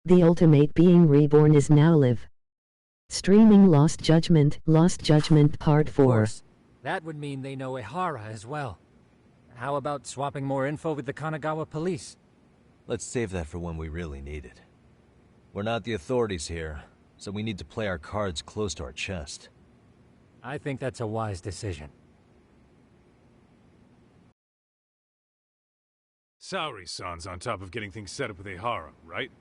The ultimate being reborn is now live. Streaming Lost Judgment Part 4. Of course. That would mean they know Ehara as well. How about swapping more info with the Kanagawa police? Let's save that for when we really need it. We're not the authorities here, so we need to play our cards close to our chest. I think that's a wise decision. Saori-san's on top of getting things set up with Ehara, right?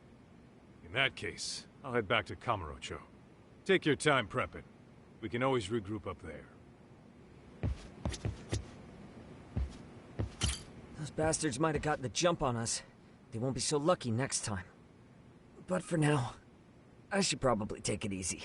In that case, I'll head back to Kamurocho. Take your time prepping. We can always regroup up there. Those bastards might have gotten the jump on us. They won't be so lucky next time. But for now, I should probably take it easy.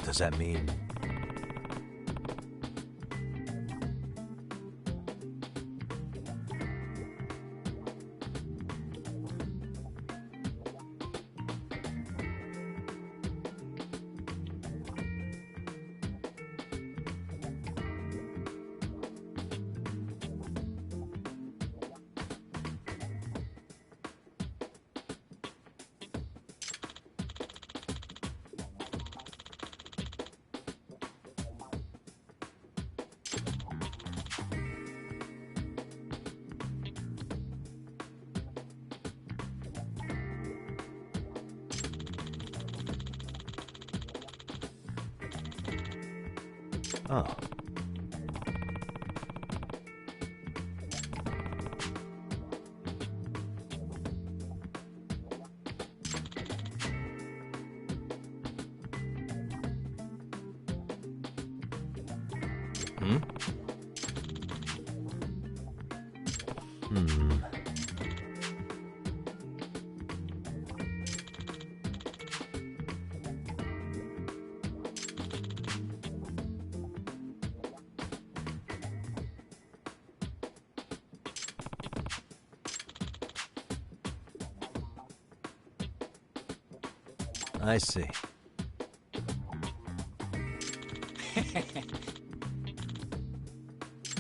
Does that mean... Oh. I see.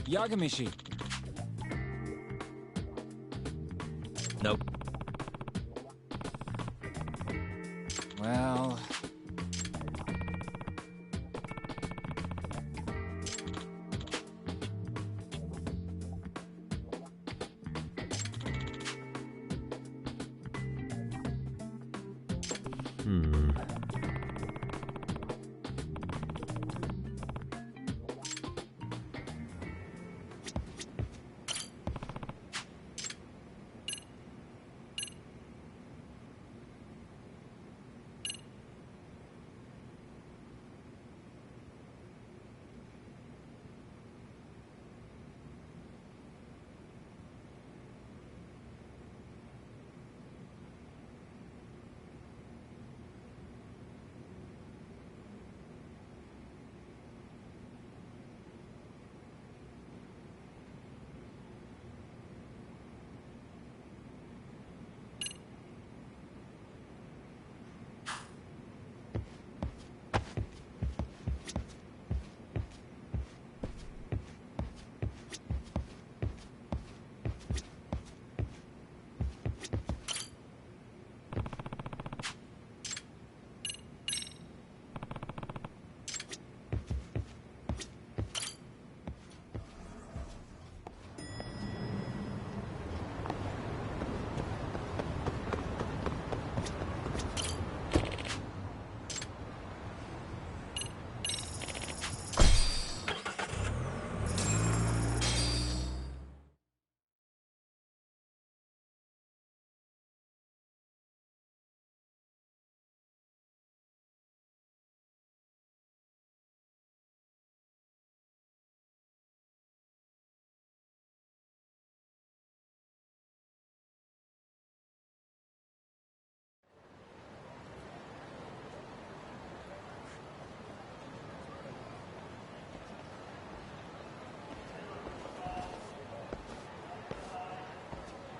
Yagamishi. Nope. Well...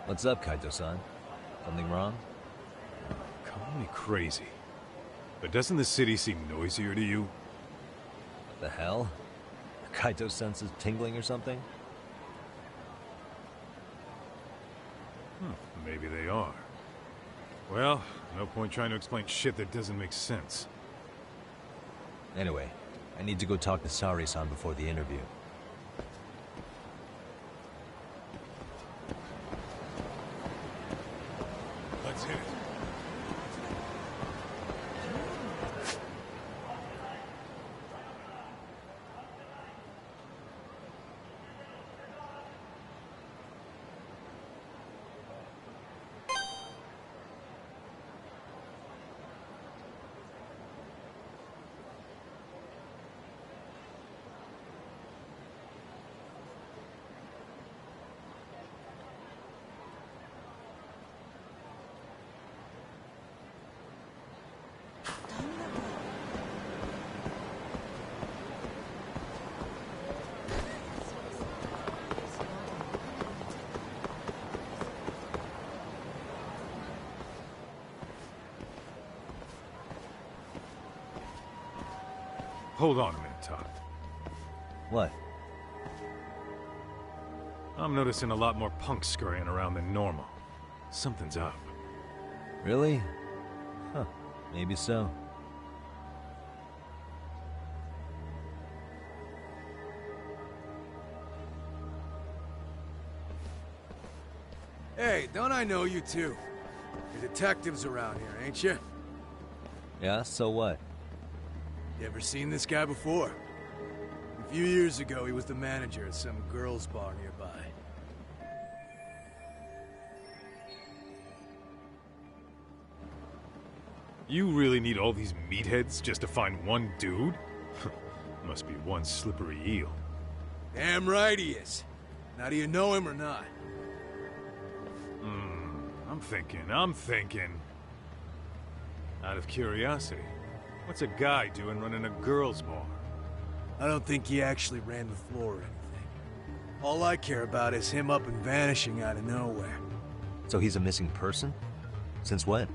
What's up, Kaito-san? Something wrong? Call me crazy, but doesn't the city seem noisier to you? What the hell? Kaito senses tingling or something? Maybe they are. Well, no point trying to explain shit that doesn't make sense. Anyway, I need to go talk to Sari-san before the interview. Let's hit it. Hold on a minute, Todd. What? I'm noticing a lot more punks scurrying around than normal. Something's up. Really? Huh. Maybe so. Hey, don't I know you two? You're detectives around here, ain't you? Yeah, so what? You ever seen this guy before? A few years ago, he was the manager at some girls' bar nearby. You really need all these meatheads just to find one dude? Must be one slippery eel. Damn right he is. Now, do you know him or not? I'm thinking. Out of curiosity, what's a guy doing running a girls' bar? I don't think he actually ran the floor or anything. All I care about is him up and vanishing out of nowhere. So he's a missing person? Since when?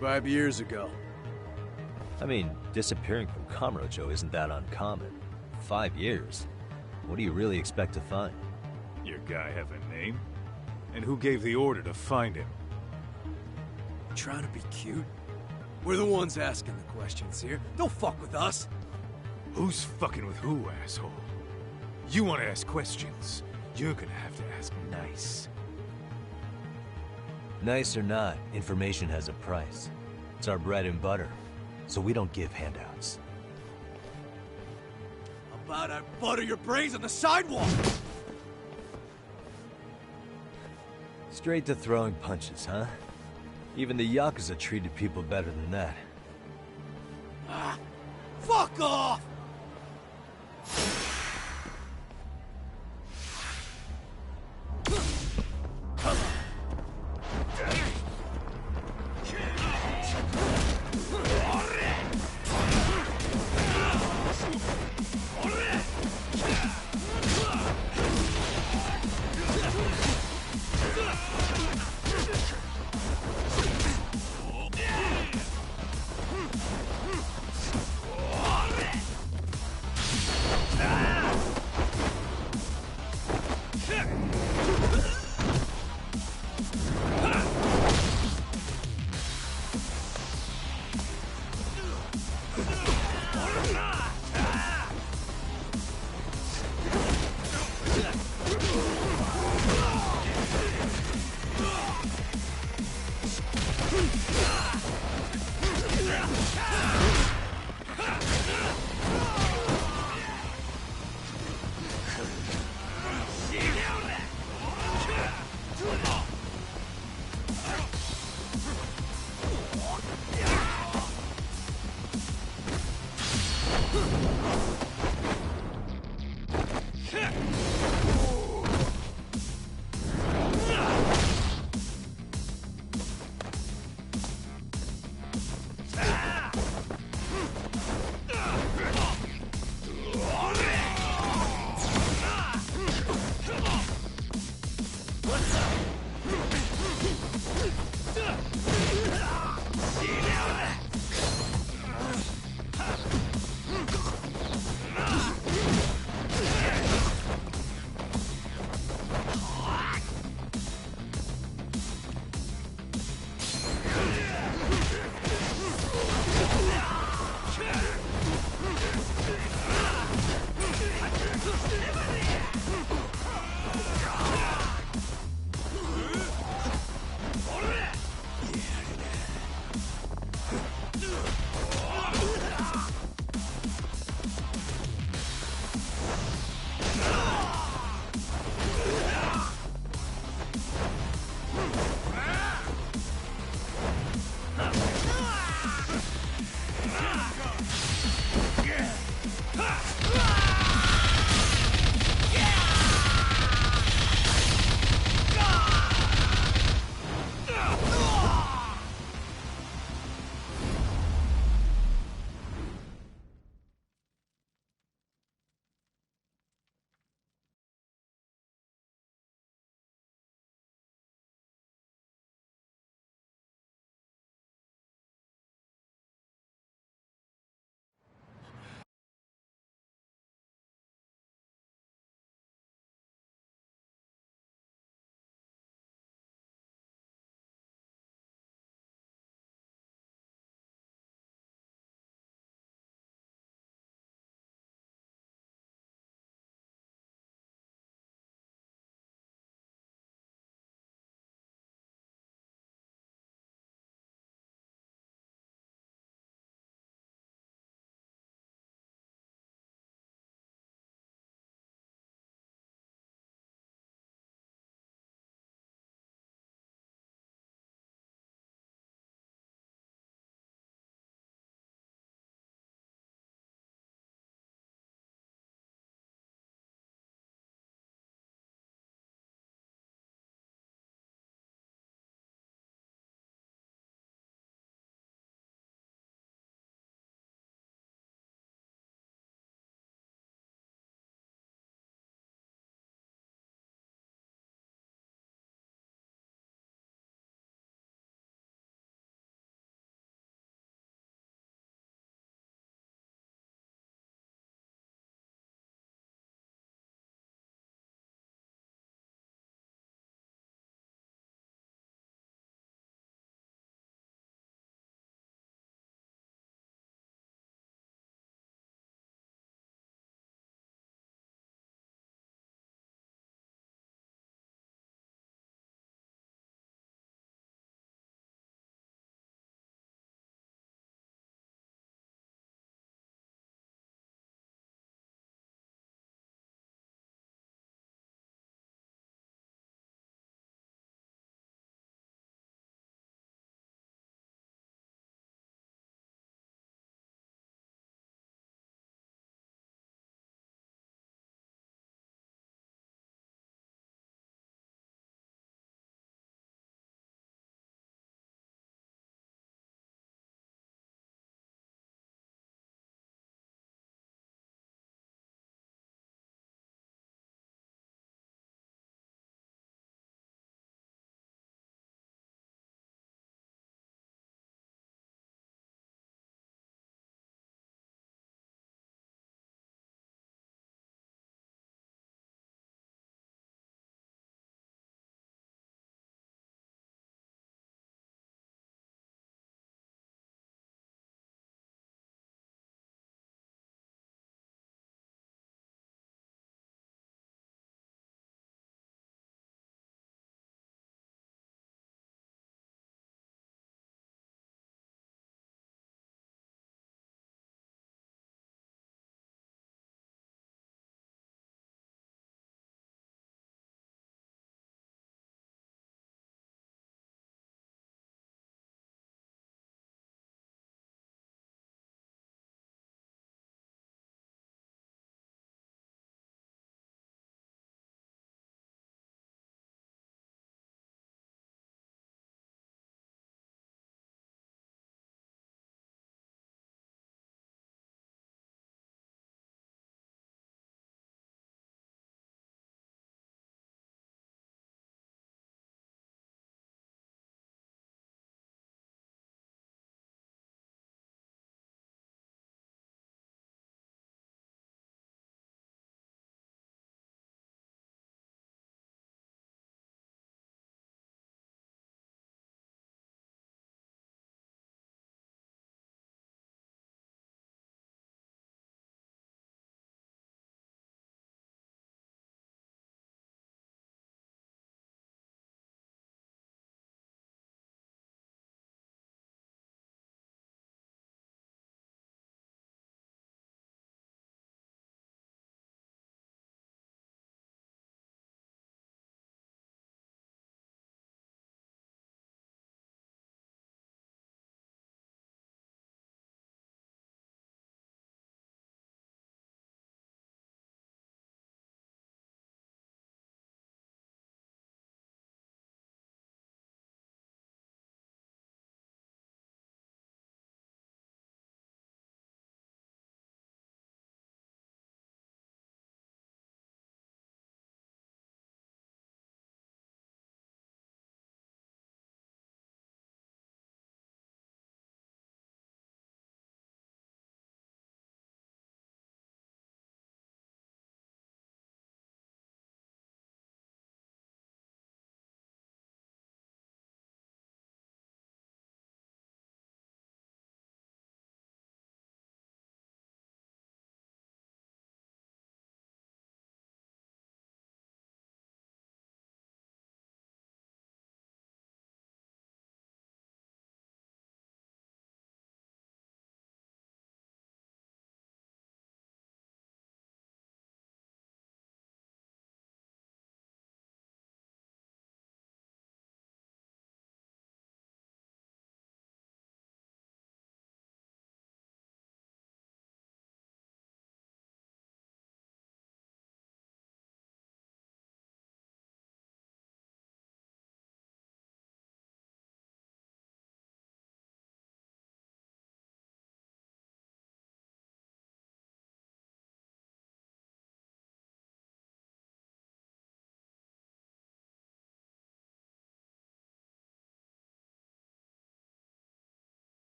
5 years ago. I mean, disappearing from Kamurocho isn't that uncommon. 5 years? What do you really expect to find? Your guy have a name? And who gave the order to find him? You trying to be cute? We're the ones asking the questions here. Don't fuck with us. Who's fucking with who, asshole? You want to ask questions? You're gonna have to ask nice. Nice or not, information has a price. It's our bread and butter, so we don't give handouts. How about I butter your brains on the sidewalk? Straight to throwing punches, huh? Even the Yakuza treated people better than that. Ah, fuck off!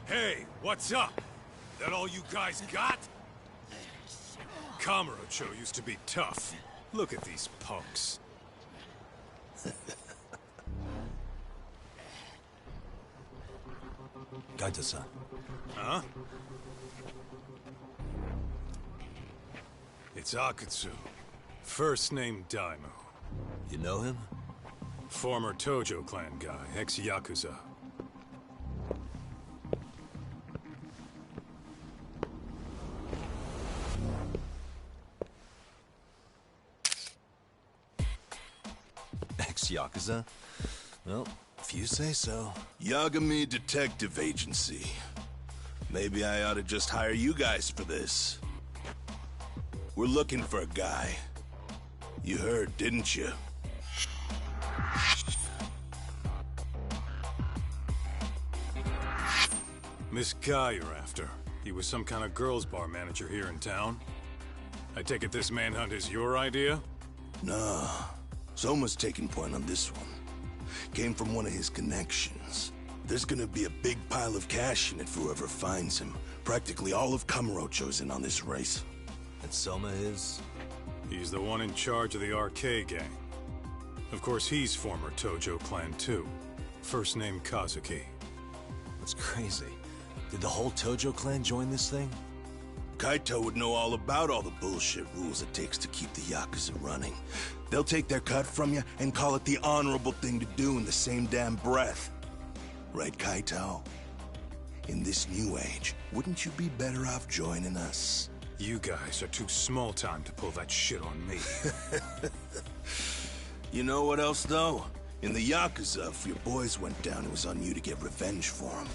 Hey, what's up? That all you guys got? Kamurocho used to be tough. Look at these punks. Kaito-san. Huh? It's Akutsu. First name Daimyo. You know him? Former Tojo clan guy, ex-Yakuza. Ex-Yakuza? Well, if you say so. Yagami Detective Agency. Maybe I ought to just hire you guys for this. We're looking for a guy. You heard, didn't you? This guy you're after, he was some kind of girls' bar manager here in town? I take it this manhunt is your idea? Nah. Soma's taking point on this one. Came from one of his connections. There's gonna be a big pile of cash in it for whoever finds him. Practically all of Kamurocho's in on this race. And Soma is? He's the one in charge of the RK gang. Of course, he's former Tojo clan too. First name Kazuki. That's crazy. Did the whole Tojo clan join this thing? Kaito would know all about all the bullshit rules it takes to keep the Yakuza running. They'll take their cut from you and call it the honorable thing to do in the same damn breath. Right, Kaito? In this new age, wouldn't you be better off joining us? You guys are too small time to pull that shit on me. You know what else, though? In the Yakuza, if your boys went down, it was on you to get revenge for them.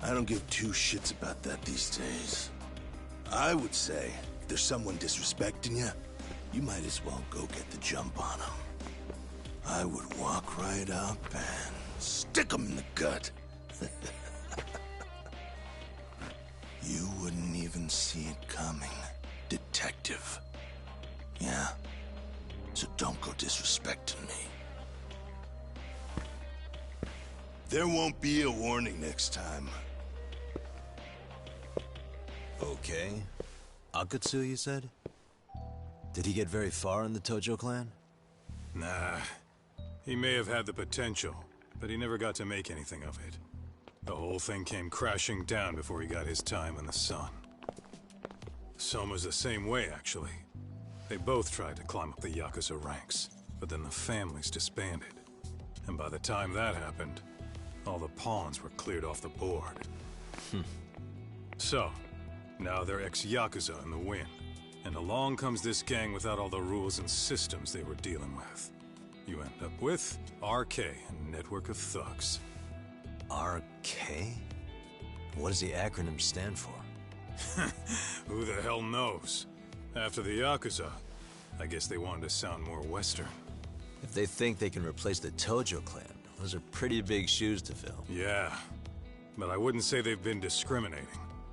I don't give two shits about that these days. I would say, if there's someone disrespecting you, you might as well go get the jump on them. I would walk right up and stick them in the gut. You wouldn't even see it coming, detective. Yeah? So don't go disrespecting me. There won't be a warning next time. Okay. Akutsu, you said? Did he get very far in the Tojo clan? Nah. He may have had the potential, but he never got to make anything of it. The whole thing came crashing down before he got his time in the sun. Soma's the same way, actually. They both tried to climb up the Yakuza ranks, but then the families disbanded. And by the time that happened, all the pawns were cleared off the board. So, now they're ex-Yakuza in the wind. And along comes this gang without all the rules and systems they were dealing with. You end up with RK, a network of thugs. RK? What does the acronym stand for? Who the hell knows? After the Yakuza, I guess they wanted to sound more Western. If they think they can replace the Tojo clan, those are pretty big shoes to fill. Yeah, but I wouldn't say they've been discriminating.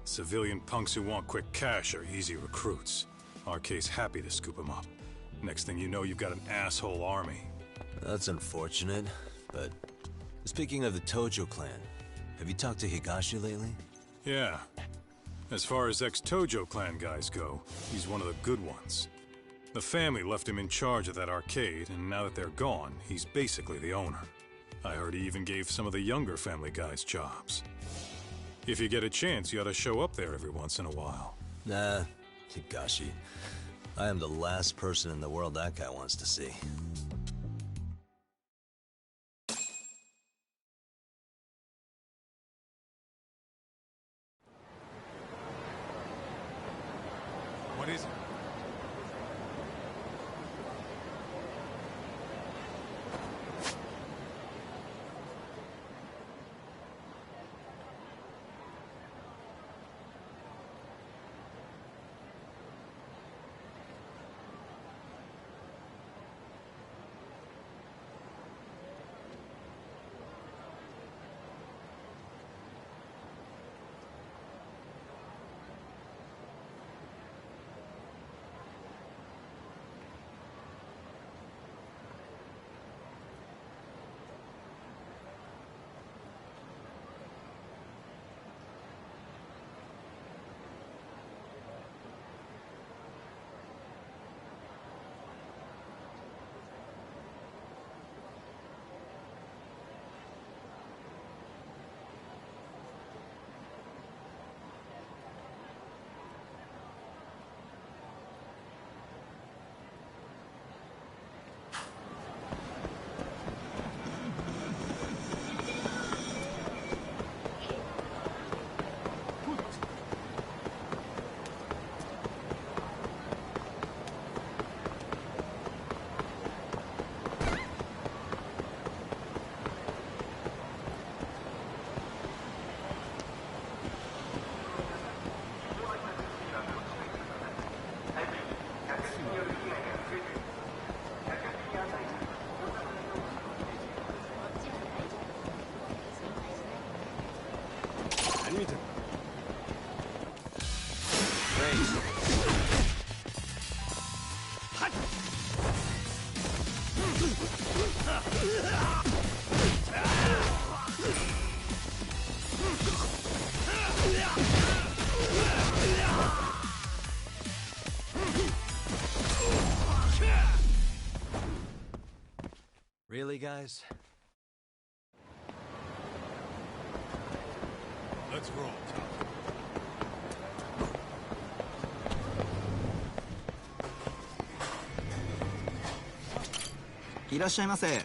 Civilian punks who want quick cash are easy recruits. RK's happy to scoop them up. Next thing you know, you've got an asshole army. That's unfortunate, but speaking of the Tojo clan, have you talked to Higashi lately? Yeah. As far as ex-Tojo clan guys go, he's one of the good ones. The family left him in charge of that arcade, and now that they're gone, he's basically the owner. I heard he even gave some of the younger family guys jobs. If you get a chance, you ought to show up there every once in a while. Nah, Higashi. I am the last person in the world that guy wants to see. What is it? Really, guys? Let's roll, Tom. いらっしゃいませ。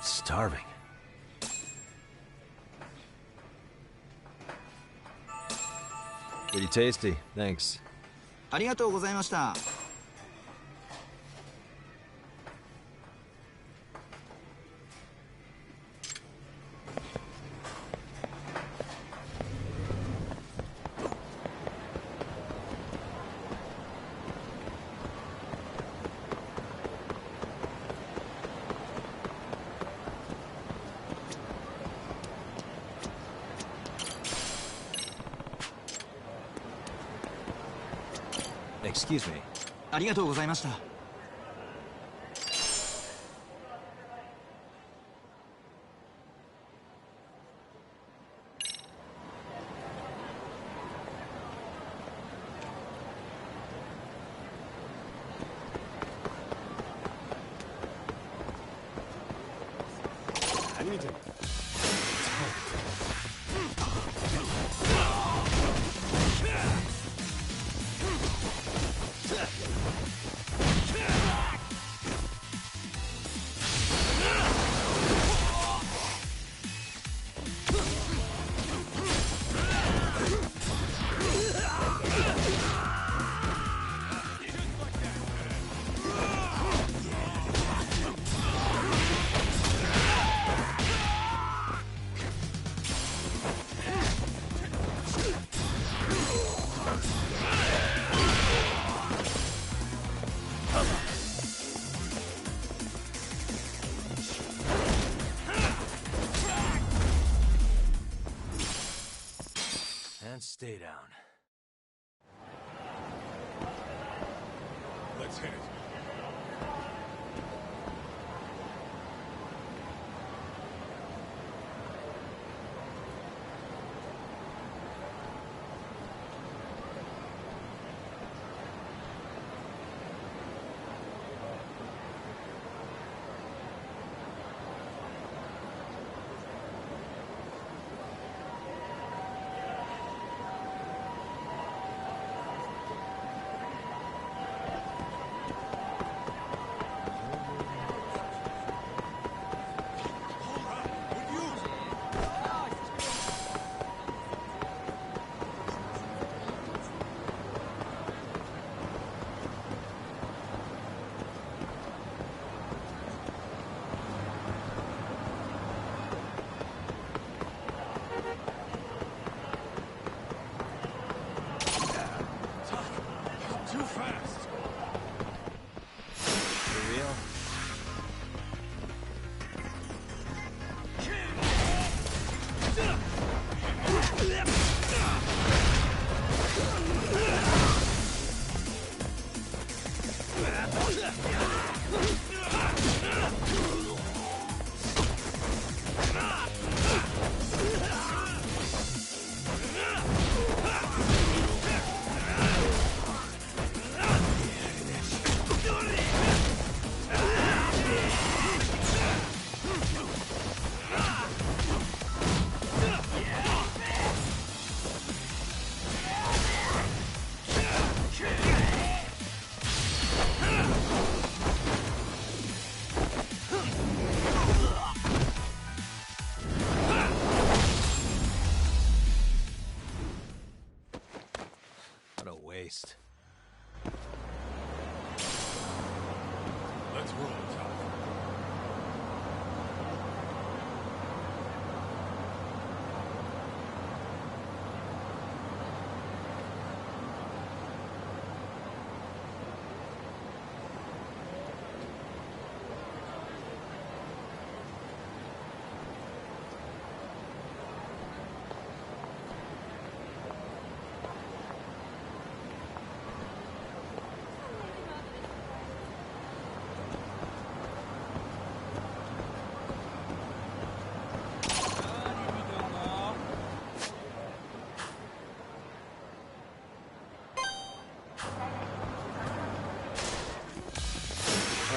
Starving. Pretty tasty, thanks. ありがとうございました。Excuse me. ありがとうございました。何見てんの？And stay down. Let's hit it. Too fast. For real?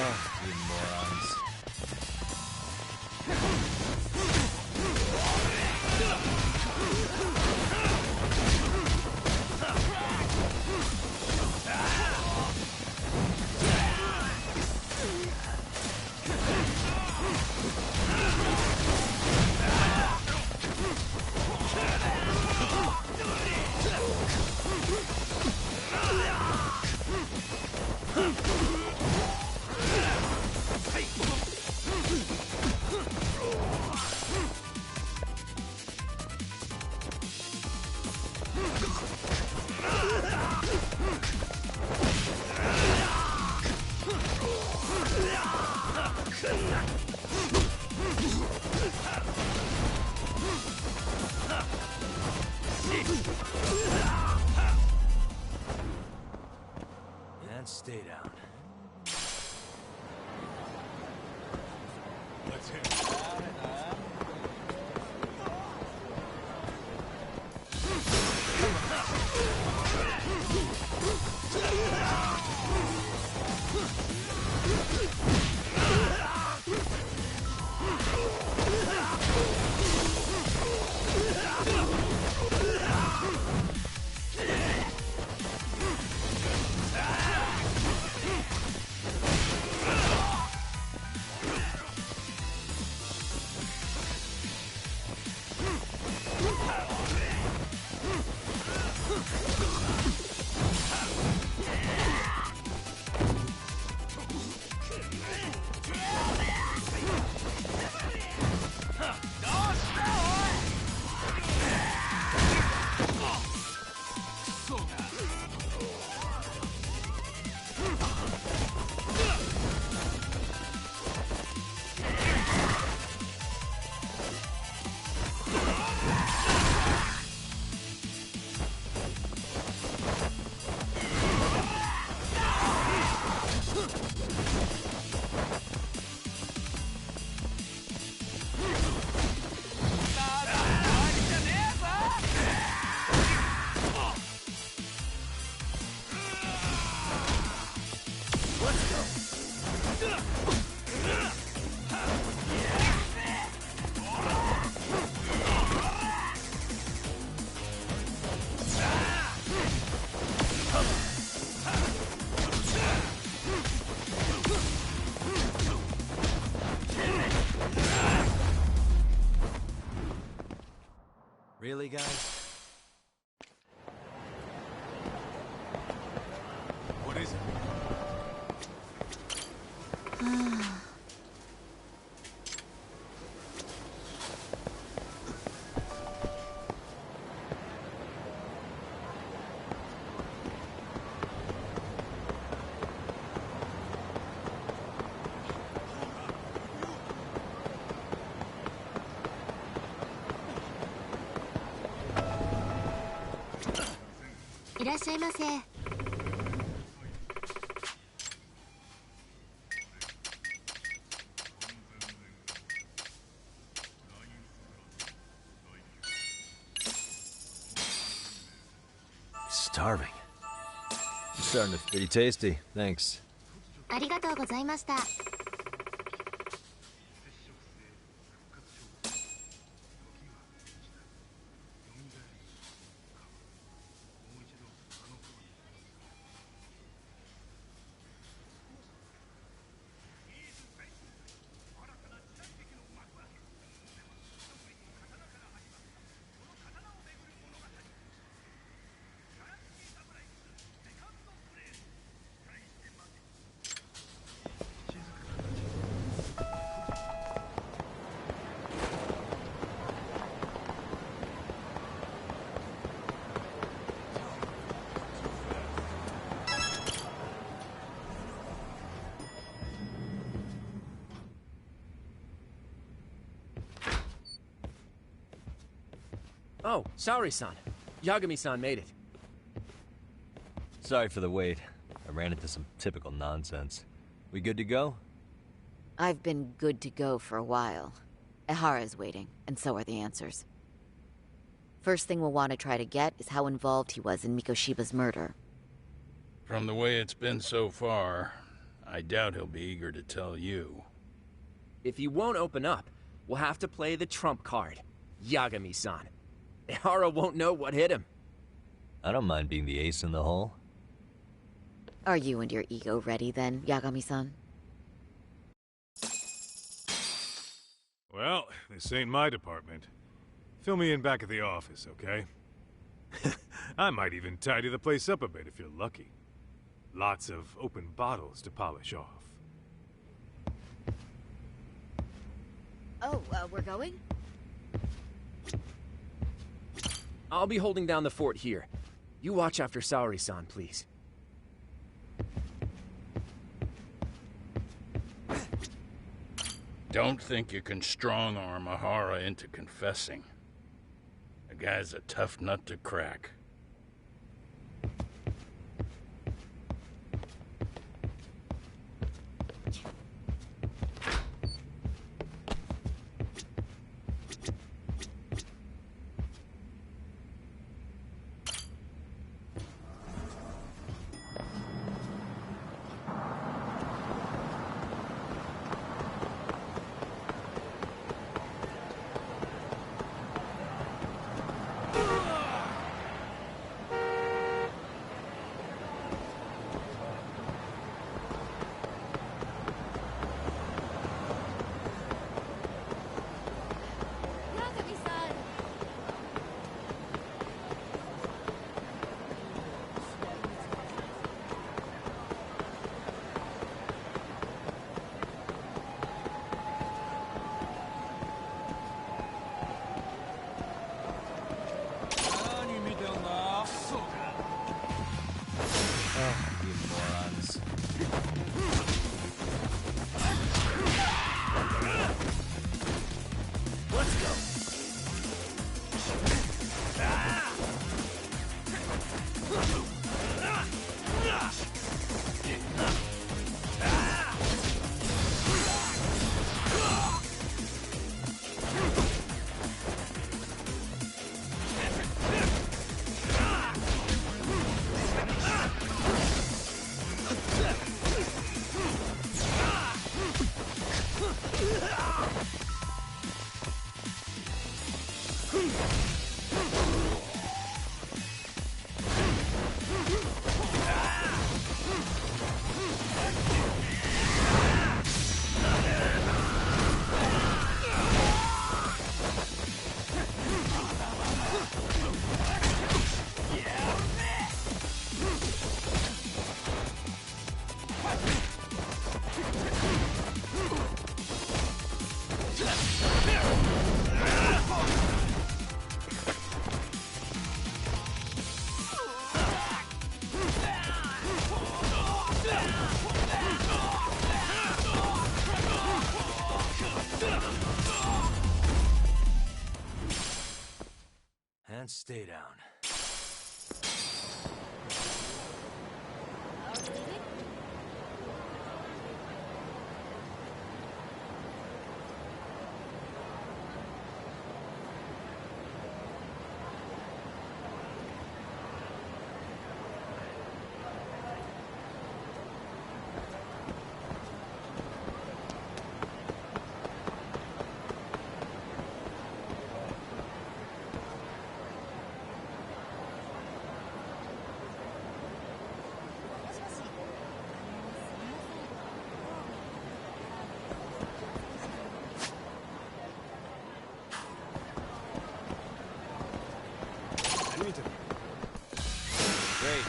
You morons. And stay down. Let's hit it. Really, guys? What is it? Starving. I'm starting to feel pretty tasty. Thanks. ありがとうございました。Oh, sorry-san. Yagami-san made it. Sorry for the wait. I ran into some typical nonsense. We good to go? I've been good to go for a while. Ehara's waiting, and so are the answers. First thing we'll want to try to get is how involved he was in Mikoshiba's murder. From the way it's been so far, I doubt he'll be eager to tell you. If he won't open up, we'll have to play the trump card. Yagami-san. Ehara won't know what hit him. I don't mind being the ace in the hole. Are you and your ego ready then, Yagami-san? Well, this ain't my department. Fill me in back at the office, okay? I might even tidy the place up a bit if you're lucky. Lots of open bottles to polish off. Oh, we're going? I'll be holding down the fort here. You watch after Saori-san, please. Don't think you can strong-arm Ehara into confessing. The guy's a tough nut to crack. And stay down. Great.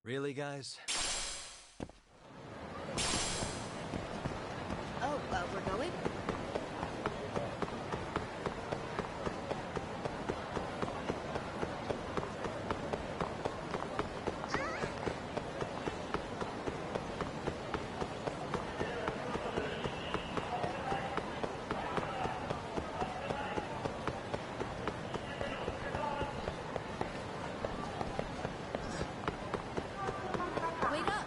Really, guys? Oh, we're going? Wait up!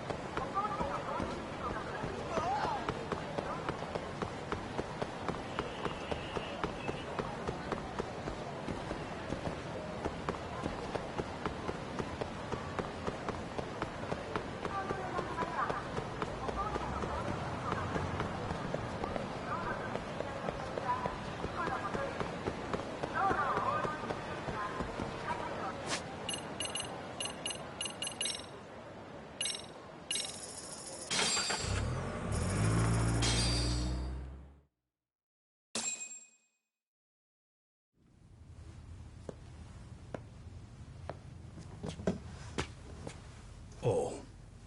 Oh,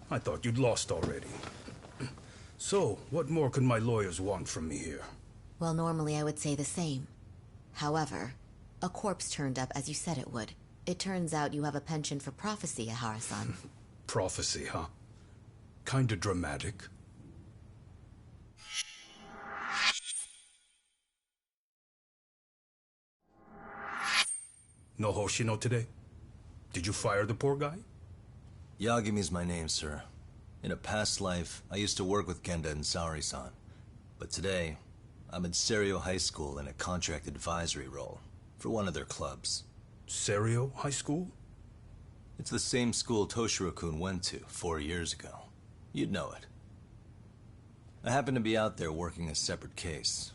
I thought you'd lost already. So, what more could my lawyers want from me here? Well, normally I would say the same. However, a corpse turned up as you said it would. It turns out you have a penchant for prophecy, Ihara-san. Prophecy, huh? Kinda dramatic. No Hoshino today? Did you fire the poor guy? Yagami's my name, sir. In a past life, I used to work with Genda and Saori-san. But today, I'm at Serio High School in a contract advisory role for one of their clubs. Serio High School? It's the same school Toshiro-kun went to 4 years ago. You'd know it. I happened to be out there working a separate case.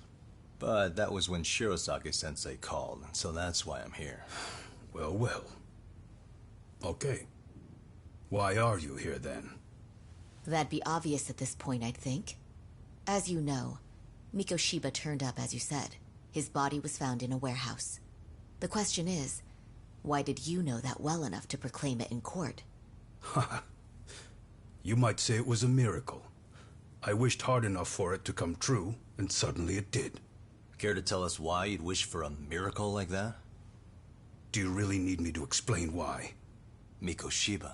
But that was when Shirosake-sensei called, so that's why I'm here. Well, well. Okay. Why are you here, then? That'd be obvious at this point, I'd think. As you know, Mikoshiba turned up as you said. His body was found in a warehouse. The question is, why did you know that well enough to proclaim it in court? You might say it was a miracle. I wished hard enough for it to come true, and suddenly it did. Care to tell us why you'd wish for a miracle like that? Do you really need me to explain why? Mikoshiba.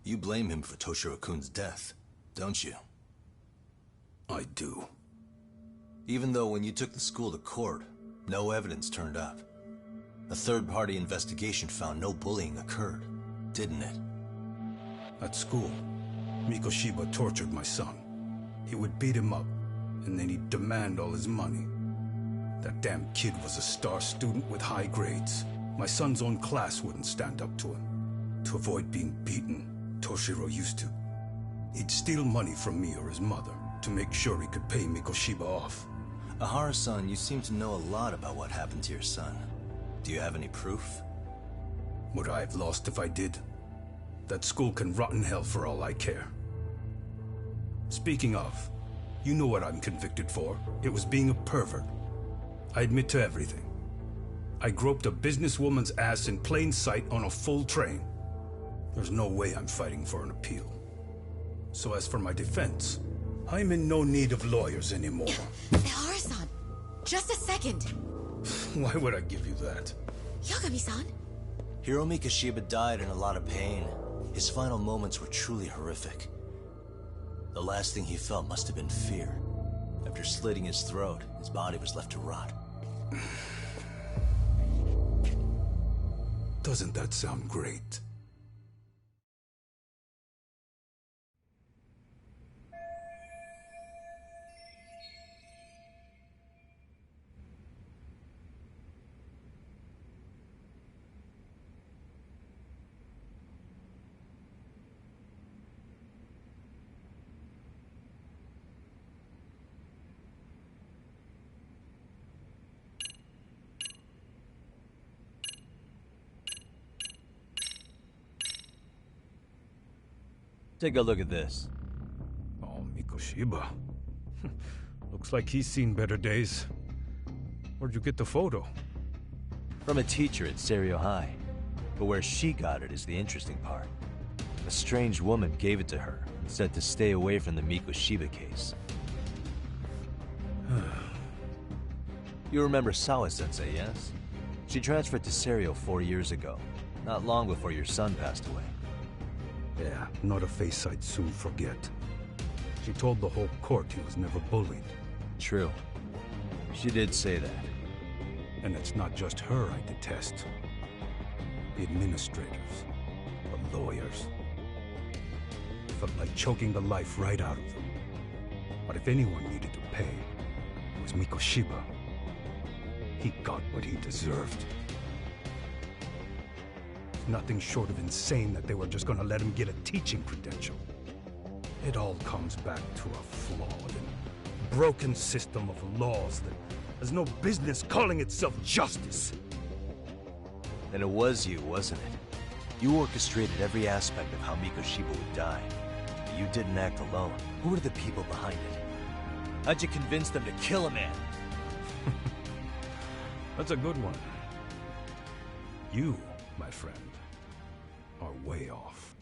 You blame him for Toshiro-kun's death, don't you? I do. Even though when you took the school to court, no evidence turned up. A third-party investigation found no bullying occurred, didn't it? At school, Mikoshiba tortured my son. He would beat him up, and then he'd demand all his money. That damn kid was a star student with high grades. My son's own class wouldn't stand up to him. To avoid being beaten, Toshiro used to. He'd steal money from me or his mother to make sure he could pay Mikoshiba off. Ihara-san, you seem to know a lot about what happened to your son. Do you have any proof? Would I have lost if I did? That school can rot in hell for all I care. Speaking of, you know what I'm convicted for. It was being a pervert. I admit to everything. I groped a businesswoman's ass in plain sight on a full train. There's no way I'm fighting for an appeal. So as for my defense, I'm in no need of lawyers anymore. Ihara-san, just a second. Why would I give you that? Yagami-san? Hiro Mikoshiba died in a lot of pain. His final moments were truly horrific. The last thing he felt must have been fear. After slitting his throat, his body was left to rot. Doesn't that sound great? Take a look at this. Oh, Mikoshiba. Looks like he's seen better days. Where'd you get the photo? From a teacher at Serio High. But where she got it is the interesting part. A strange woman gave it to her and said to stay away from the Mikoshiba case. You remember Sawa-sensei, yes? She transferred to Serio 4 years ago, not long before your son passed away. Yeah, not a face I'd soon forget. She told the whole court he was never bullied. True. She did say that. And it's not just her I detest. The administrators, the lawyers. Felt like choking the life right out of them. But if anyone needed to pay, it was Mikoshiba. He got what he deserved. It's nothing short of insane that they were just gonna let him get a teaching credential. It all comes back to a flawed and broken system of laws that has no business calling itself justice. And it was you, wasn't it? You orchestrated every aspect of how Mikoshiba would die. But you didn't act alone. Who were the people behind it? How'd you convince them to kill a man? That's a good one. You, my friend, are way off.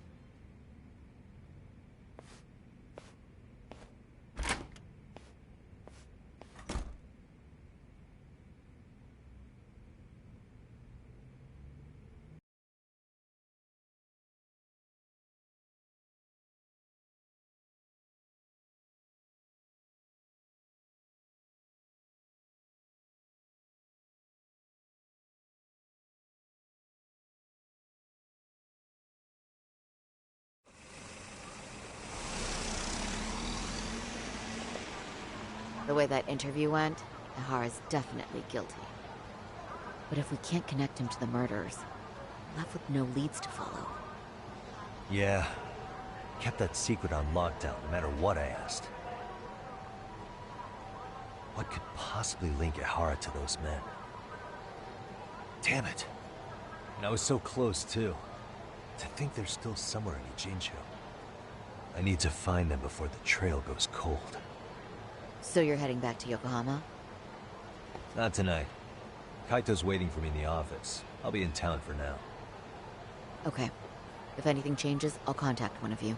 The way that interview went, Ihara's definitely guilty. But if we can't connect him to the murderers, we're left with no leads to follow. Yeah. Kept that secret on lockdown, no matter what I asked. What could possibly link Ihara to those men? Damn it. And I was so close, too. To think they're still somewhere in Ijincho. I need to find them before the trail goes cold. So you're heading back to Yokohama? Not tonight. Kaito's waiting for me in the office. I'll be in town for now. Okay. If anything changes, I'll contact one of you.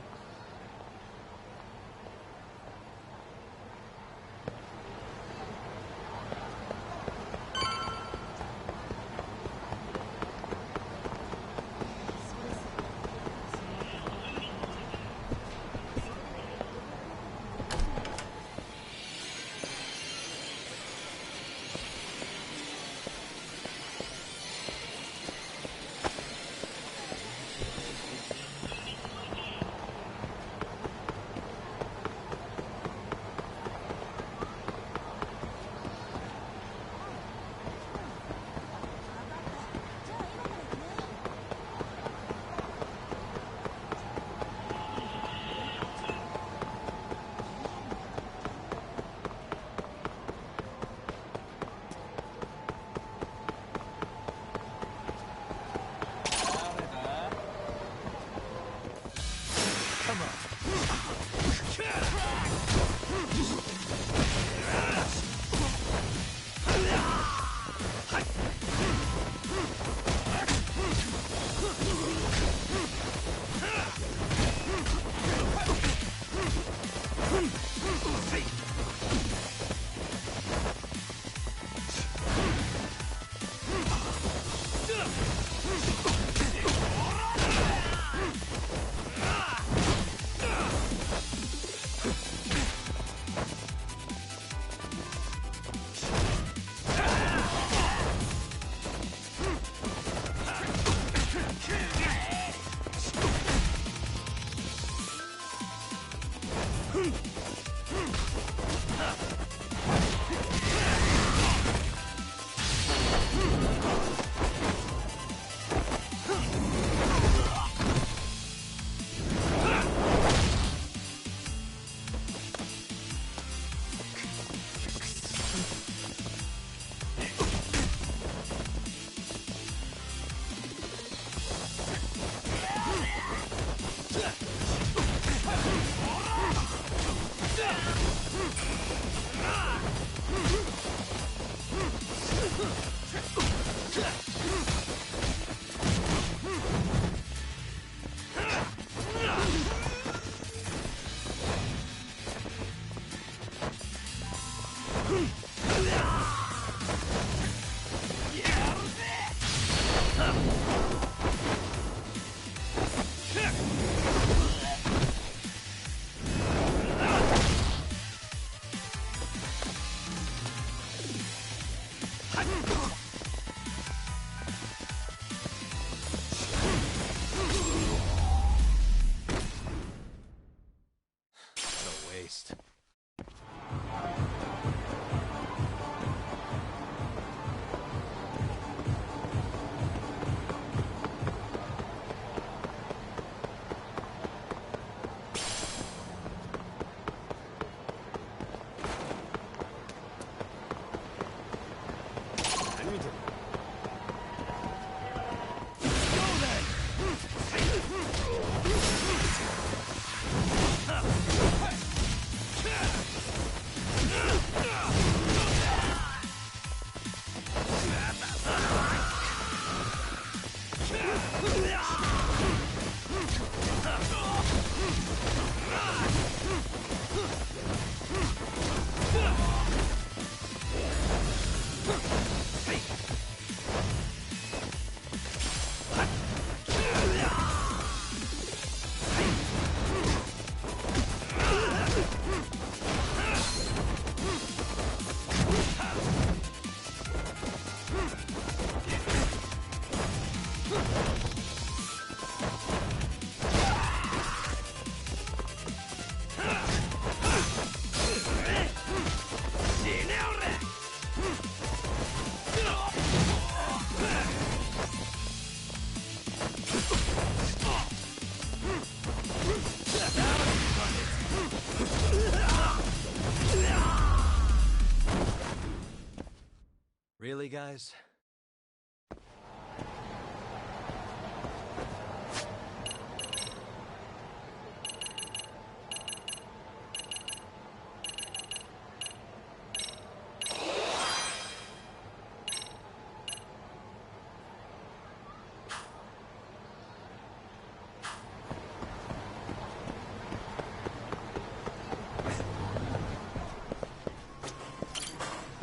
guys.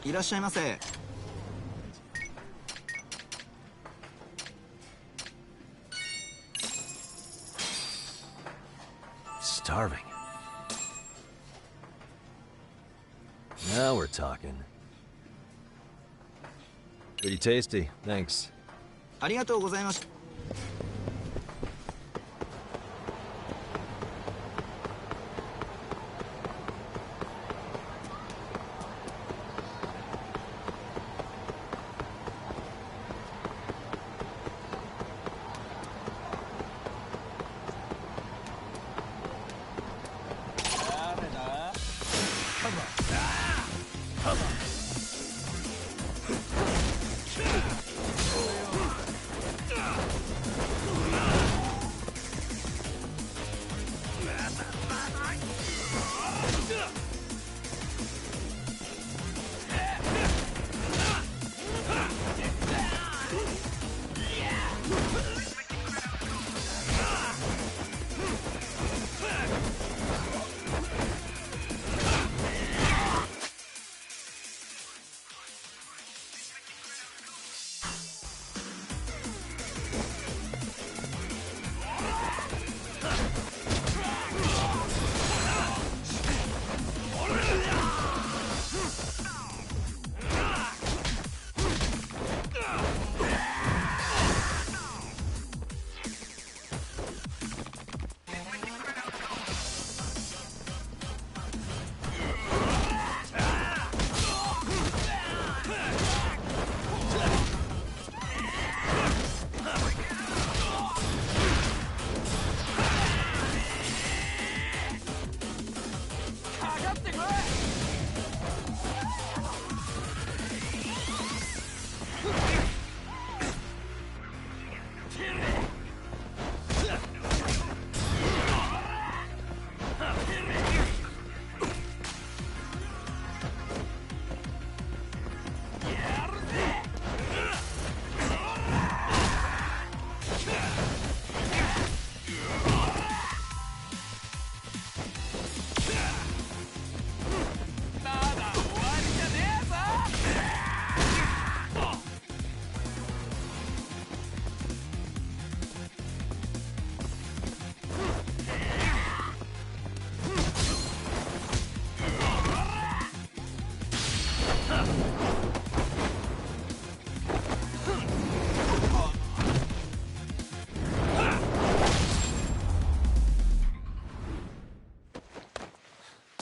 いらっしゃいませ。 Starving. Now we're talking. Pretty tasty, thanks. ありがとうございました。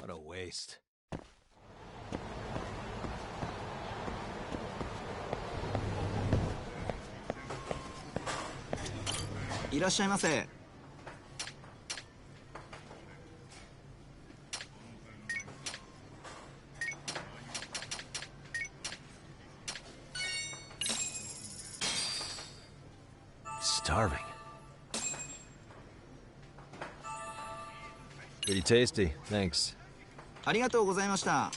What a waste. いらっしゃいませ。 Starving. Pretty tasty, thanks. ありがとうございました。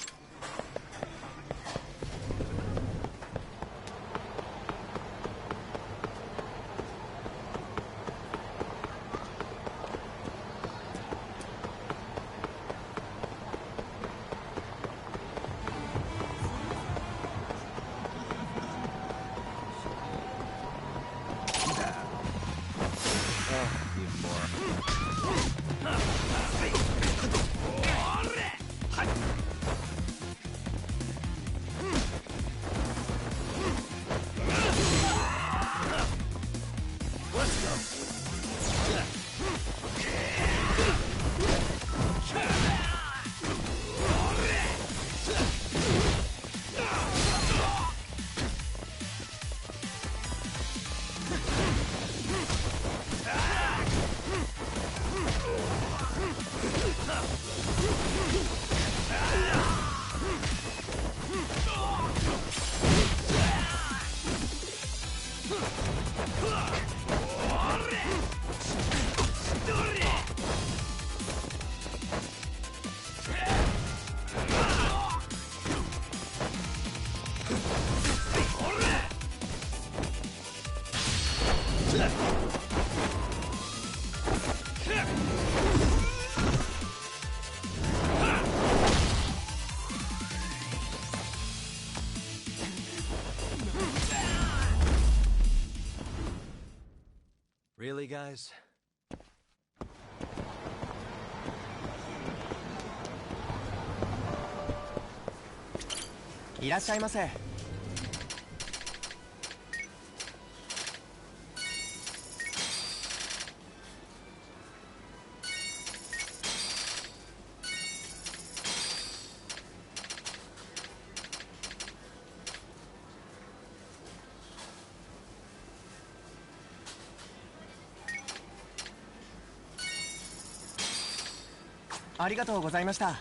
Really, guys? いらっしゃいませ。ありがとうございました。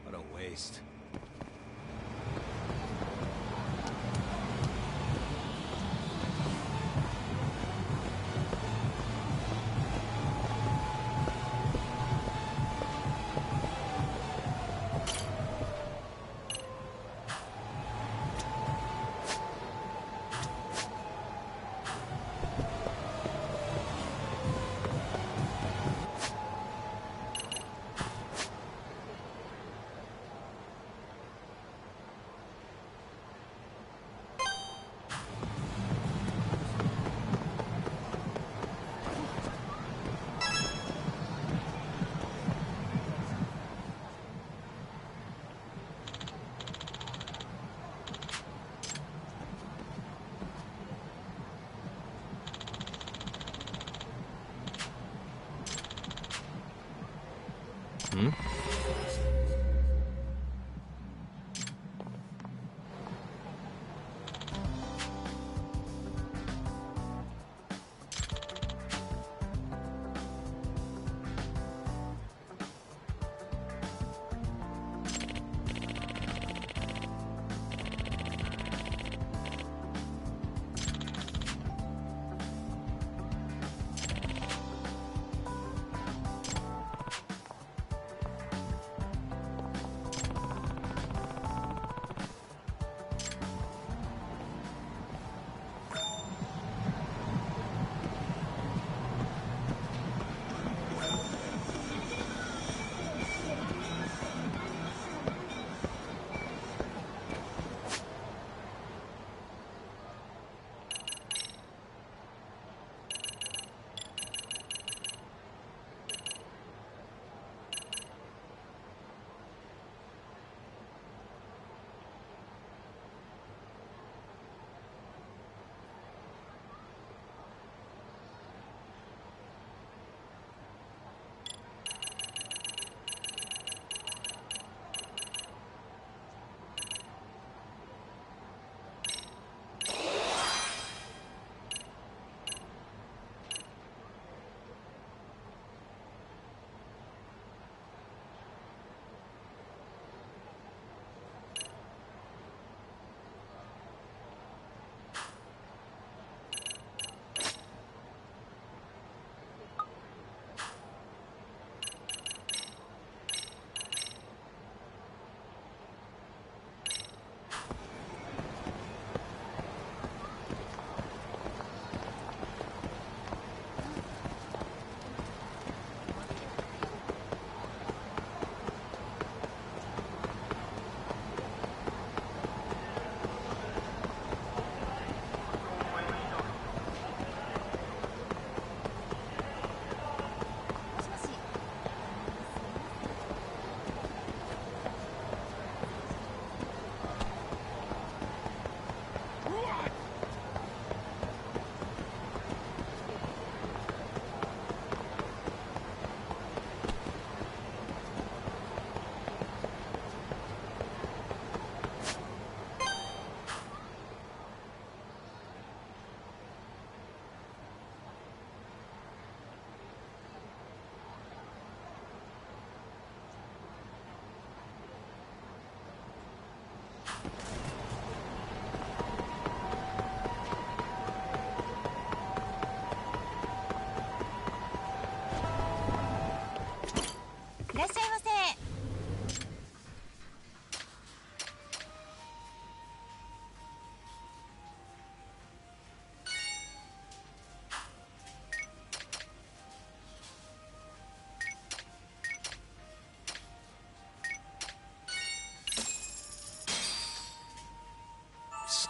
What a waste.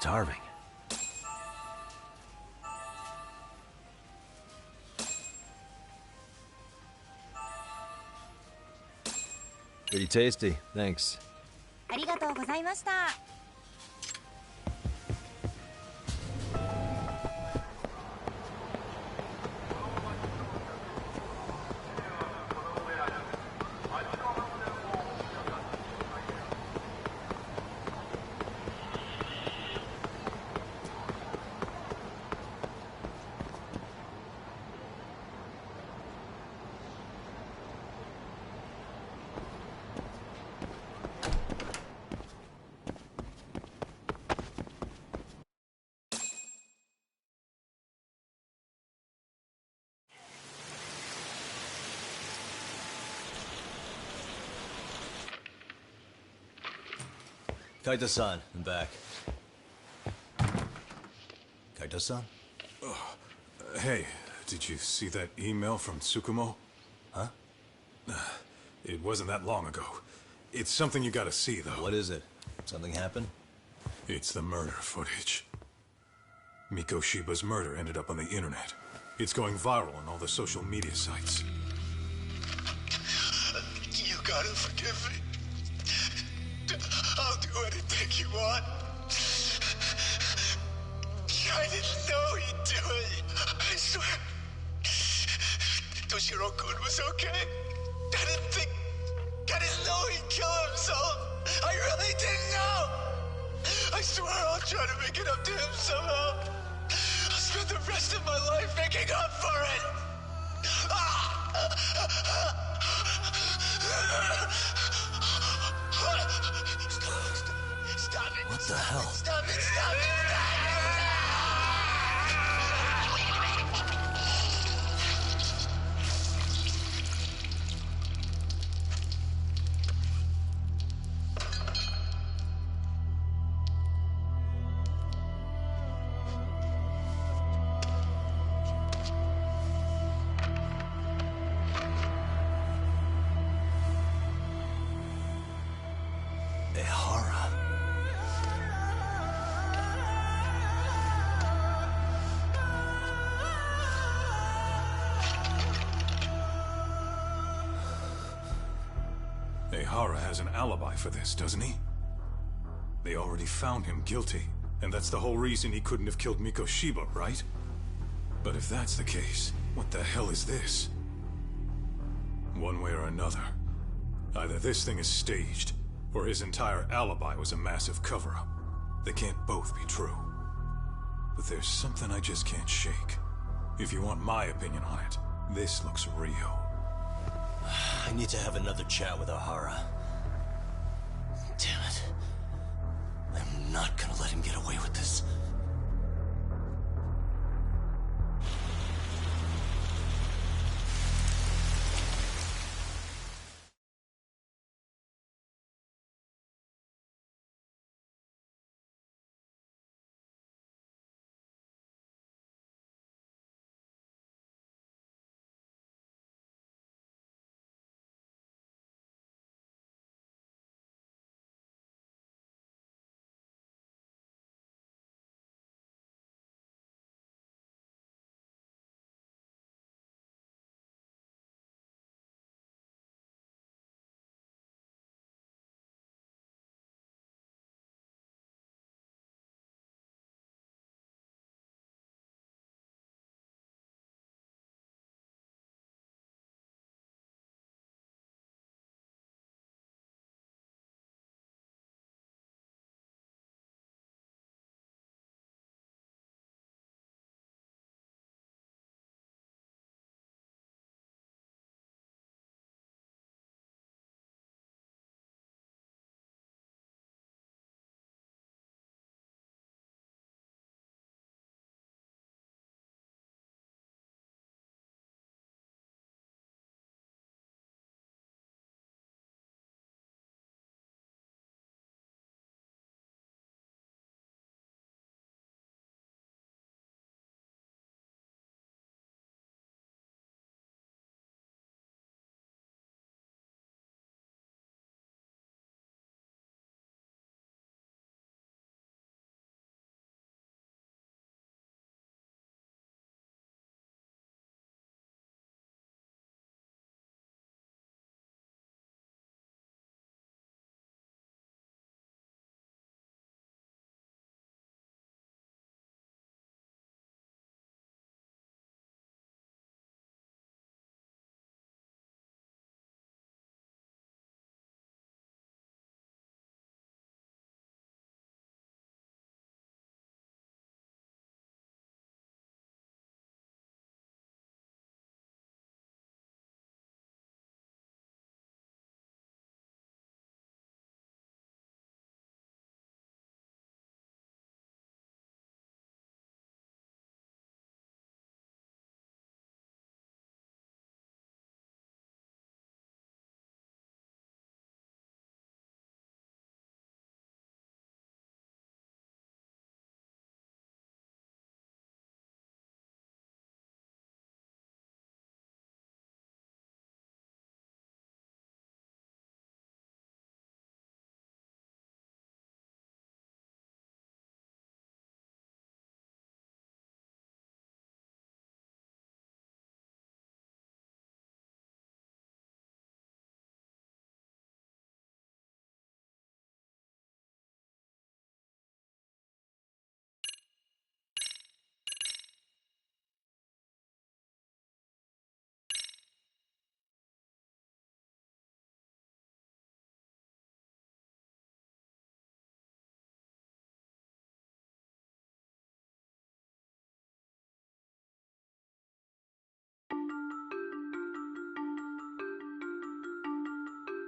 starving. Pretty tasty, thanks. ありがとうございました。Kaito-san, I'm back. Kaito-san? Hey, did you see that email from Tsukumo? Huh? It wasn't that long ago. It's something you gotta see, though. What is it? Something happened? It's the murder footage. Miko Shiba's murder ended up on the internet. It's going viral on all the social media sites. You gotta forgive me. I'll do anything you want. I didn't know he'd do it. I swear. Toshiro-kun was okay. I didn't know he'd kill himself. I really didn't know. I swear I'll try to make it up to him somehow. I'll spend the rest of my life making up for it. Stop it. What the hell? Stop it, stop it, stop it! Ehara has an alibi for this, doesn't he? They already found him guilty, and that's the whole reason he couldn't have killed Miko Shiba, right? But if that's the case, what the hell is this? One way or another, either this thing is staged, or his entire alibi was a massive cover-up. They can't both be true. But there's something I just can't shake. If you want my opinion on it, this looks real. I need to have another chat with Ohara. Damn it. I'm not gonna let him get away with this.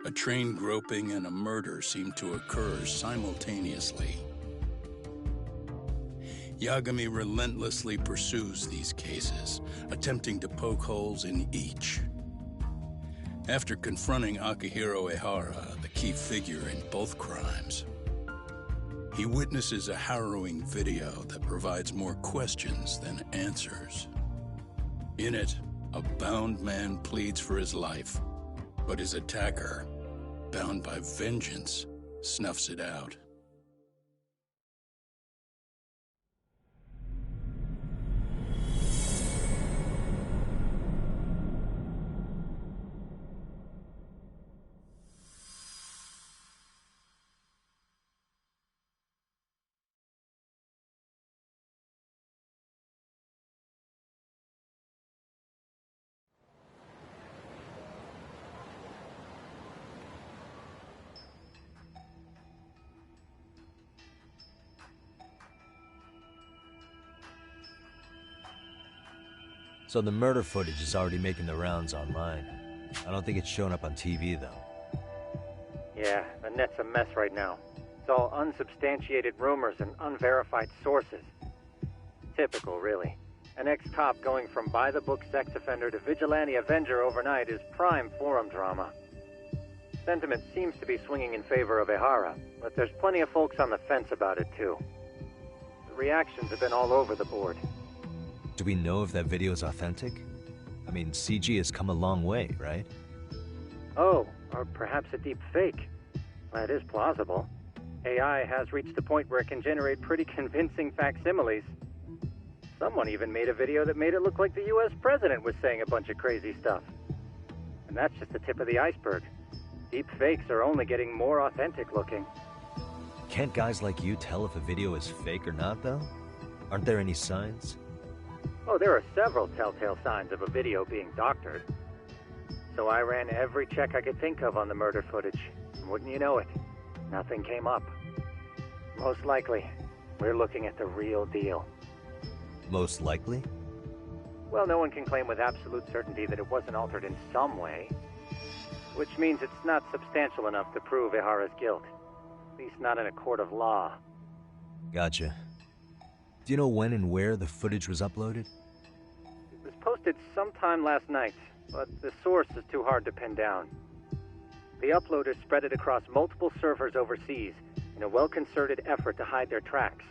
A train groping and a murder seem to occur simultaneously. Yagami relentlessly pursues these cases, attempting to poke holes in each. After confronting Akihiro Ehara, the key figure in both crimes, he witnesses a harrowing video that provides more questions than answers. In it, a bound man pleads for his life, but his attacker, bound by vengeance, snuffs it out. So the murder footage is already making the rounds online. I don't think it's showing up on TV, though. Yeah, the net's a mess right now. It's all unsubstantiated rumors and unverified sources. Typical, really. An ex-cop going from by-the-book sex offender to vigilante avenger overnight is prime forum drama. Sentiment seems to be swinging in favor of Ehara, but there's plenty of folks on the fence about it, too. The reactions have been all over the board. Do we know if that video is authentic? I mean, CG has come a long way, right? Oh, or perhaps a deep fake. That is plausible. AI has reached the point where it can generate pretty convincing facsimiles. Someone even made a video that made it look like the US president was saying a bunch of crazy stuff. And that's just the tip of the iceberg. Deep fakes are only getting more authentic looking. Can't guys like you tell if a video is fake or not, though? Aren't there any signs? Oh, there are several telltale signs of a video being doctored. So I ran every check I could think of on the murder footage. And wouldn't you know it, nothing came up. Most likely, we're looking at the real deal. Most likely? Well, no one can claim with absolute certainty that it wasn't altered in some way. Which means it's not substantial enough to prove Ehara's guilt. At least not in a court of law. Gotcha. Do you know when and where the footage was uploaded? It was posted sometime last night, but the source is too hard to pin down. The uploaders spread it across multiple servers overseas in a well-concerted effort to hide their tracks.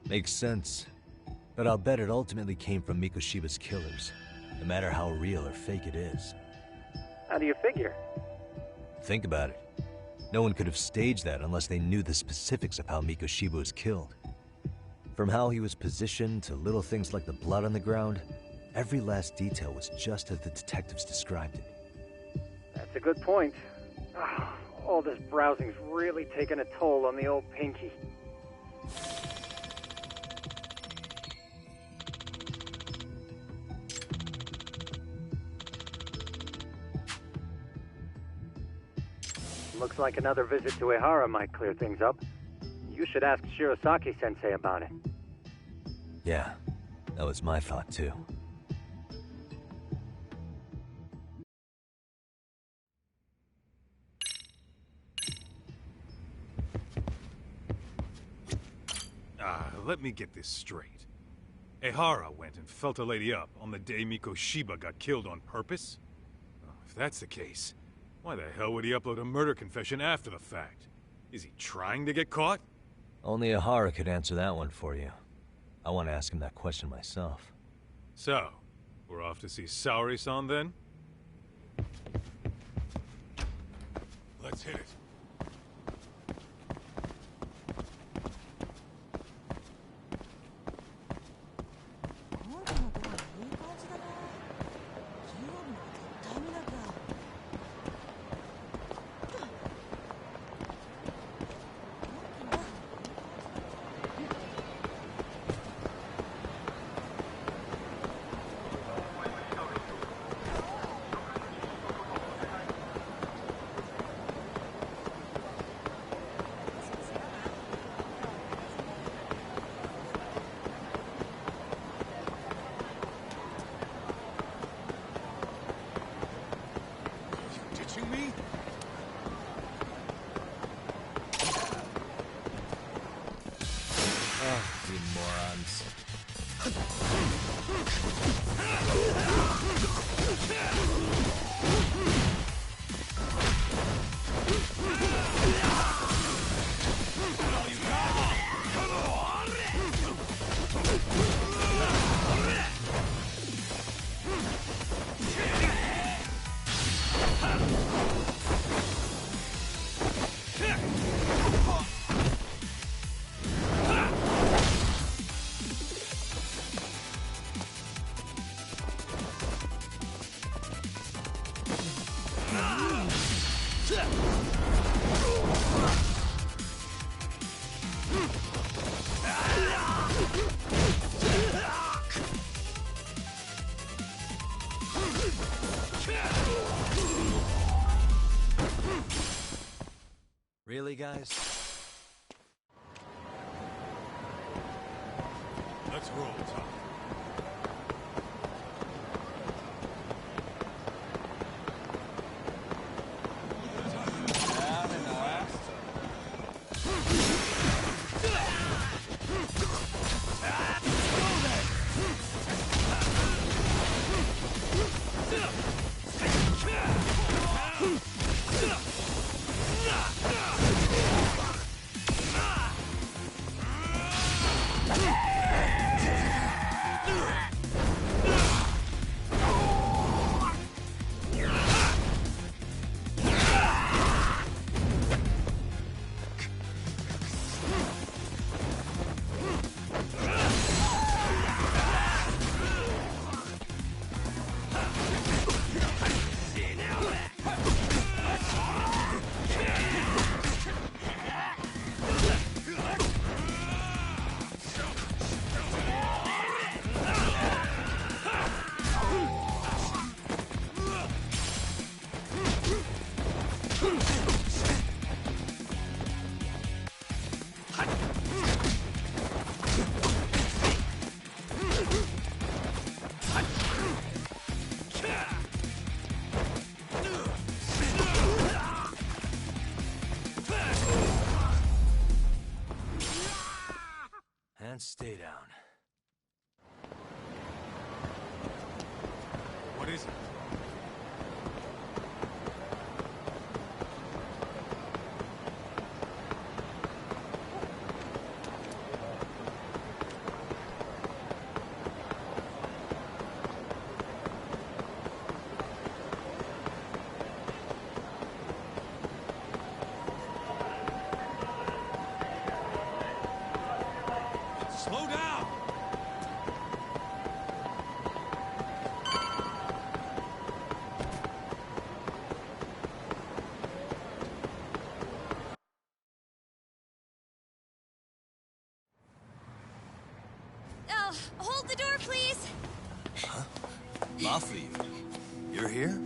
Makes sense. But I'll bet it ultimately came from Mikoshiba's killers, no matter how real or fake it is. How do you figure? Think about it. No one could have staged that unless they knew the specifics of how Mikoshiba was killed. From how he was positioned to little things like the blood on the ground, every last detail was just as the detectives described it. That's a good point. All this browsing's really taken a toll on the old pinky. Looks like another visit to Ehara might clear things up. You should ask Shirosaki-sensei about it. Yeah, that was my thought too. Let me get this straight. Ehara went and felt a lady up on the day Mikoshiba got killed on purpose? Oh, if that's the case, why the hell would he upload a murder confession after the fact? Is he trying to get caught? Only Ehara could answer that one for you. I want to ask him that question myself. So, we're off to see Saori-san then? Let's hit it. hands. Really, guys? Let's roll, Tom. And stay down. What is it? Slow down! Hold the door, please! Mafia, you're here?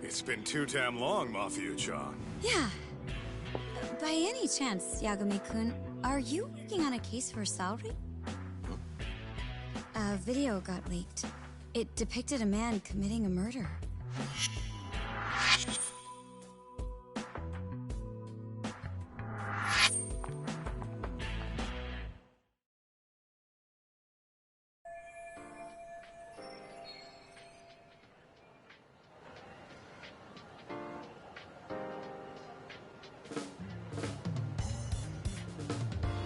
It's been too damn long, Mafia-chan. Yeah. By any chance, Yagami-kun, are you working on a case for Saori? A video got leaked. It depicted a man committing a murder.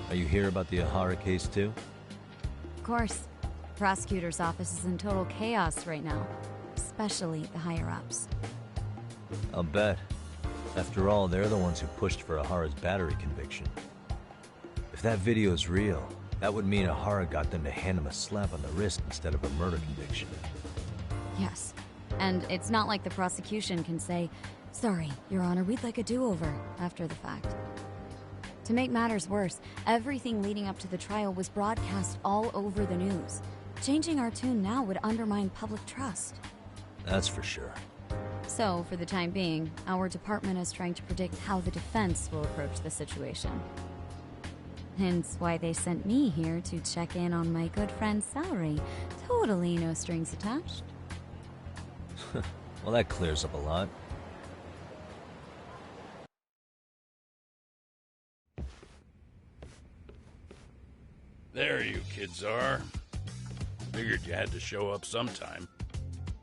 Are you here about the Ahara case too? Of course. Prosecutor's office is in total chaos right now, especially the higher-ups. I'll bet. After all, they're the ones who pushed for Ahara's battery conviction. If that video is real, that would mean Ahara got them to hand him a slap on the wrist instead of a murder conviction. Yes. And it's not like the prosecution can say, "Sorry, Your Honor, we'd like a do-over," after the fact. To make matters worse, everything leading up to the trial was broadcast all over the news. Changing our tune now would undermine public trust. That's for sure. So, for the time being, our department is trying to predict how the defense will approach the situation. Hence why they sent me here to check in on my good friend Saori. Totally no strings attached. Well, that clears up a lot. There you kids are. Figured you had to show up sometime.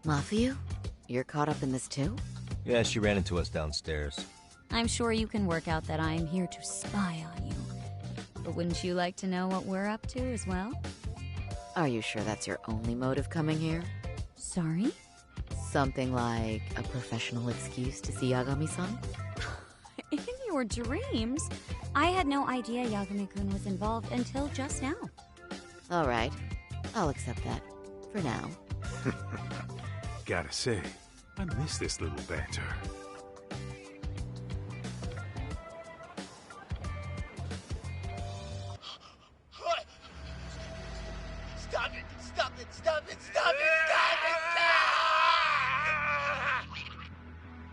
Mafiu? You're caught up in this too? Yeah, she ran into us downstairs. I'm sure you can work out that I'm here to spy on you. But wouldn't you like to know what we're up to as well? Are you sure that's your only motive coming here? Sorry? Something like a professional excuse to see Yagami-san? In your dreams? I had no idea Yagami-kun was involved until just now. All right. I'll accept that. For now. Gotta say, I miss this little banter. Stop it! Stop it! Stop it! Stop it!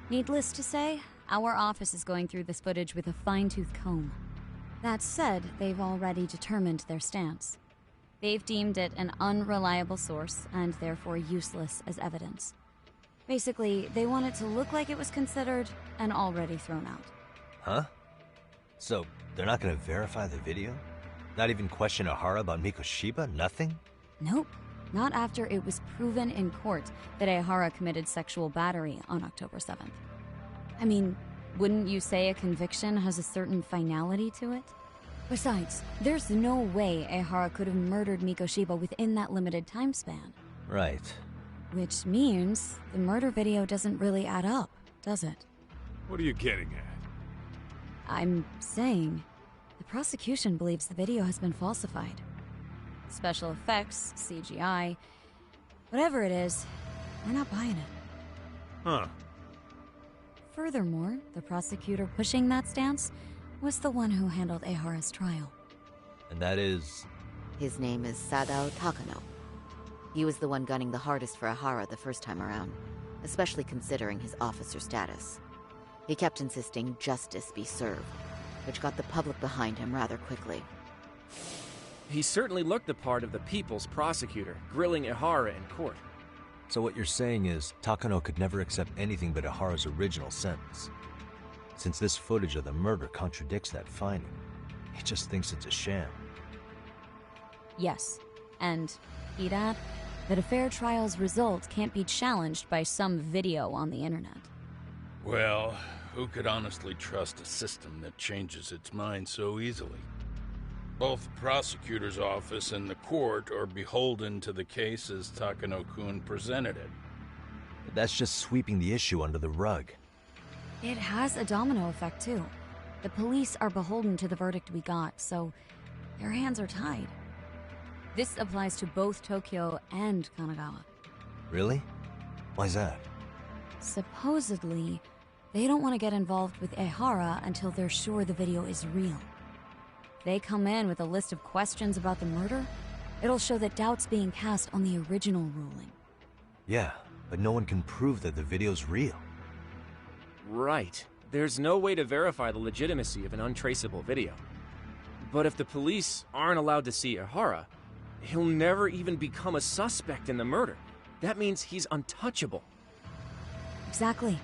Needless to say, our office is going through this footage with a fine-tooth comb. That said, they've already determined their stance. They've deemed it an unreliable source and therefore useless as evidence. Basically, they want it to look like it was considered and already thrown out. Huh? So, they're not gonna verify the video? Not even question Ehara about Mikoshiba? Nothing? Nope. Not after it was proven in court that Ehara committed sexual battery on October 7th. I mean, wouldn't you say a conviction has a certain finality to it? Besides, there's no way Ehara could have murdered Mikoshiba within that limited time span. Right. Which means the murder video doesn't really add up, does it? What are you getting at? I'm saying the prosecution believes the video has been falsified. Special effects, CGI, whatever it is, we're not buying it. Huh. Furthermore, the prosecutor pushing that stance was the one who handled Ehara's trial. And that is? His name is Sadao Takano. He was the one gunning the hardest for Ehara the first time around, especially considering his officer status. He kept insisting justice be served, which got the public behind him rather quickly. He certainly looked the part of the people's prosecutor, grilling Ehara in court. So what you're saying is, Takano could never accept anything but Ehara's original sentence. Since this footage of the murder contradicts that finding, he just thinks it's a sham. Yes, and he'd add that a fair trial's result can't be challenged by some video on the internet. Well, who could honestly trust a system that changes its mind so easily? Both the prosecutor's office and the court are beholden to the case as Takano-kun presented it. But that's just sweeping the issue under the rug. It has a domino effect, too. The police are beholden to the verdict we got, so their hands are tied. This applies to both Tokyo and Kanagawa. Really? Why's that? Supposedly, they don't want to get involved with Ehara until they're sure the video is real. They come in with a list of questions about the murder, it'll show that doubt's being cast on the original ruling. Yeah, but no one can prove that the video's real. Right. There's no way to verify the legitimacy of an untraceable video. But if the police aren't allowed to see Ehara, he'll never even become a suspect in the murder. That means he's untouchable. Exactly.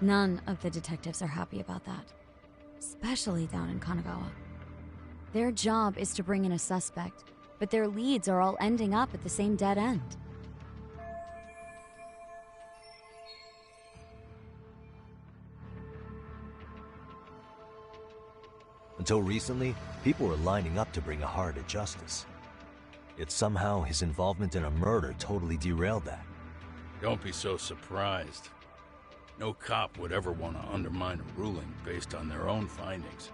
None of the detectives are happy about that. Especially down in Kanagawa. Their job is to bring in a suspect, but their leads are all ending up at the same dead end. Until recently, people were lining up to bring Ehara to justice. Yet somehow his involvement in a murder totally derailed that. Don't be so surprised. No cop would ever want to undermine a ruling based on their own findings.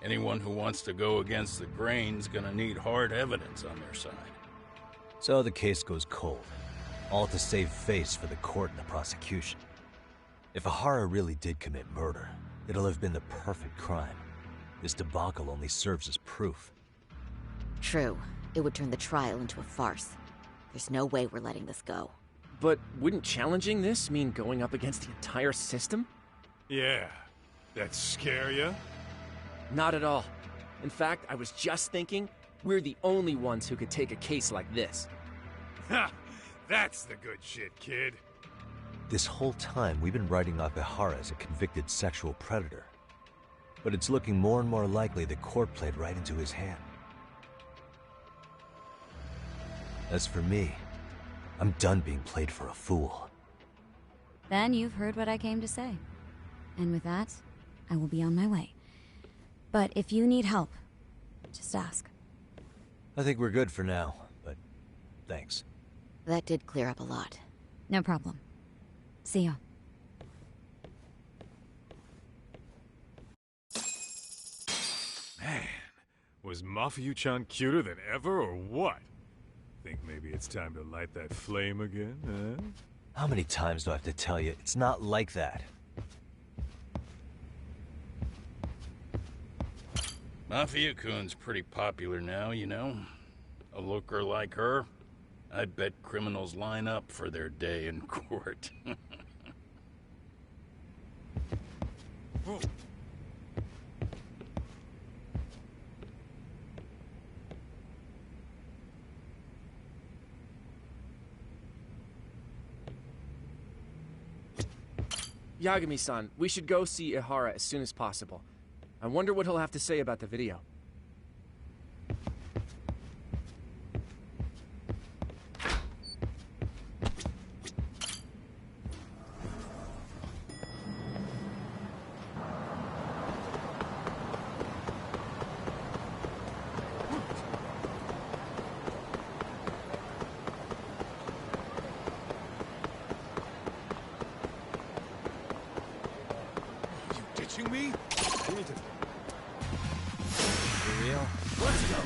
Anyone who wants to go against the grain's gonna need hard evidence on their side. So the case goes cold, all to save face for the court and the prosecution. If Ehara really did commit murder, it'll have been the perfect crime. This debacle only serves as proof. True. It would turn the trial into a farce. There's no way we're letting this go. But wouldn't challenging this mean going up against the entire system? Yeah. That scare ya? Not at all. In fact, I was just thinking, we're the only ones who could take a case like this. Ha! That's the good shit, kid. This whole time, we've been writing off Ehara as a convicted sexual predator. But it's looking more and more likely the court played right into his hand. As for me, I'm done being played for a fool. Then you've heard what I came to say. And with that, I will be on my way. But if you need help, just ask. I think we're good for now, but thanks. That did clear up a lot. No problem. See ya. Man, was Mafuyu-chan cuter than ever, or what? Think maybe it's time to light that flame again, huh? How many times do I have to tell you? It's not like that. Mafia-kun's pretty popular now, you know. A looker like her, I bet criminals line up for their day in court. Yagami-san, we should go see Ihara as soon as possible. I wonder what he'll have to say about the video. Me? For real? Let's go.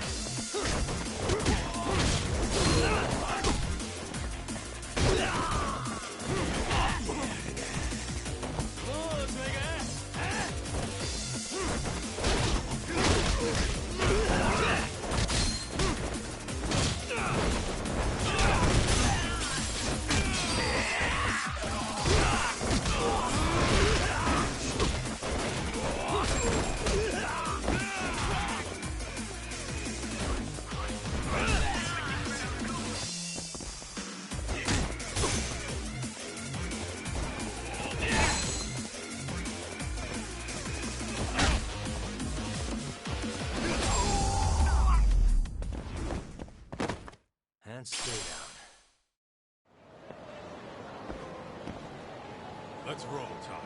And stay down. Let's roll, Todd.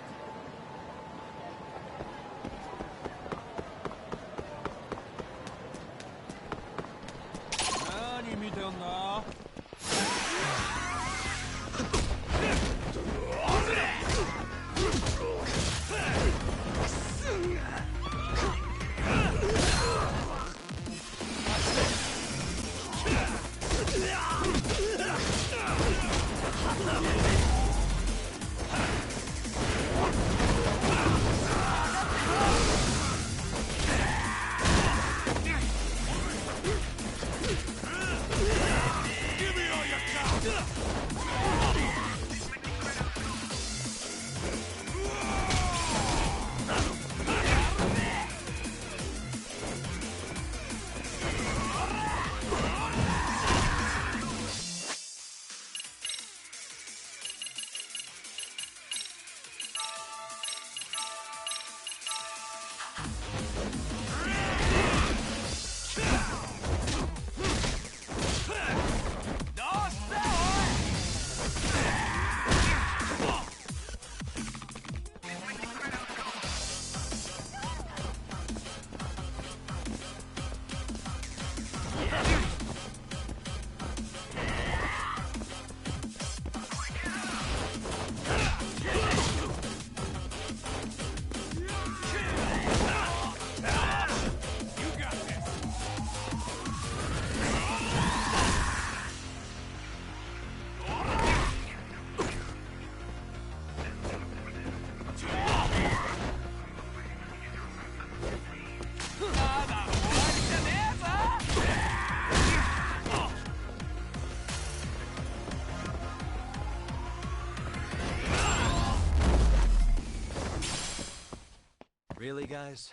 Really, guys?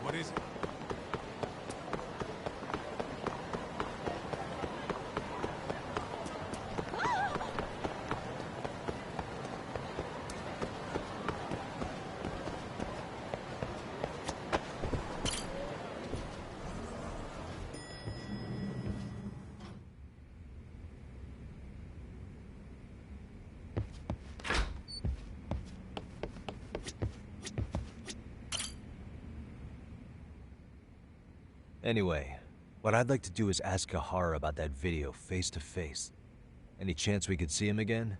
What is it? Anyway, what I'd like to do is ask Ihara about that video face to face. Any chance we could see him again?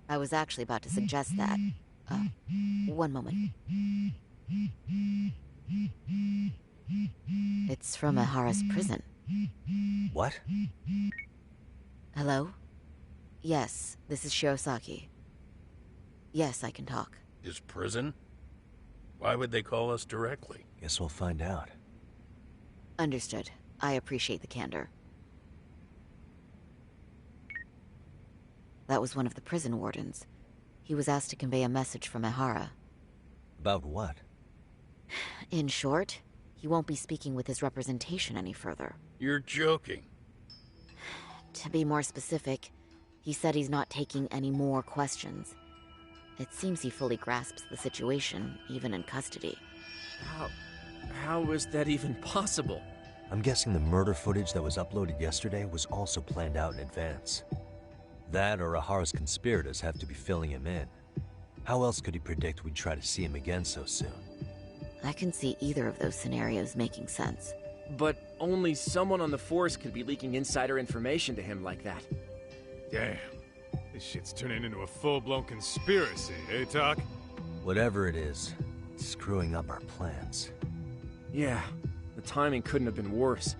I was actually about to suggest that. One moment. It's from Ihara's prison. What? Hello? Yes, this is Shirosaki. Yes, I can talk. His prison? Why would they call us directly? Guess we'll find out. Understood. I appreciate the candor. That was one of the prison wardens. He was asked to convey a message from Ihara. About what? In short, he won't be speaking with his representation any further. You're joking. To be more specific, he said he's not taking any more questions. It seems he fully grasps the situation, even in custody. How is that even possible? I'm guessing the murder footage that was uploaded yesterday was also planned out in advance. That or Ihara's conspirators have to be filling him in. How else could he predict we'd try to see him again so soon? I can see either of those scenarios making sense. But only someone on the force could be leaking insider information to him like that. Damn. This shit's turning into a full-blown conspiracy, eh, Doc? Whatever it is, it's screwing up our plans. Yeah, the timing couldn't have been worse.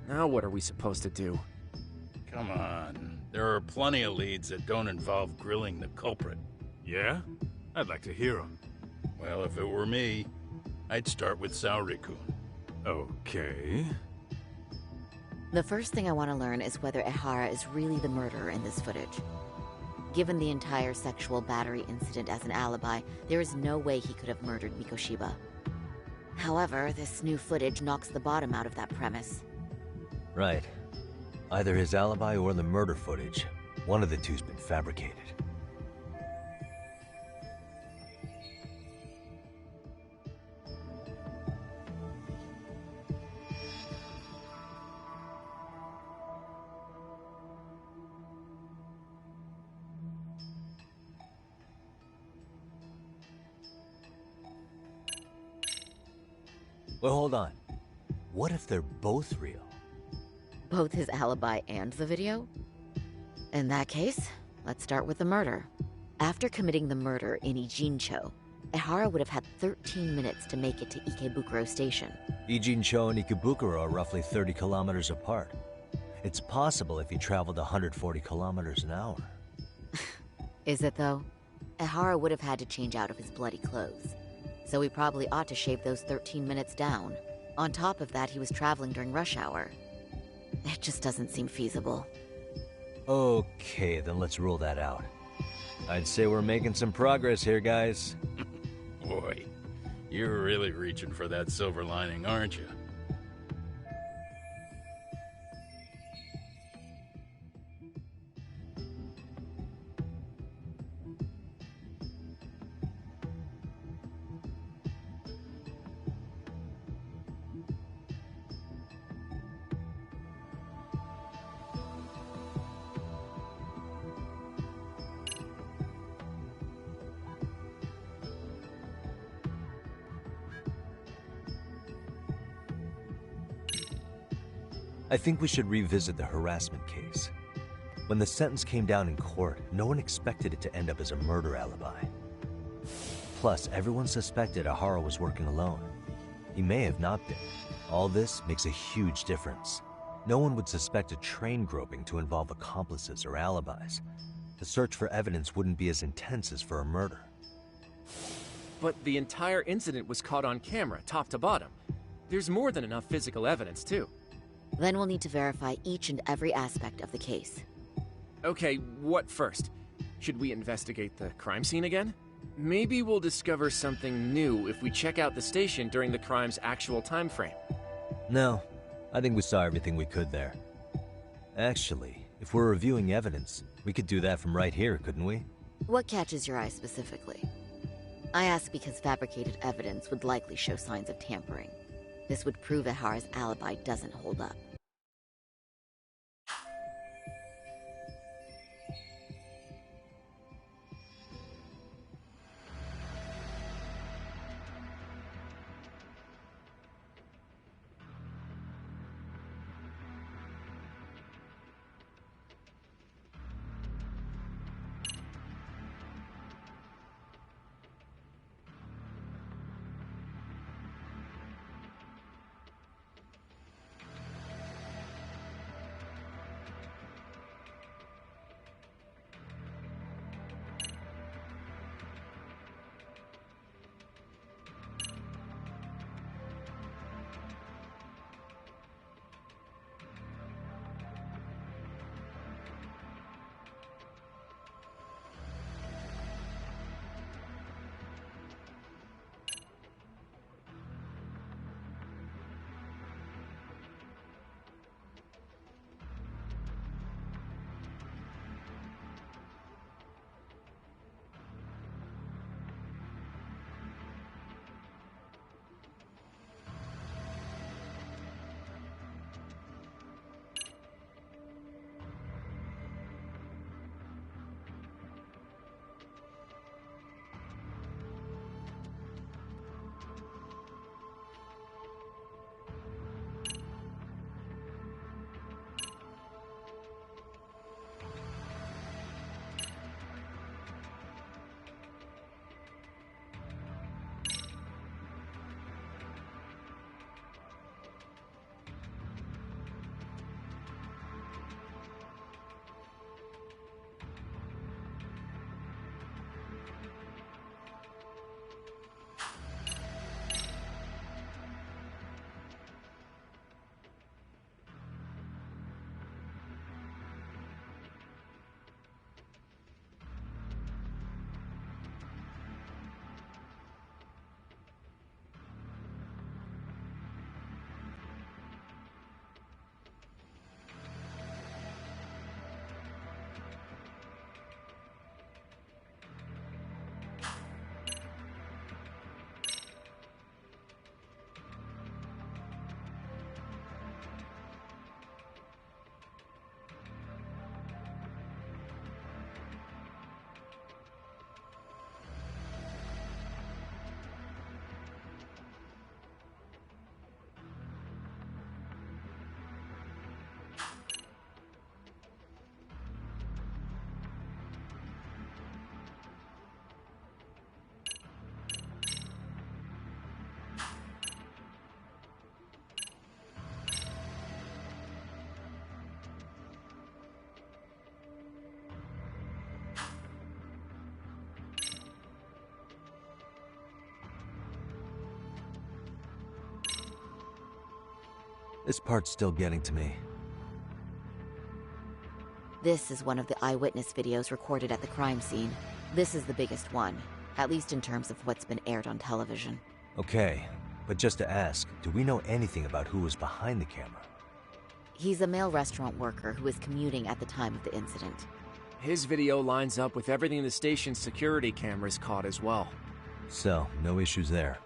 Now what are we supposed to do? Come on. There are plenty of leads that don't involve grilling the culprit. Yeah? I'd like to hear them. Well, if it were me, I'd start with Saori-kun. Okay. The first thing I want to learn is whether Ihara is really the murderer in this footage. Given the entire sexual battery incident as an alibi, there is no way he could have murdered Mikoshiba. However, this new footage knocks the bottom out of that premise. Right. Either his alibi or the murder footage. One of the two's been fabricated. Well, hold on. What if they're both real? Both his alibi and the video? In that case, let's start with the murder. After committing the murder in Ijincho, Ihara would have had 13 minutes to make it to Ikebukuro Station. Ijincho and Ikebukuro are roughly 30 kilometers apart. It's possible if he traveled 140 kilometers an hour. Is it though? Ihara would have had to change out of his bloody clothes. So we probably ought to shave those 13 minutes down. On top of that, he was traveling during rush hour. It just doesn't seem feasible. Okay, then let's rule that out. I'd say we're making some progress here, guys. Boy, you're really reaching for that silver lining, aren't you? I think we should revisit the harassment case. When the sentence came down in court, no one expected it to end up as a murder alibi. Plus, everyone suspected Ihara was working alone. He may have not been. All this makes a huge difference. No one would suspect a train groping to involve accomplices or alibis. The search for evidence wouldn't be as intense as for a murder. But the entire incident was caught on camera, top to bottom. There's more than enough physical evidence, too. Then we'll need to verify each and every aspect of the case. Okay, what first? Should we investigate the crime scene again? Maybe we'll discover something new if we check out the station during the crime's actual time frame. No, I think we saw everything we could there. Actually, if we're reviewing evidence, we could do that from right here, couldn't we? What catches your eye specifically? I ask because fabricated evidence would likely show signs of tampering. This would prove Ihara's alibi doesn't hold up. This part's still getting to me. This is one of the eyewitness videos recorded at the crime scene. This is the biggest one, at least in terms of what's been aired on television. Okay, but just to ask, do we know anything about who was behind the camera? He's a male restaurant worker who was commuting at the time of the incident. His video lines up with everything the station's security cameras caught as well. So, no issues there.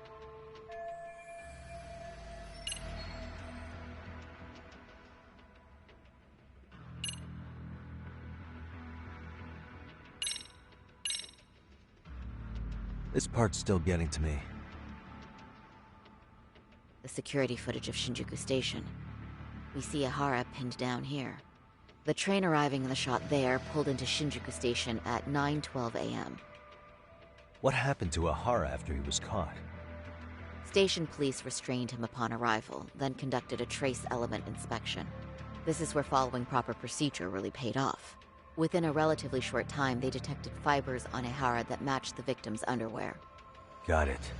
This part's still getting to me. The security footage of Shinjuku Station. We see Ihara pinned down here. The train arriving in the shot there pulled into Shinjuku Station at 9:12 a.m. What happened to Ihara after he was caught? Station police restrained him upon arrival, then conducted a trace element inspection. This is where following proper procedure really paid off. Within a relatively short time, they detected fibers on Ihara that matched the victim's underwear. Got it.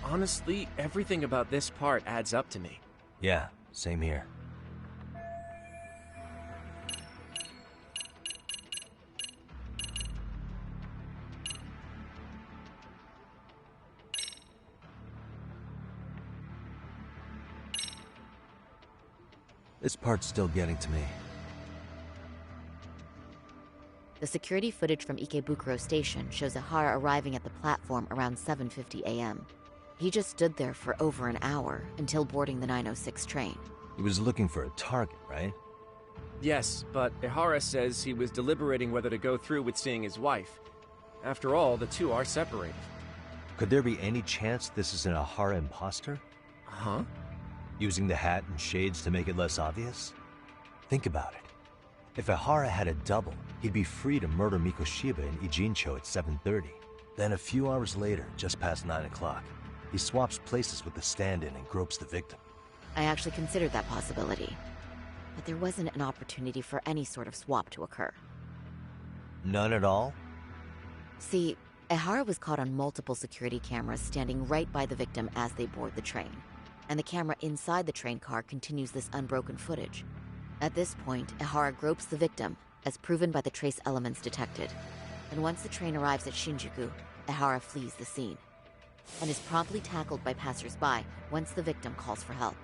Honestly, everything about this part adds up to me. Yeah, same here. This part's still getting to me. The security footage from Ikebukuro Station shows Ihara arriving at the platform around 7:50 a.m. He just stood there for over an hour until boarding the 906 train. He was looking for a target, right? Yes, but Ihara says he was deliberating whether to go through with seeing his wife. After all, the two are separated. Could there be any chance this is an Ihara imposter? Huh? Using the hat and shades to make it less obvious? Think about it. If Ihara had a double, he'd be free to murder Mikoshiba in Ijincho at 7:30. Then a few hours later, just past 9 o'clock, he swaps places with the stand-in and gropes the victim. I actually considered that possibility, but there wasn't an opportunity for any sort of swap to occur. None at all? See, Ihara was caught on multiple security cameras standing right by the victim as they board the train, and the camera inside the train car continues this unbroken footage. At this point, Ihara gropes the victim, as proven by the trace elements detected. And once the train arrives at Shinjuku, Ihara flees the scene, and is promptly tackled by passers-by once the victim calls for help.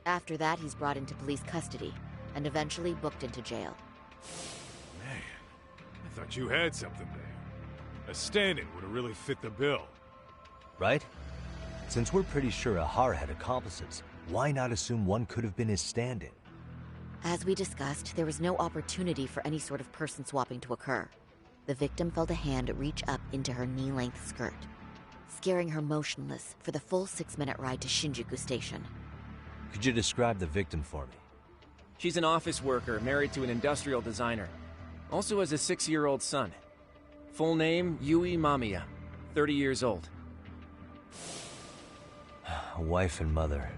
After that, he's brought into police custody, and eventually booked into jail. Man, I thought you had something there. A stand-in would have really fit the bill. Right? Since we're pretty sure Ihara had accomplices, why not assume one could have been his stand-in? As we discussed, there was no opportunity for any sort of person swapping to occur. The victim felt a hand reach up into her knee-length skirt, scaring her motionless for the full 6-minute ride to Shinjuku Station. Could you describe the victim for me? She's an office worker married to an industrial designer. Also has a 6-year-old son. Full name, Yui Mamiya, 30 years old. A wife and mother.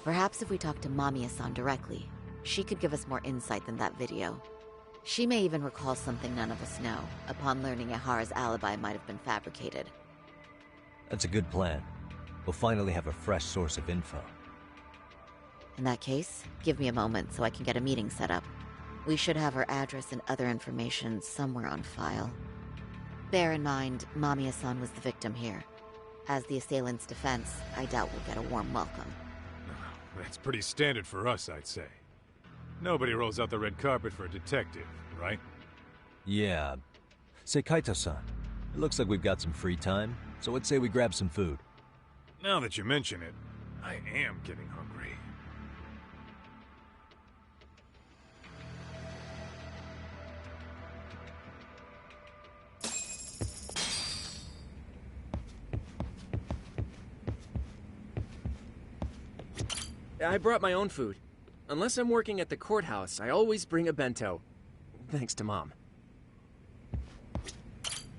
Perhaps if we talk to Mamiya-san directly, she could give us more insight than that video. She may even recall something none of us know, upon learning Ihara's alibi might have been fabricated. That's a good plan. We'll finally have a fresh source of info. In that case, give me a moment so I can get a meeting set up. We should have her address and other information somewhere on file. Bear in mind, Mamiya-san was the victim here. As the assailant's defense, I doubt we'll get a warm welcome. That's pretty standard for us, I'd say. Nobody rolls out the red carpet for a detective, right? Yeah. Say, Kaito-san, it looks like we've got some free time, so let's say we grab some food. Now that you mention it, I am getting hungry. I brought my own food. Unless I'm working at the courthouse, I always bring a bento. Thanks to Mom.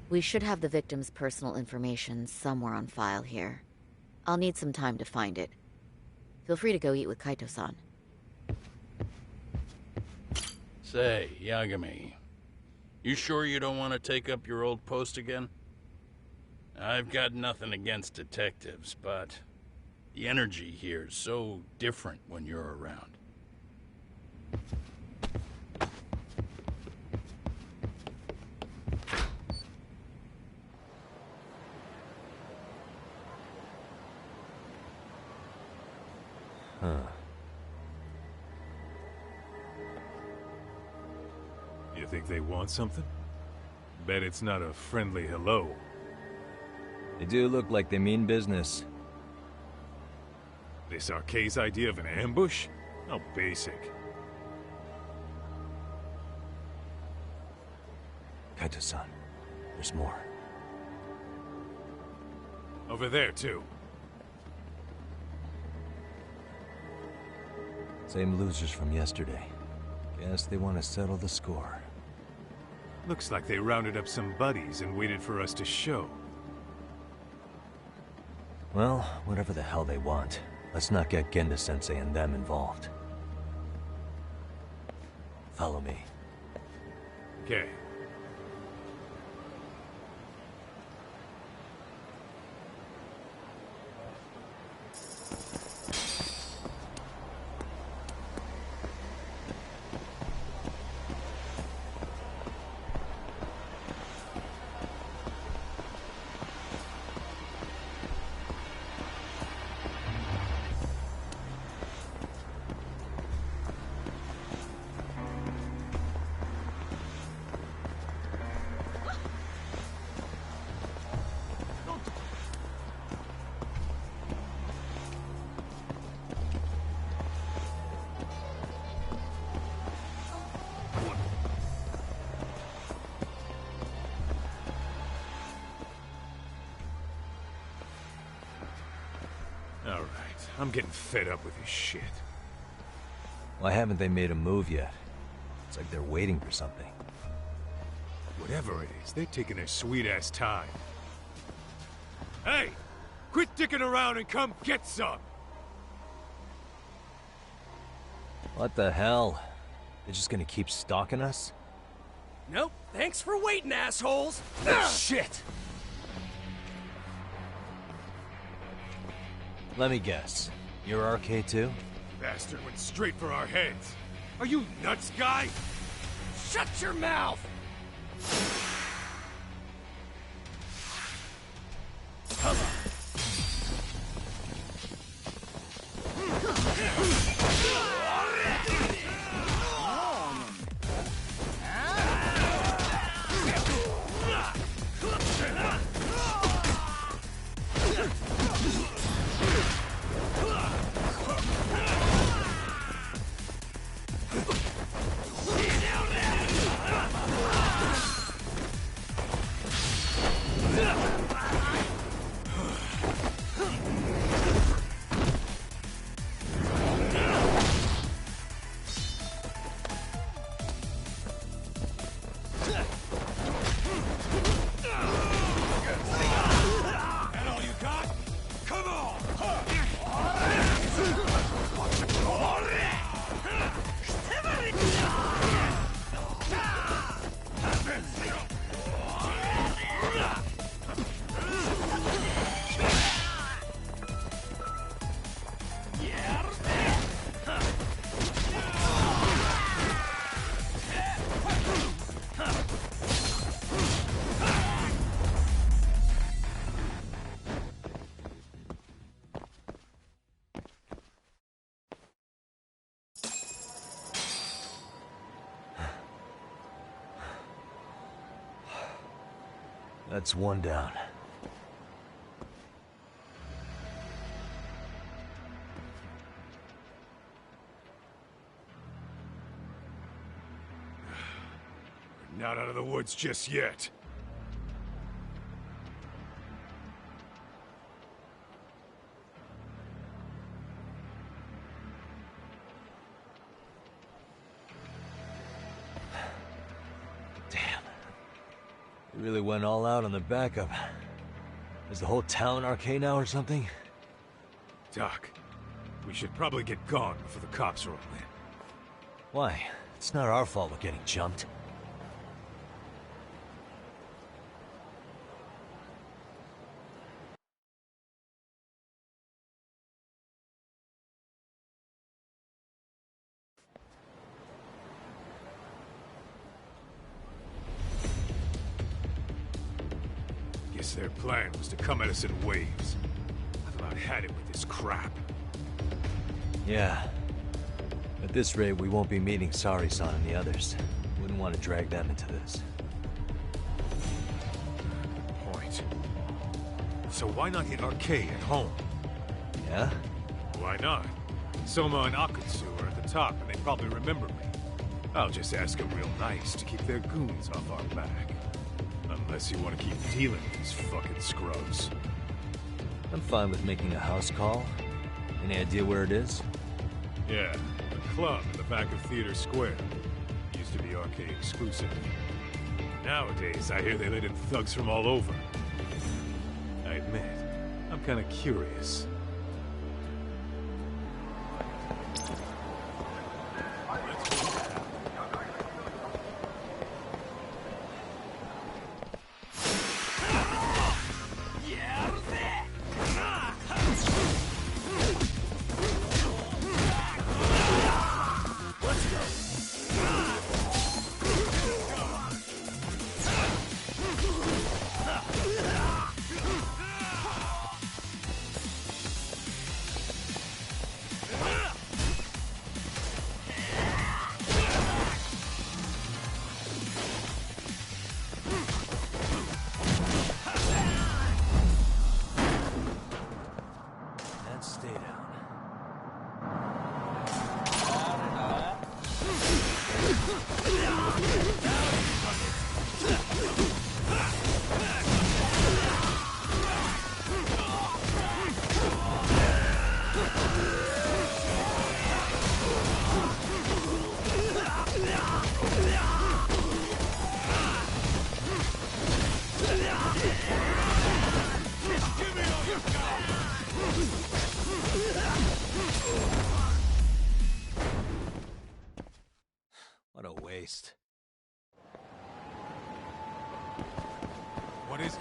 We should have the victim's personal information somewhere on file here. I'll need some time to find it. Feel free to go eat with Kaito-san. Say, Yagami, you sure you don't want to take up your old post again? I've got nothing against detectives, but the energy here is so different when you're around. Huh. You think they want something? Bet it's not a friendly hello. They do look like they mean business. This Arcade's idea of an ambush? How basic. Kaito-san, there's more. Over there, too. Same losers from yesterday. Guess they want to settle the score. Looks like they rounded up some buddies and waited for us to show. Well, whatever the hell they want, let's not get Genda-sensei and them involved. Follow me. Okay. Alright, I'm getting fed up with this shit. Why haven't they made a move yet? It's like they're waiting for something. Whatever it is, they're taking their sweet-ass time. Hey! Quit dicking around and come get some! What the hell? They're just gonna keep stalking us? Nope. Thanks for waiting, assholes! Shit! Let me guess. You're RK too? Bastard went straight for our heads. Are you nuts, guy? Shut your mouth! Come on. That's one down. We're not out of the woods just yet. We really went all out on the backup. Is the whole town arcade now or something? Doc, we should probably get gone before the cops roll in. Why? It's not our fault we're getting jumped. Guess their plan was to come at us in waves. I've about had it with this crap. Yeah. At this rate, we won't be meeting Sari-san and the others. Wouldn't want to drag them into this. Point. So why not hit Arcade at home? Yeah? Why not? Soma and Akutsu are at the top, and they probably remember me. I'll just ask them real nice to keep their goons off our back. Unless you want to keep dealing with these fucking scrubs. I'm fine with making a house call. Any idea where it is? Yeah, a club in the back of Theater Square. Used to be Arcade exclusive. Nowadays, I hear they let in thugs from all over. I admit, I'm kind of curious. What a waste. What is it?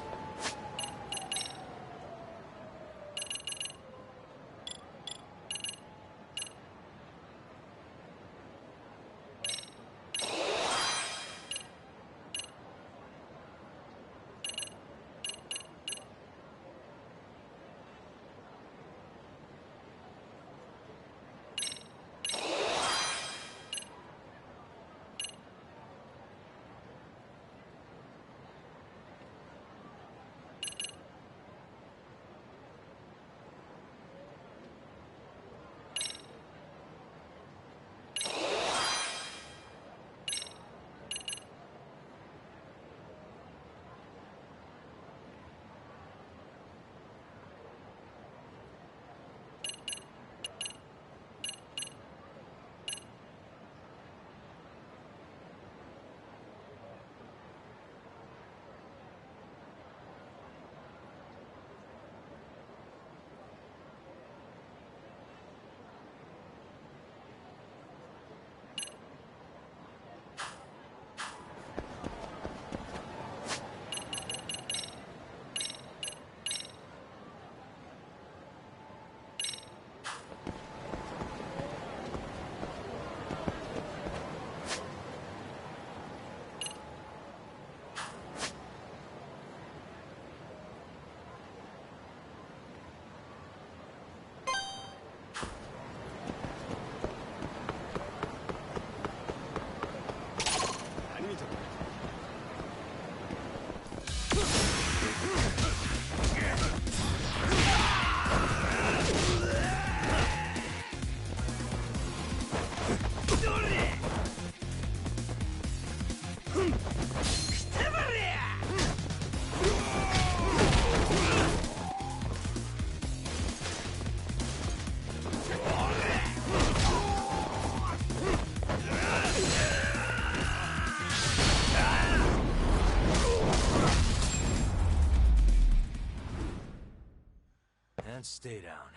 And stay down.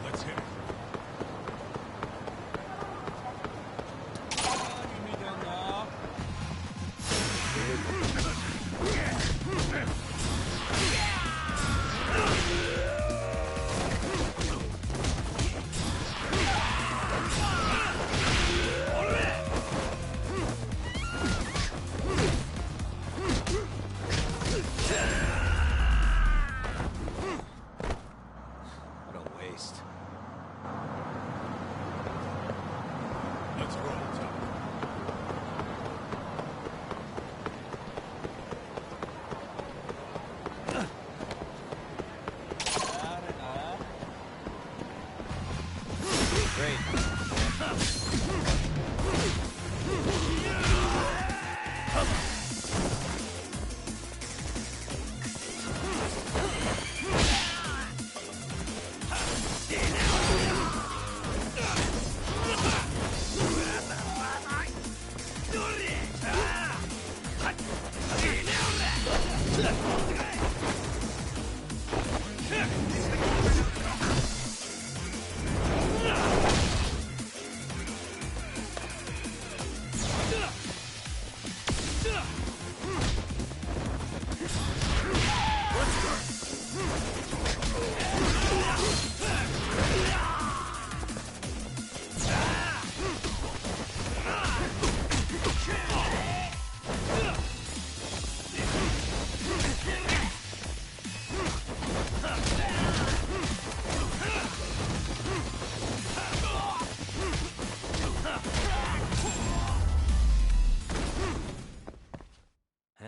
Let's hit it.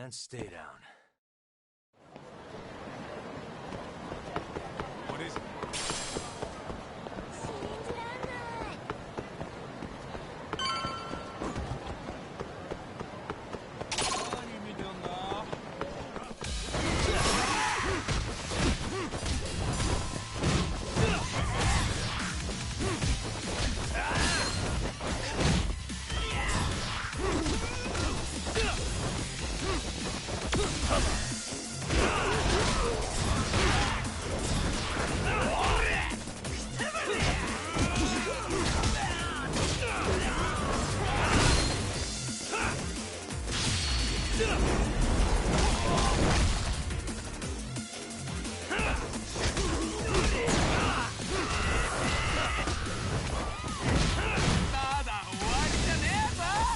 And stay down. What is it?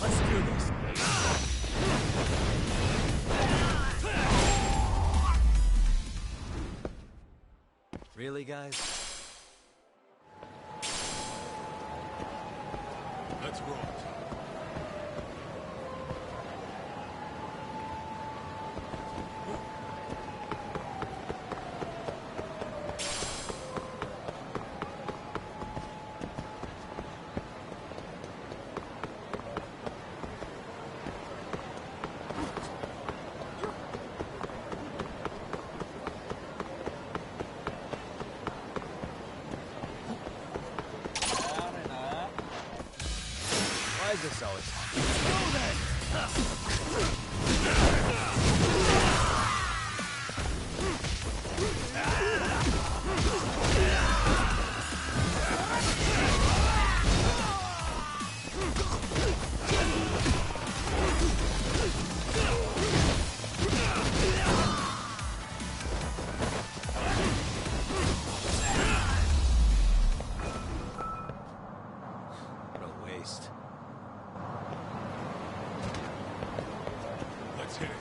Let's do this. Really, guys? Let's roll. Why is this always What a waste. Let's hit it.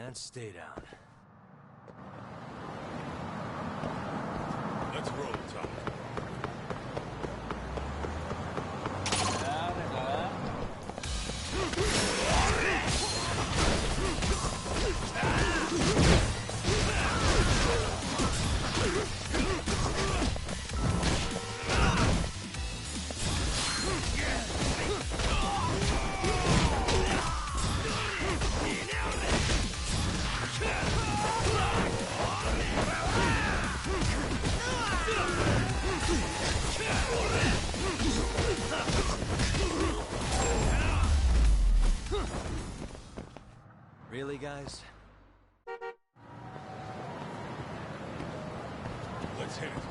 And stay down. Let's roll, Tom. Really, guys? Let's hit it.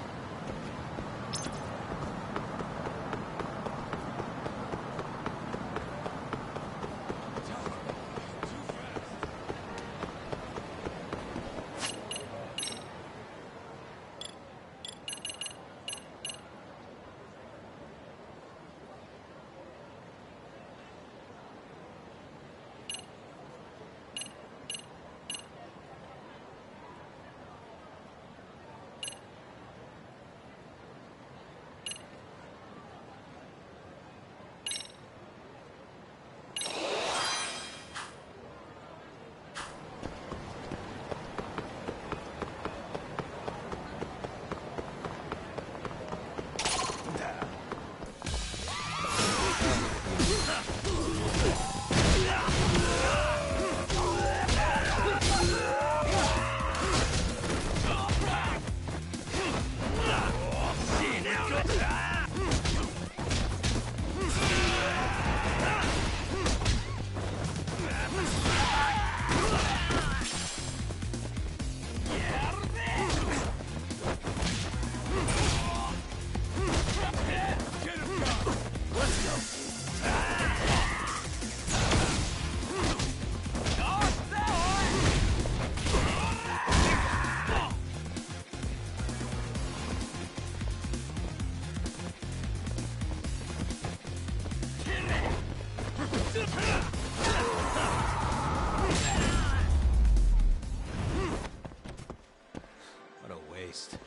What a waste.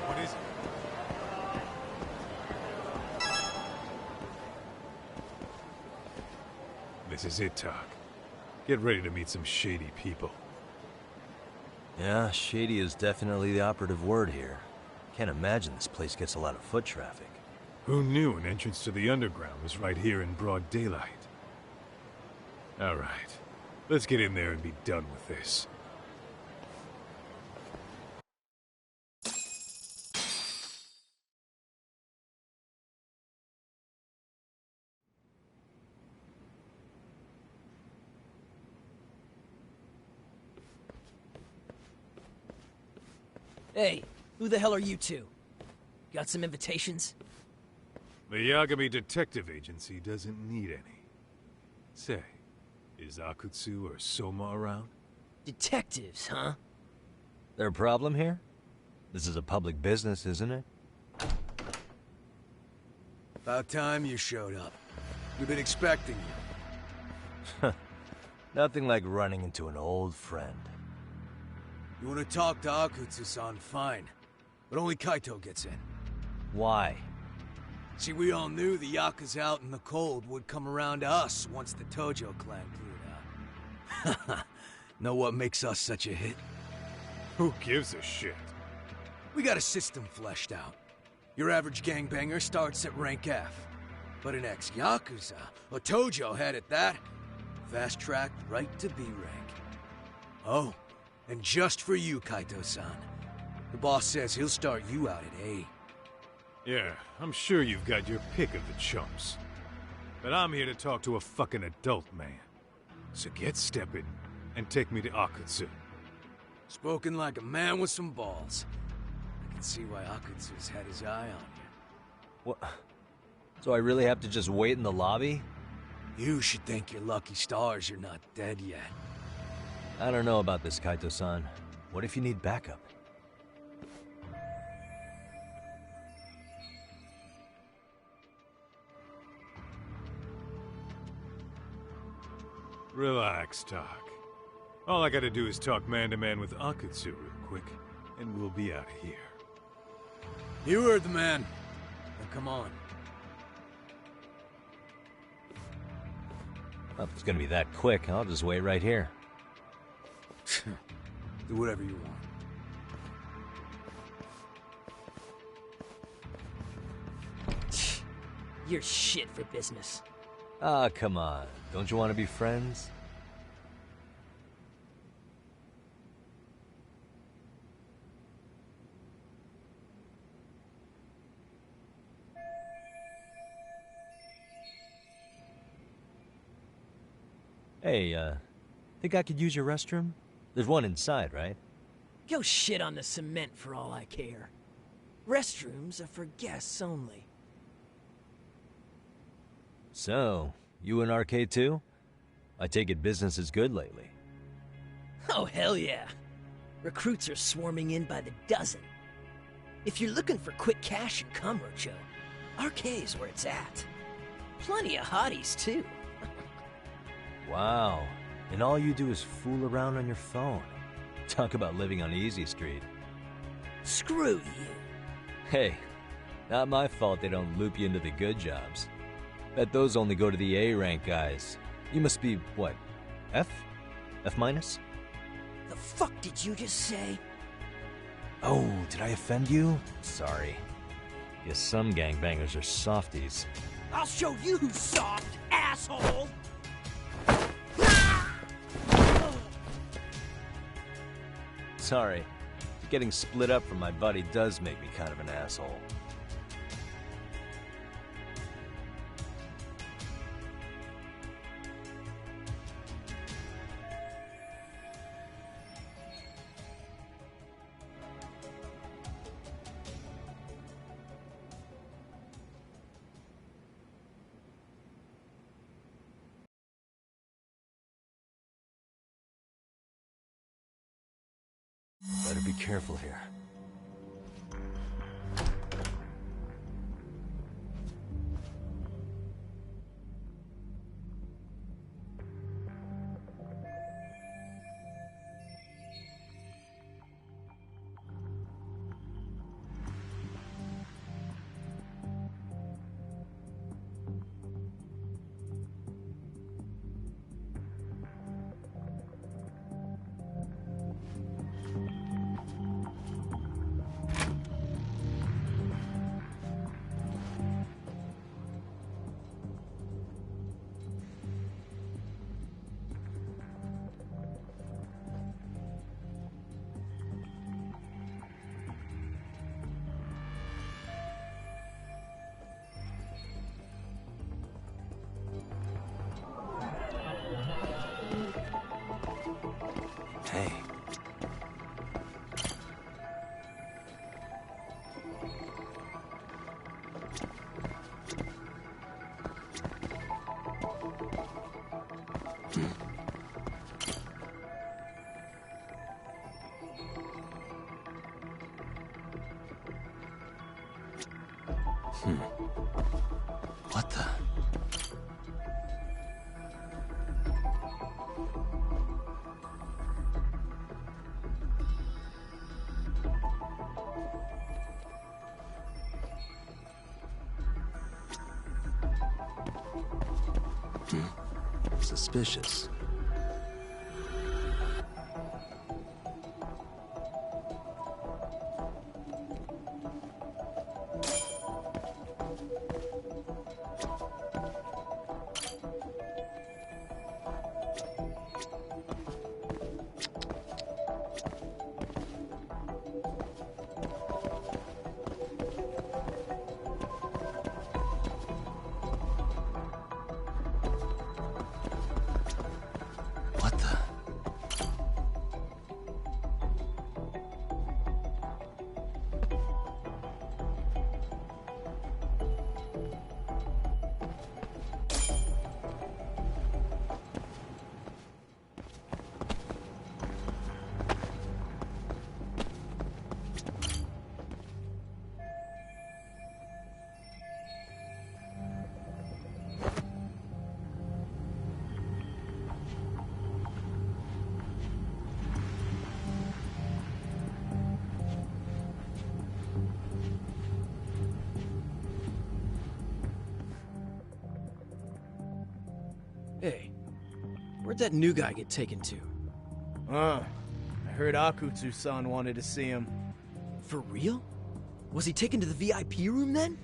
What is it? This is it, Talk. Get ready to meet some shady people. Yeah, shady is definitely the operative word here. Can't imagine this place gets a lot of foot traffic. Who knew an entrance to the underground was right here in broad daylight? Alright, let's get in there and be done with this. Hey, who the hell are you two? Got some invitations? The Yagami Detective Agency doesn't need any. Say, is Akutsu or Soma around? Detectives, huh? There a problem here? This is a public business, isn't it? About time you showed up. We've been expecting you. Nothing like running into an old friend. You want to talk to Akutsu-san, fine. But only Kaito gets in. Why? See, we all knew the Yakuza out in the cold would come around to us once the Tojo clan cleared out. Know what makes us such a hit? Who gives a shit? We got a system fleshed out. Your average gangbanger starts at rank F. But an ex-Yakuza, a Tojo head at that, fast-tracked right to B rank. Oh, and just for you, Kaito-san. The boss says he'll start you out at A. Yeah, I'm sure you've got your pick of the chumps. But I'm here to talk to a fucking adult man. So get stepping and take me to Akutsu. Spoken like a man with some balls. I can see why Akutsu's had his eye on you. What? So I really have to just wait in the lobby? You should thank your lucky stars you're not dead yet. I don't know about this, Kaito-san. What if you need backup? Relax, Talk. All I gotta do is talk man-to-man with Akutsu real quick, and we'll be out of here. You heard the man. Now come on. Well, if it's gonna be that quick, I'll just wait right here. Do whatever you want. You're shit for business. Ah, come on. Don't you want to be friends? Hey, think I could use your restroom? There's one inside, right? Go shit on the cement for all I care. Restrooms are for guests only. So, you in arcade too? I take it business is good lately. Oh, hell yeah. Recruits are swarming in by the dozen. If you're looking for quick cash in Kamurocho, arcade's where it's at. Plenty of hotties, too. Wow. And all you do is fool around on your phone. Talk about living on Easy Street. Screw you. Hey, not my fault they don't loop you into the good jobs. Bet those only go to the A-rank guys. You must be, what, F? F minus? The fuck did you just say? Oh, did I offend you? Sorry. Guess some gangbangers are softies. I'll show you who's soft, asshole! Sorry. Getting split up from my buddy does make me kind of an asshole. Better be careful here. What the? Suspicious. What the? Hey, where'd that new guy get taken to? I heard Akutsu-san wanted to see him. For real? Was he taken to the VIP room then?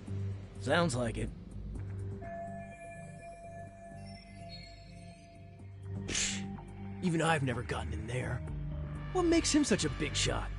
Sounds like it. Even I've never gotten in there. What makes him such a big shot?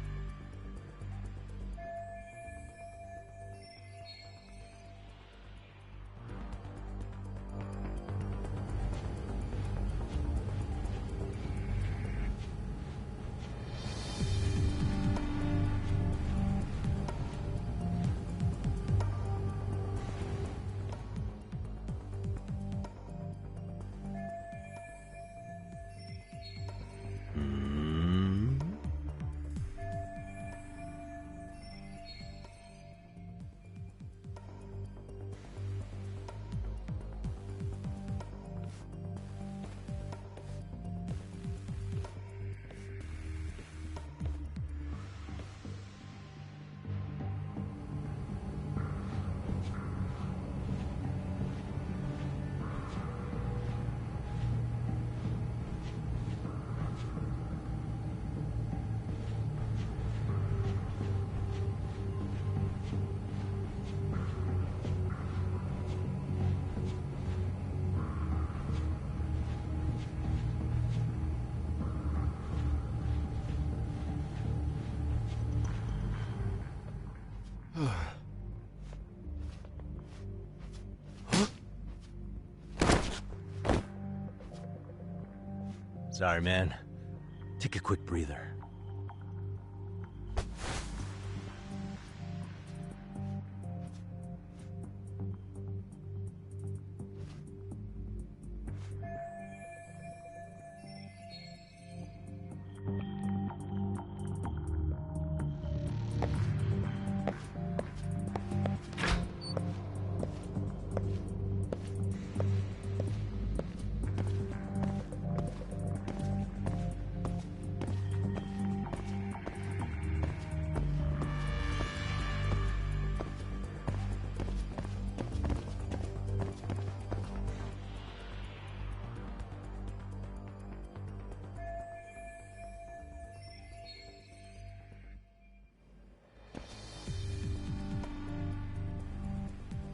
Sorry, man. Take a quick breather.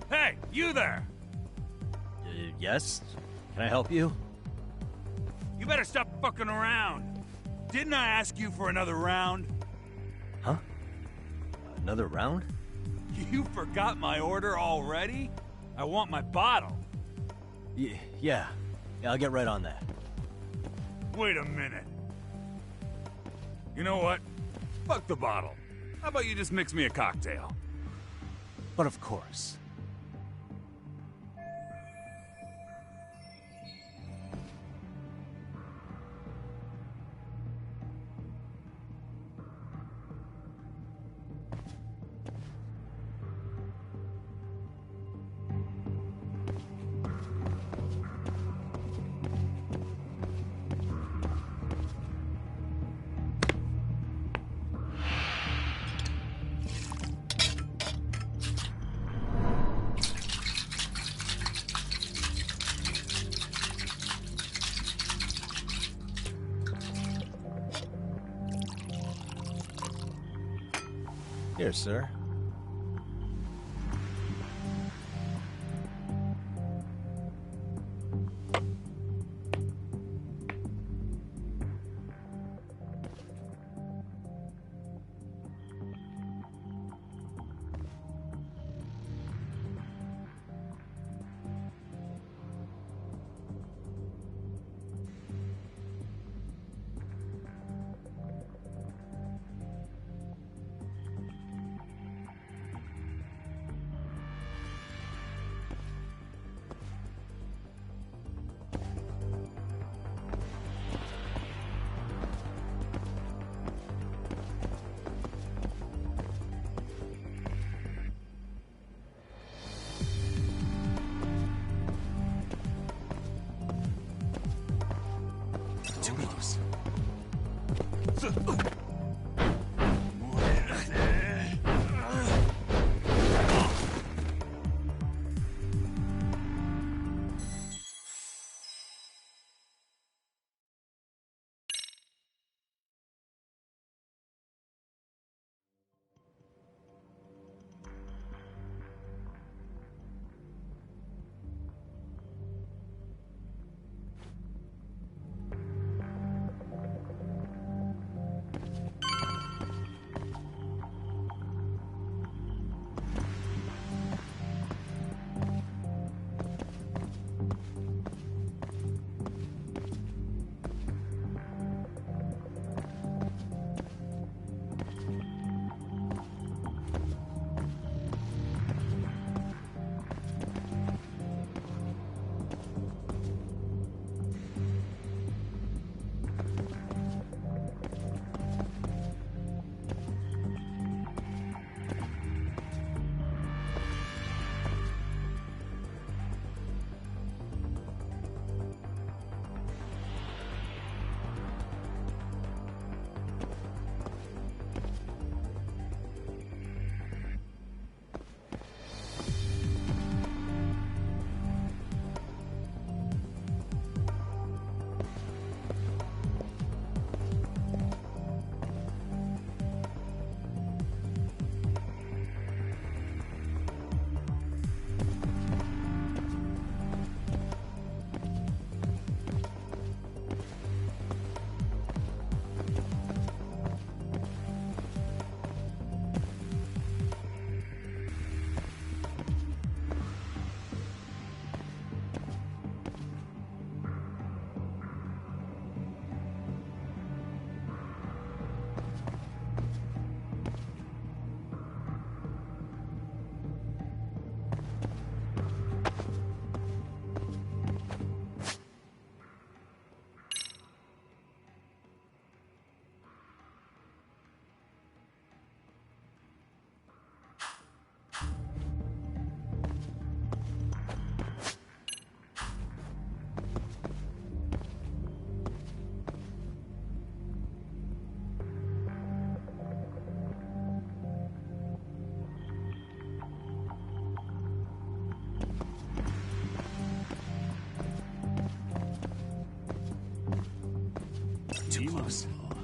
Hey, you there! Yes? Can I help you? You better stop fucking around. Didn't I ask you for another round? Huh? Another round? You forgot my order already? I want my bottle. Yeah, I'll get right on that. Wait a minute. You know what? Fuck the bottle. How about you just mix me a cocktail? But of course. Here, sir. Too close.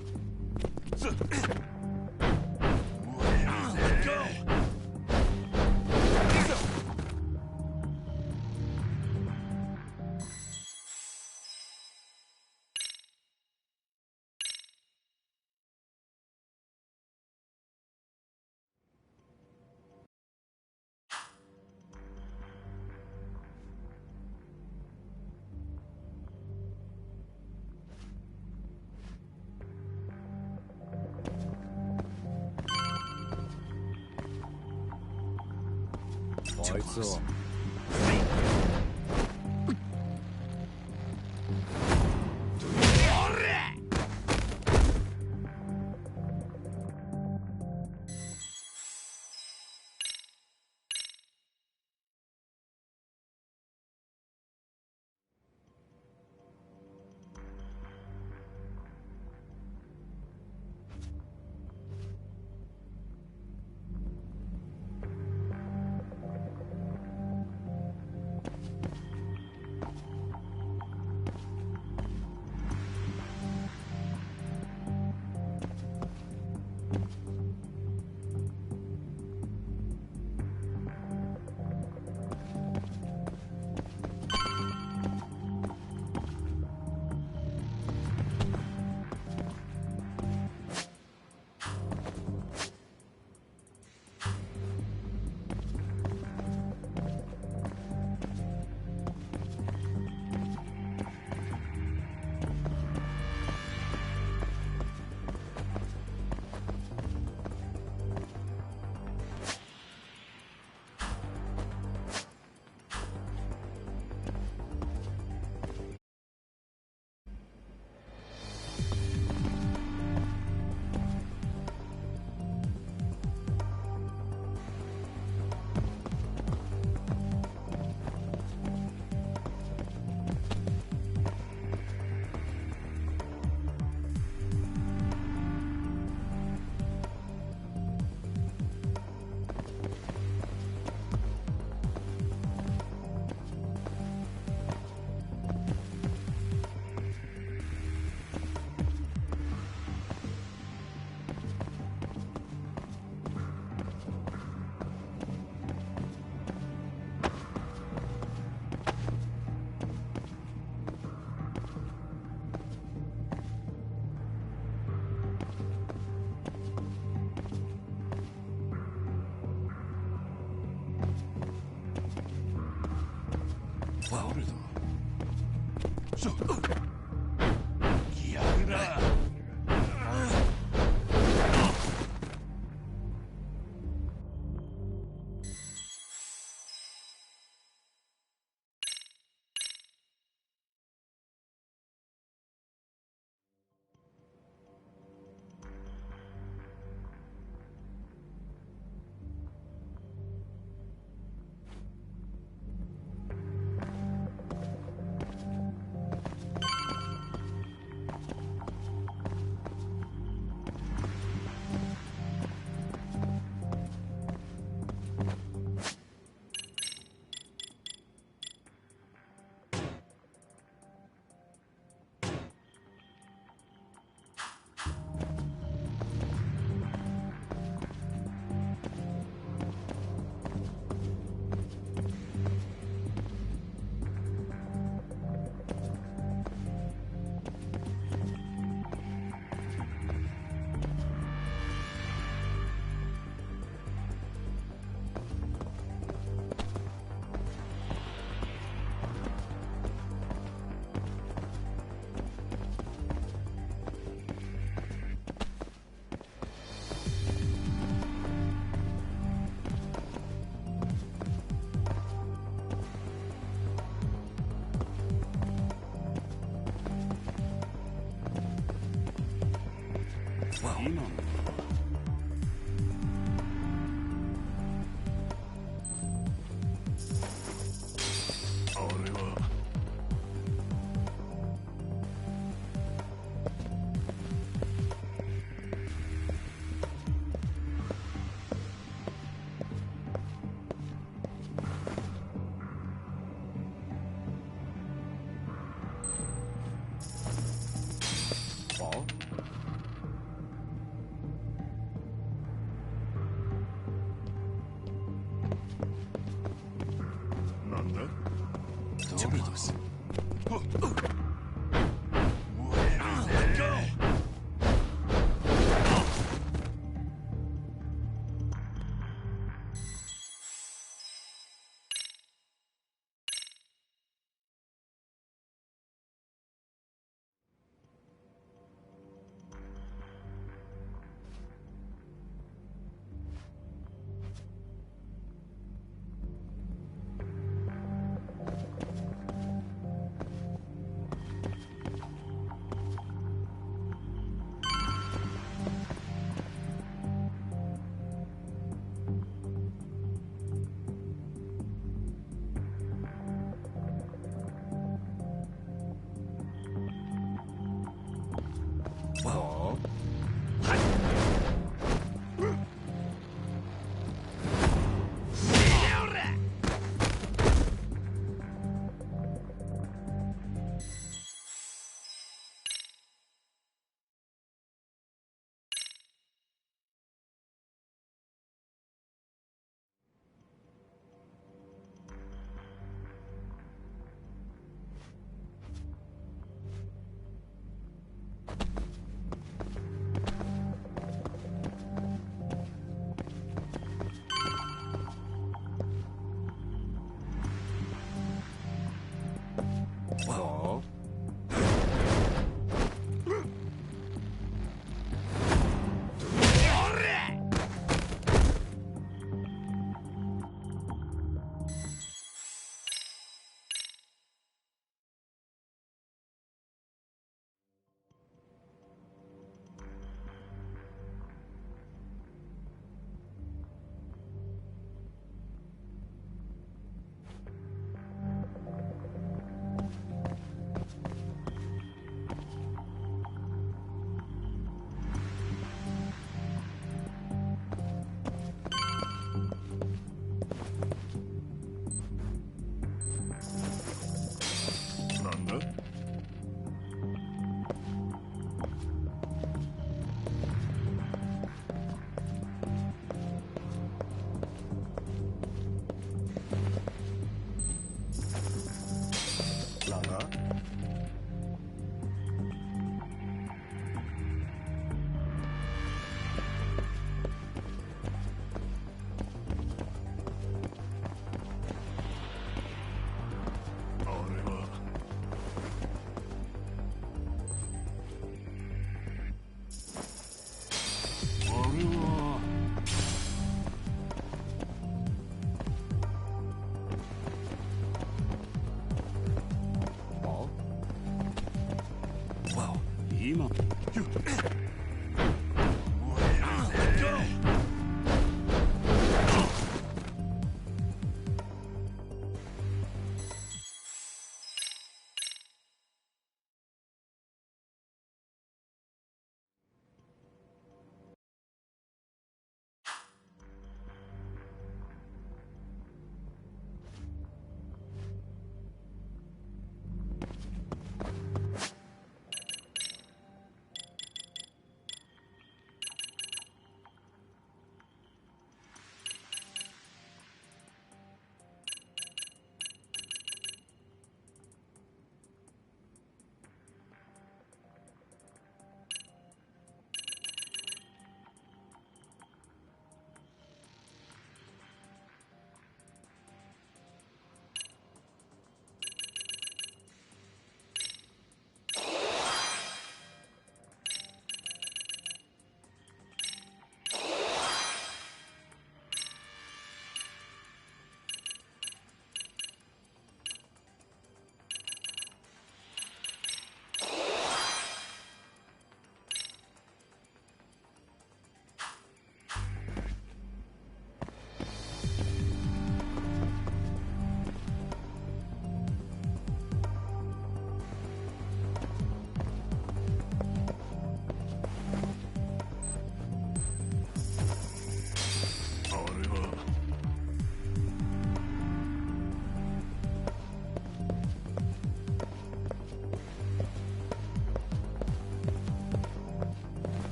今なんだ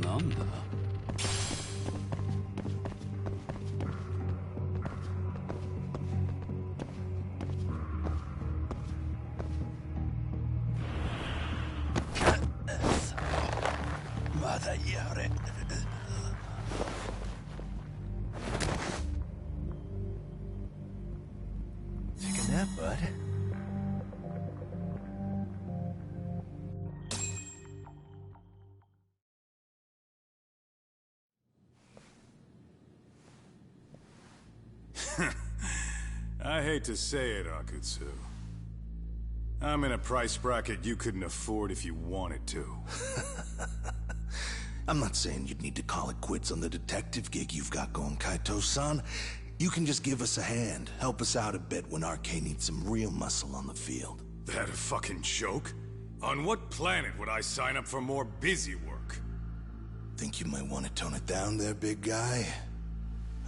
なんだまだやれ。Take a nap, bud. I hate to say it, Akutsu. I'm in a price bracket you couldn't afford if you wanted to. I'm not saying you'd need to call it quits on the detective gig you've got going, Kaito-san. You can just give us a hand, help us out a bit when RK needs some real muscle on the field. That a fucking joke? On what planet would I sign up for more busy work? Think you might want to tone it down there, big guy?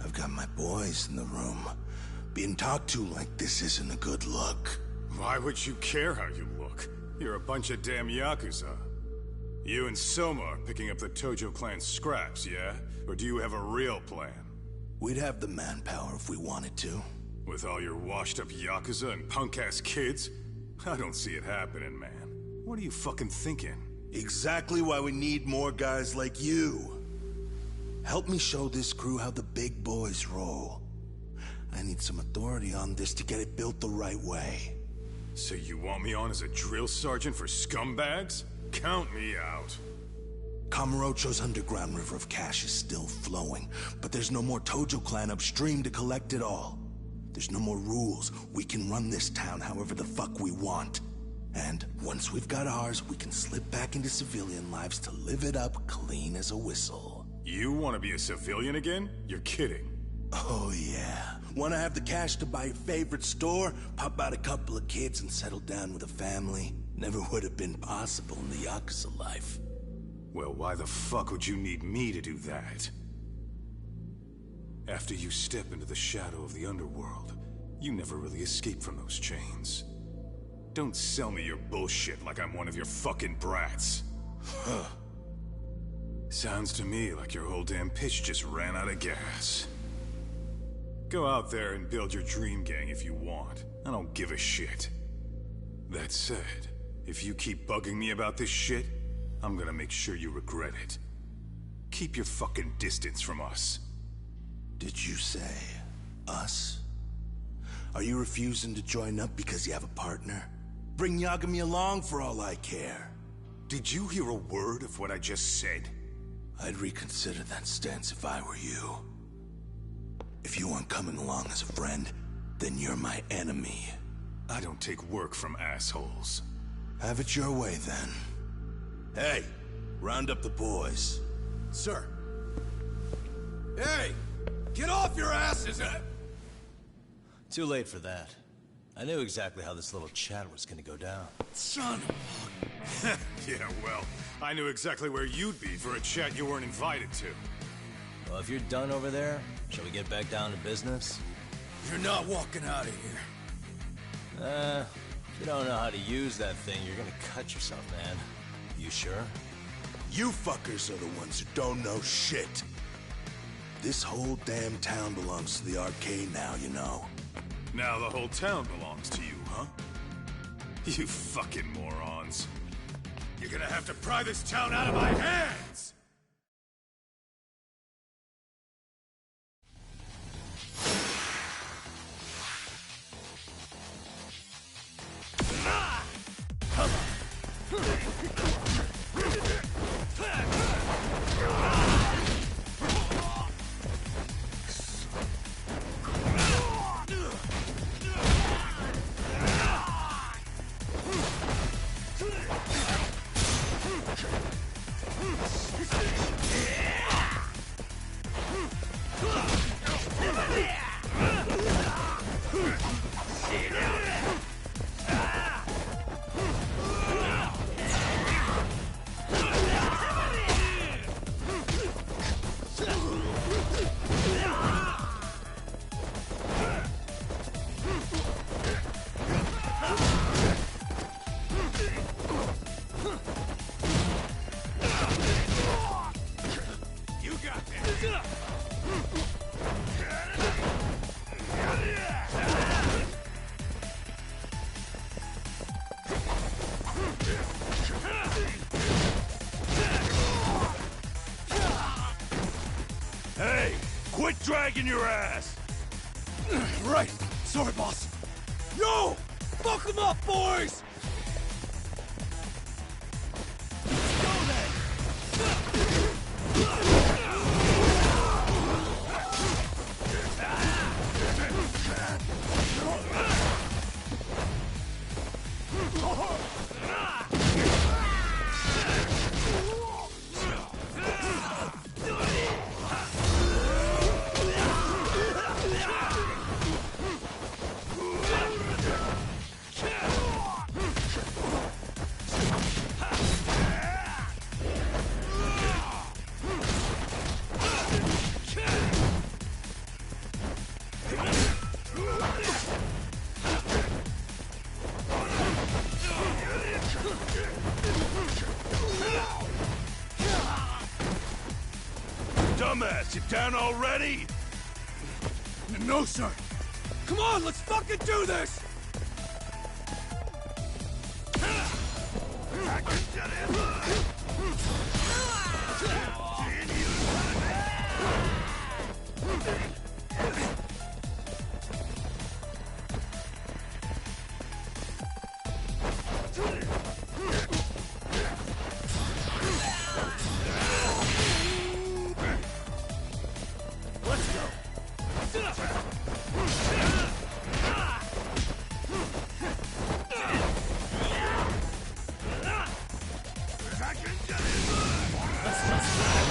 I've got my boys in the room. Being talked to like this isn't a good look. Why would you care how you look? You're a bunch of damn Yakuza. You and Soma are picking up the Tojo clan's scraps, yeah? Or do you have a real plan? We'd have the manpower if we wanted to. With all your washed-up Yakuza and punk-ass kids? I don't see it happening, man. What are you fucking thinking? Exactly why we need more guys like you. Help me show this crew how the big boys roll. I need some authority on this to get it built the right way. So you want me on as a drill sergeant for scumbags? Count me out. Kamurocho's underground river of cash is still flowing, but there's no more Tojo clan upstream to collect it all. There's no more rules. We can run this town however the fuck we want. And once we've got ours, we can slip back into civilian lives to live it up clean as a whistle. You want to be a civilian again? You're kidding. Oh yeah. Want to have the cash to buy your favorite store, pop out a couple of kids and settle down with a family? Never would have been possible in the Yakuza life. Well, why the fuck would you need me to do that? After you step into the shadow of the underworld, you never really escape from those chains. Don't sell me your bullshit like I'm one of your fucking brats. Huh. Sounds to me like your whole damn pitch just ran out of gas. Go out there and build your dream gang if you want. I don't give a shit. That said, if you keep bugging me about this shit, I'm gonna make sure you regret it. Keep your fucking distance from us. Did you say us? Are you refusing to join up because you have a partner? Bring Yagami along for all I care. Did you hear a word of what I just said? I'd reconsider that stance if I were you. If you aren't coming along as a friend, then you're my enemy. I don't take work from assholes. Have it your way, then. Hey, round up the boys. Sir. Hey! Get off your asses! Too late for that. I knew exactly how this little chat was gonna go down. Son of Yeah, well, I knew exactly where you'd be for a chat you weren't invited to. Well, if you're done over there, shall we get back down to business? You're not walking out of here. If you don't know how to use that thing, you're gonna cut yourself, man. You sure? You fuckers are the ones who don't know shit. This whole damn town belongs to the arcade now, you know. Now the whole town belongs to you, huh? You fucking morons. You're gonna have to pry this town out of my hands! Hey, quit dragging your ass! Right! Sorry, boss! Yo! Fuck them up, boys! Dumbass, you down already? No, sir! Come on, let's fucking do this! Let's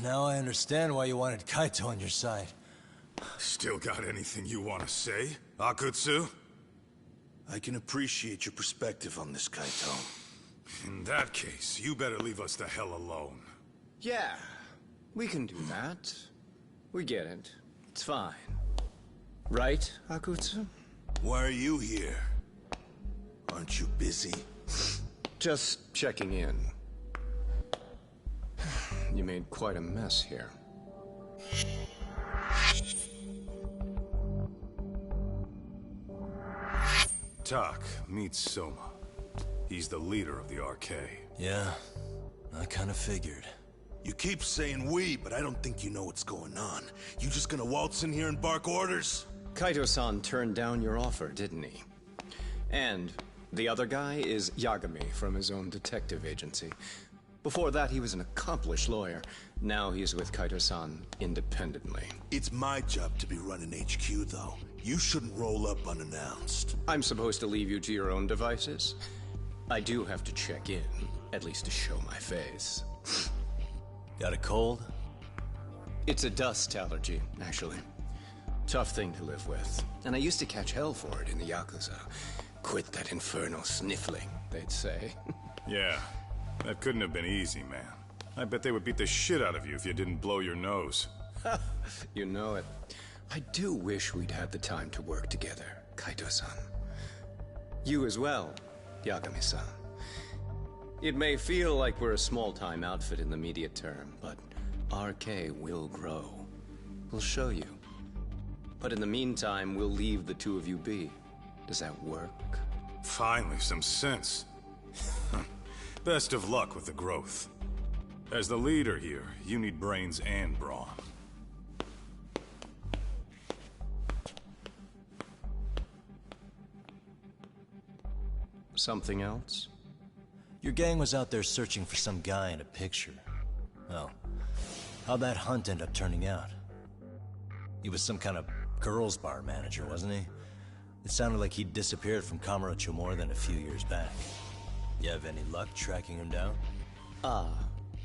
Now I understand why you wanted Kaito on your side. Still got anything you want to say, Akutsu? I can appreciate your perspective on this, Kaito. In that case, you better leave us the hell alone. Yeah, we can do that. We get it. It's fine. Right, Akutsu? Why are you here? Aren't you busy? Just checking in. You made quite a mess here. Tak, meet Soma. He's the leader of the RK. Yeah, I kind of figured. You keep saying we, but I don't think you know what's going on. You just gonna waltz in here and bark orders? Kaito-san turned down your offer, didn't he? And the other guy is Yagami from his own detective agency. Before that, he was an accomplished lawyer. Now he's with Kaito-san independently. It's my job to be running HQ, though. You shouldn't roll up unannounced. I'm supposed to leave you to your own devices? I do have to check in, at least to show my face. Got a cold? It's a dust allergy, actually. Tough thing to live with. And I used to catch hell for it in the Yakuza. Quit that infernal sniffling, they'd say. Yeah, that couldn't have been easy, man. I bet they would beat the shit out of you if you didn't blow your nose. You know it. I do wish we'd had the time to work together, Kaito-san. You as well, Yagami-san. It may feel like we're a small-time outfit in the immediate term, but RK will grow. We'll show you. But in the meantime, we'll leave the two of you be. Does that work? Finally, some sense. Best of luck with the growth. As the leader here, you need brains and brawn. Something else? Your gang was out there searching for some guy in a picture. Oh, how'd that hunt end up turning out? He was some kind of girls' bar manager, wasn't he? It sounded like he'd disappeared from Kamurocho more than a few years back. You have any luck tracking him down?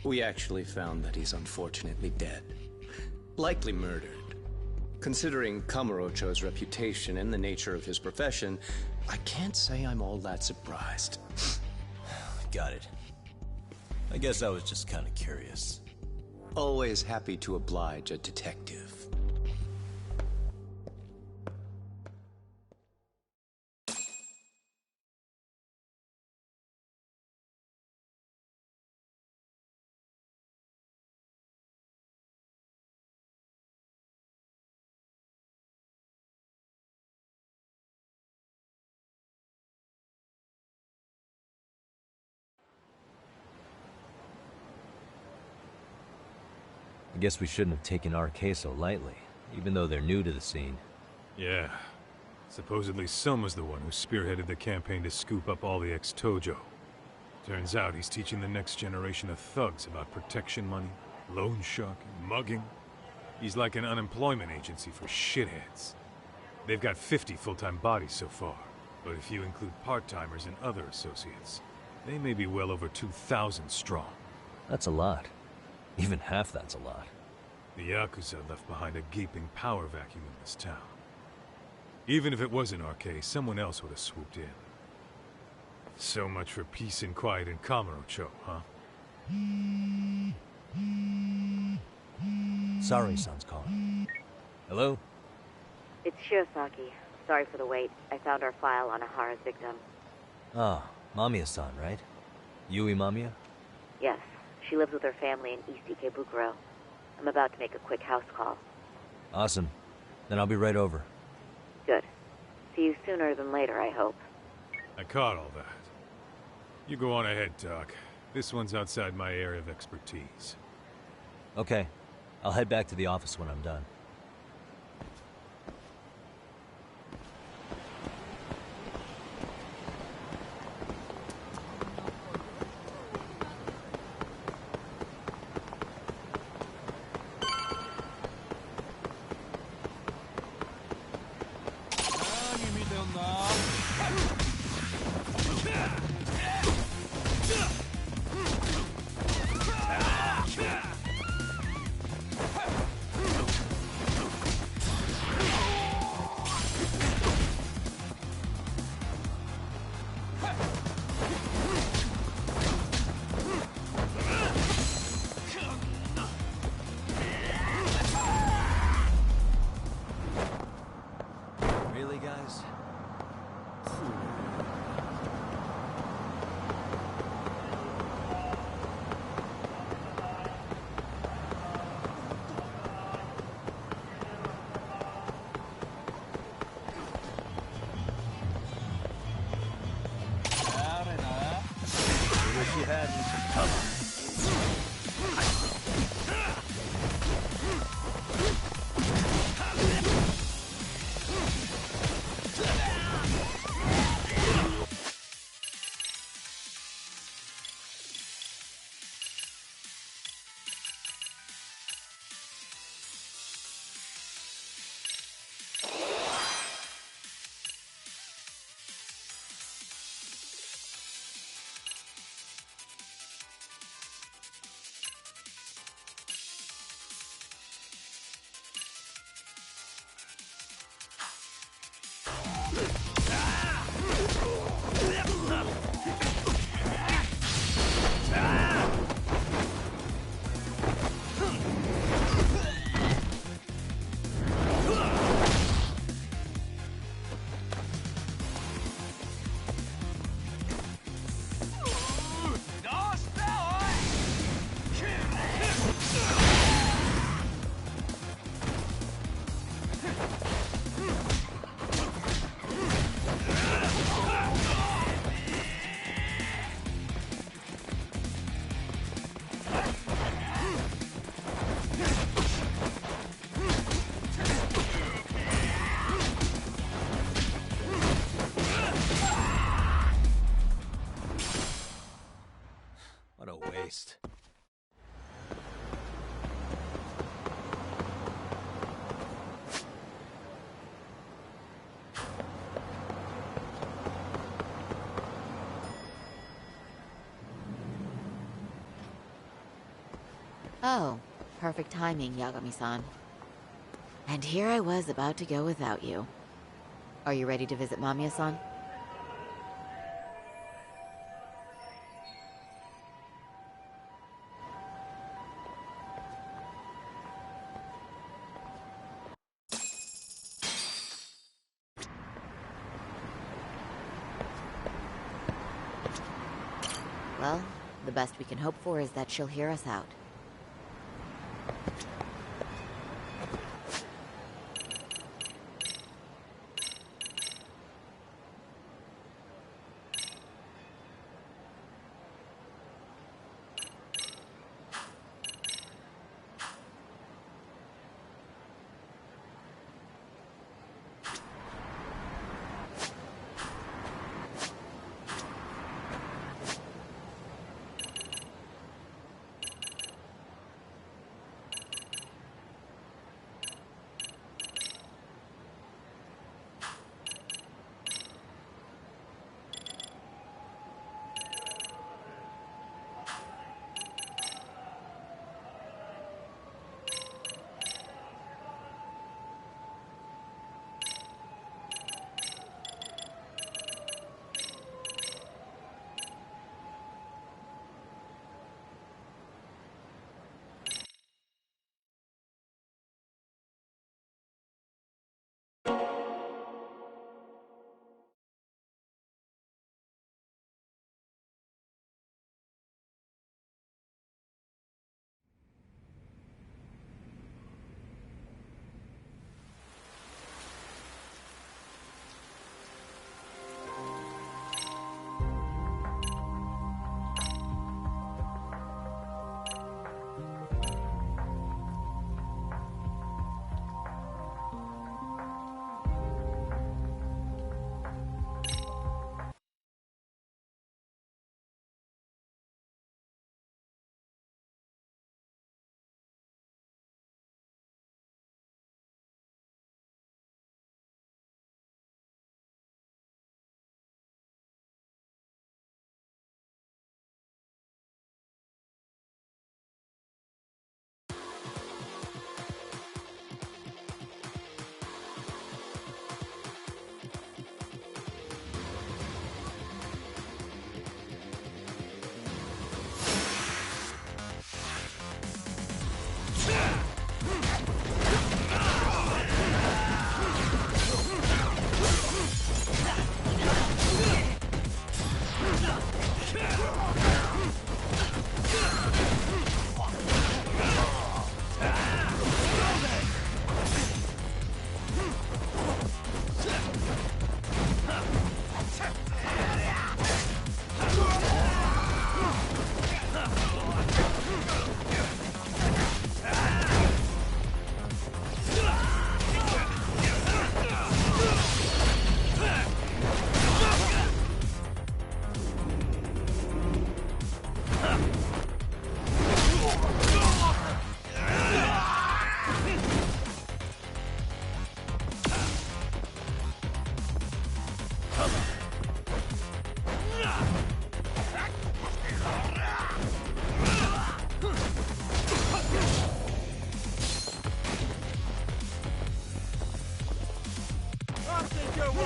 We actually found that he's unfortunately dead. Likely murdered. Considering Kamurocho's reputation and the nature of his profession, I can't say I'm all that surprised. Got it. I guess I was just kind of curious. Always happy to oblige a detective. I guess we shouldn't have taken RK so lightly, even though they're new to the scene. Yeah. Supposedly Soma's the one who spearheaded the campaign to scoop up all the ex-Tojo. Turns out he's teaching the next generation of thugs about protection money, loan sharking, mugging. He's like an unemployment agency for shitheads. They've got 50 full-time bodies so far, but if you include part-timers and other associates, they may be well over 2,000 strong. That's a lot. Even half that's a lot. The Yakuza left behind a gaping power vacuum in this town. Even if it wasn't RK, someone else would have swooped in. So much for peace and quiet in Kamurocho, huh? Sorry-san's calling. Hello? It's Shiosaki. Sorry for the wait. I found our file on Ahara's victim. Ah, Mamiya-san, right? Yui Mamiya? Yes. She lives with her family in East Ikebukuro. I'm about to make a quick house call. Awesome. Then I'll be right over. Good. See you sooner than later, I hope. I caught all that. You go on ahead, Doc. This one's outside my area of expertise. Okay. I'll head back to the office when I'm done. Really, guys? Wish you hadn't. Come on. What a waste. Oh, perfect timing, Yagami-san. And here I was about to go without you. Are you ready to visit Mamiya-san? Well, the best we can hope for is that she'll hear us out.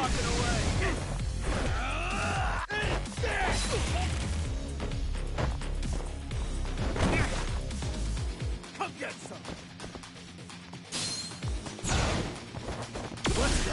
walking away. Come get some! Let's go.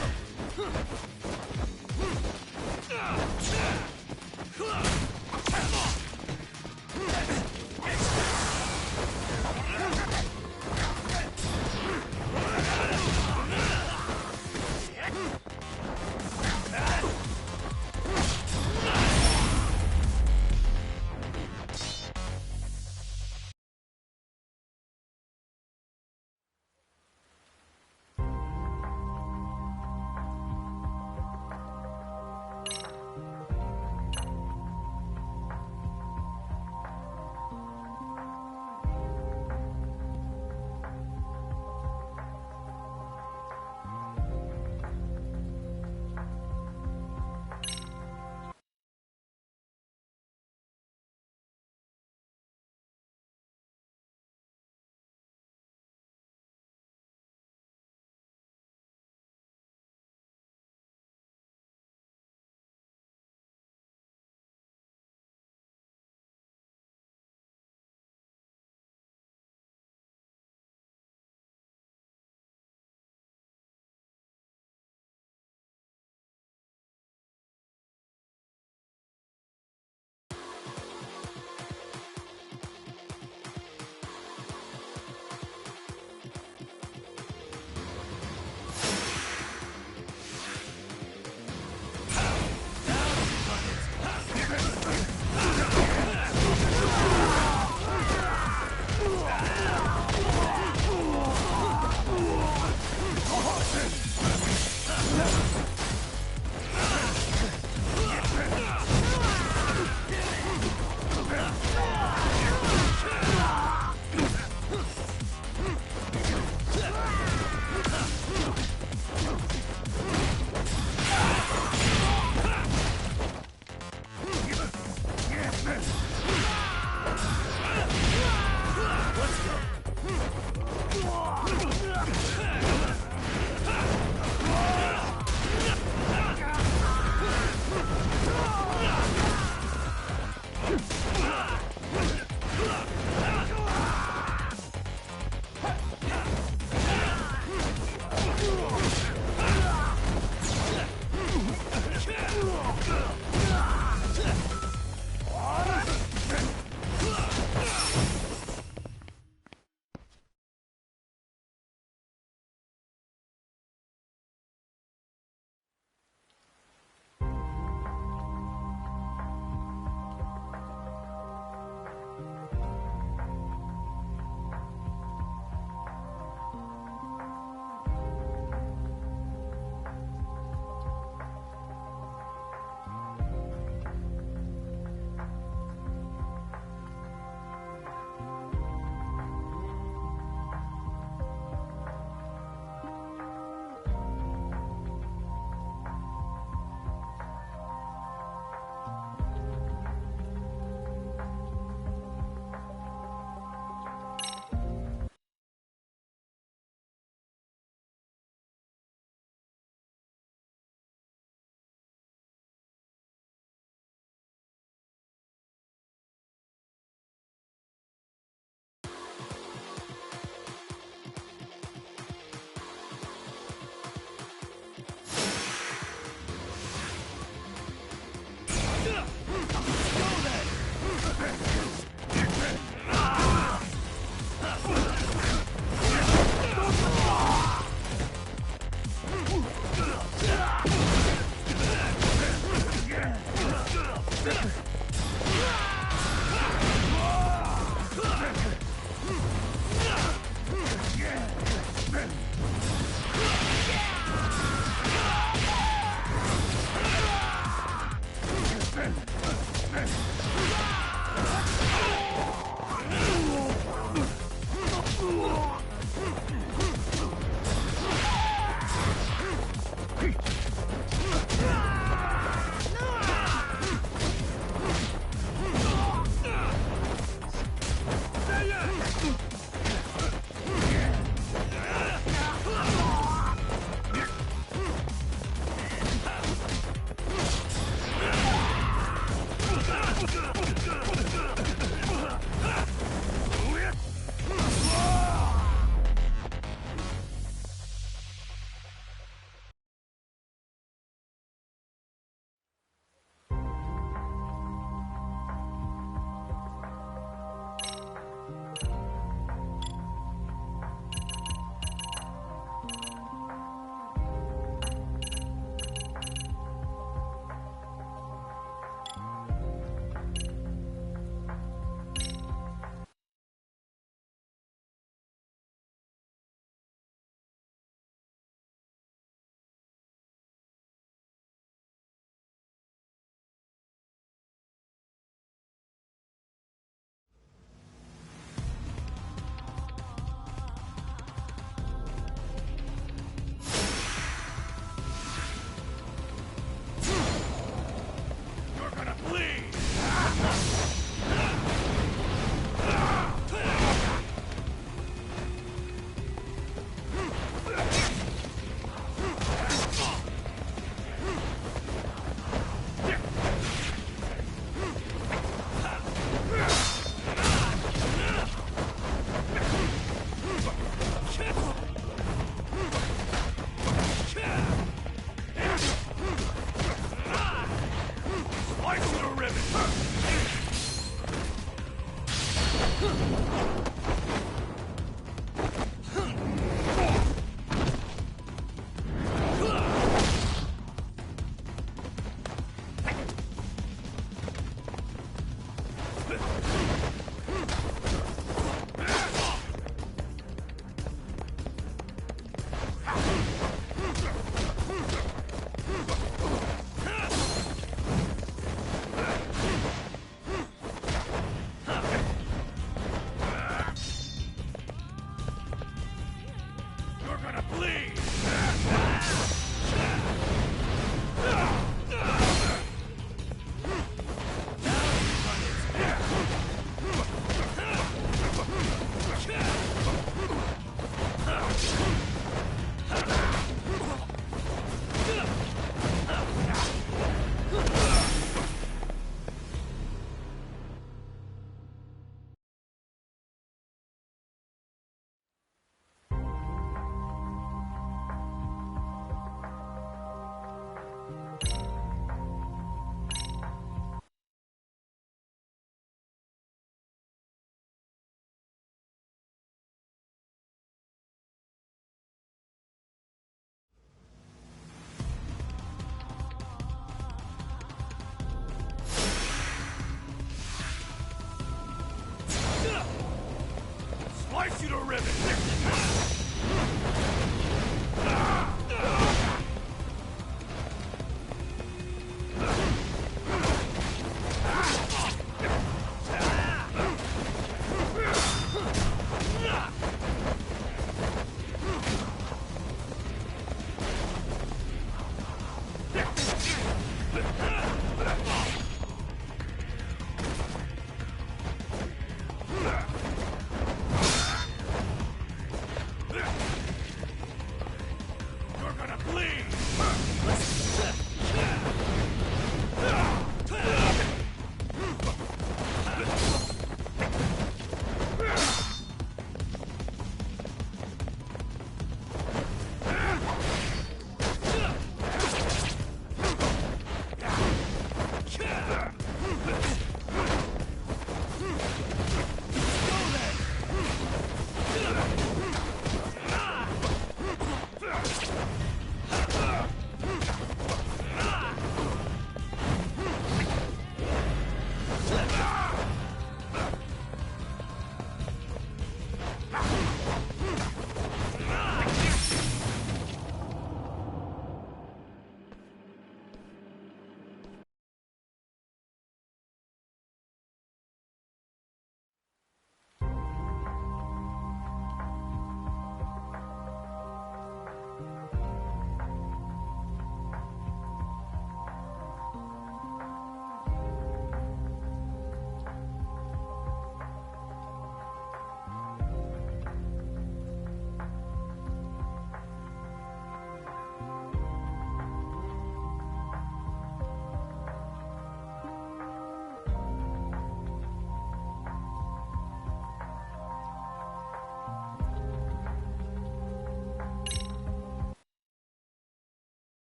gonna bleed!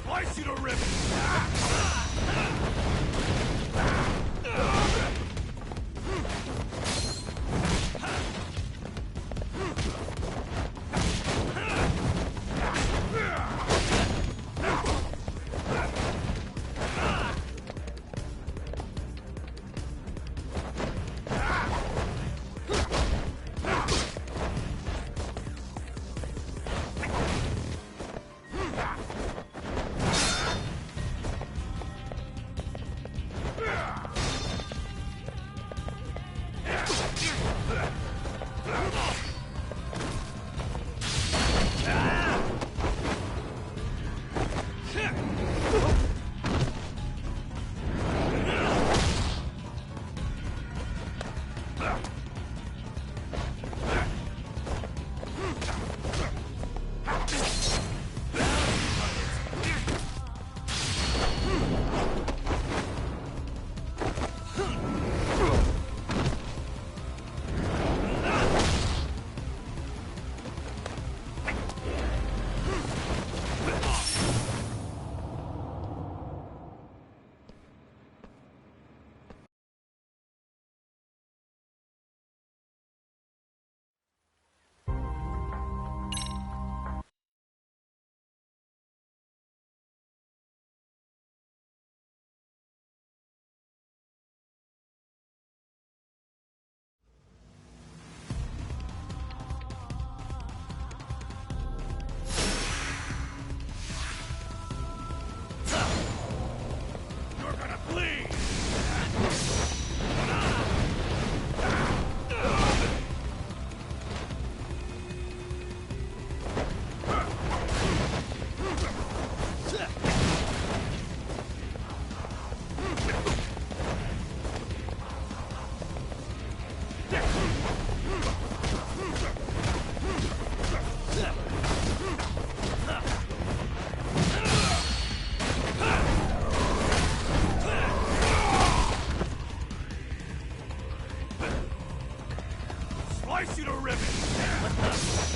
Slice you to ribbons! Slice you to ribbons!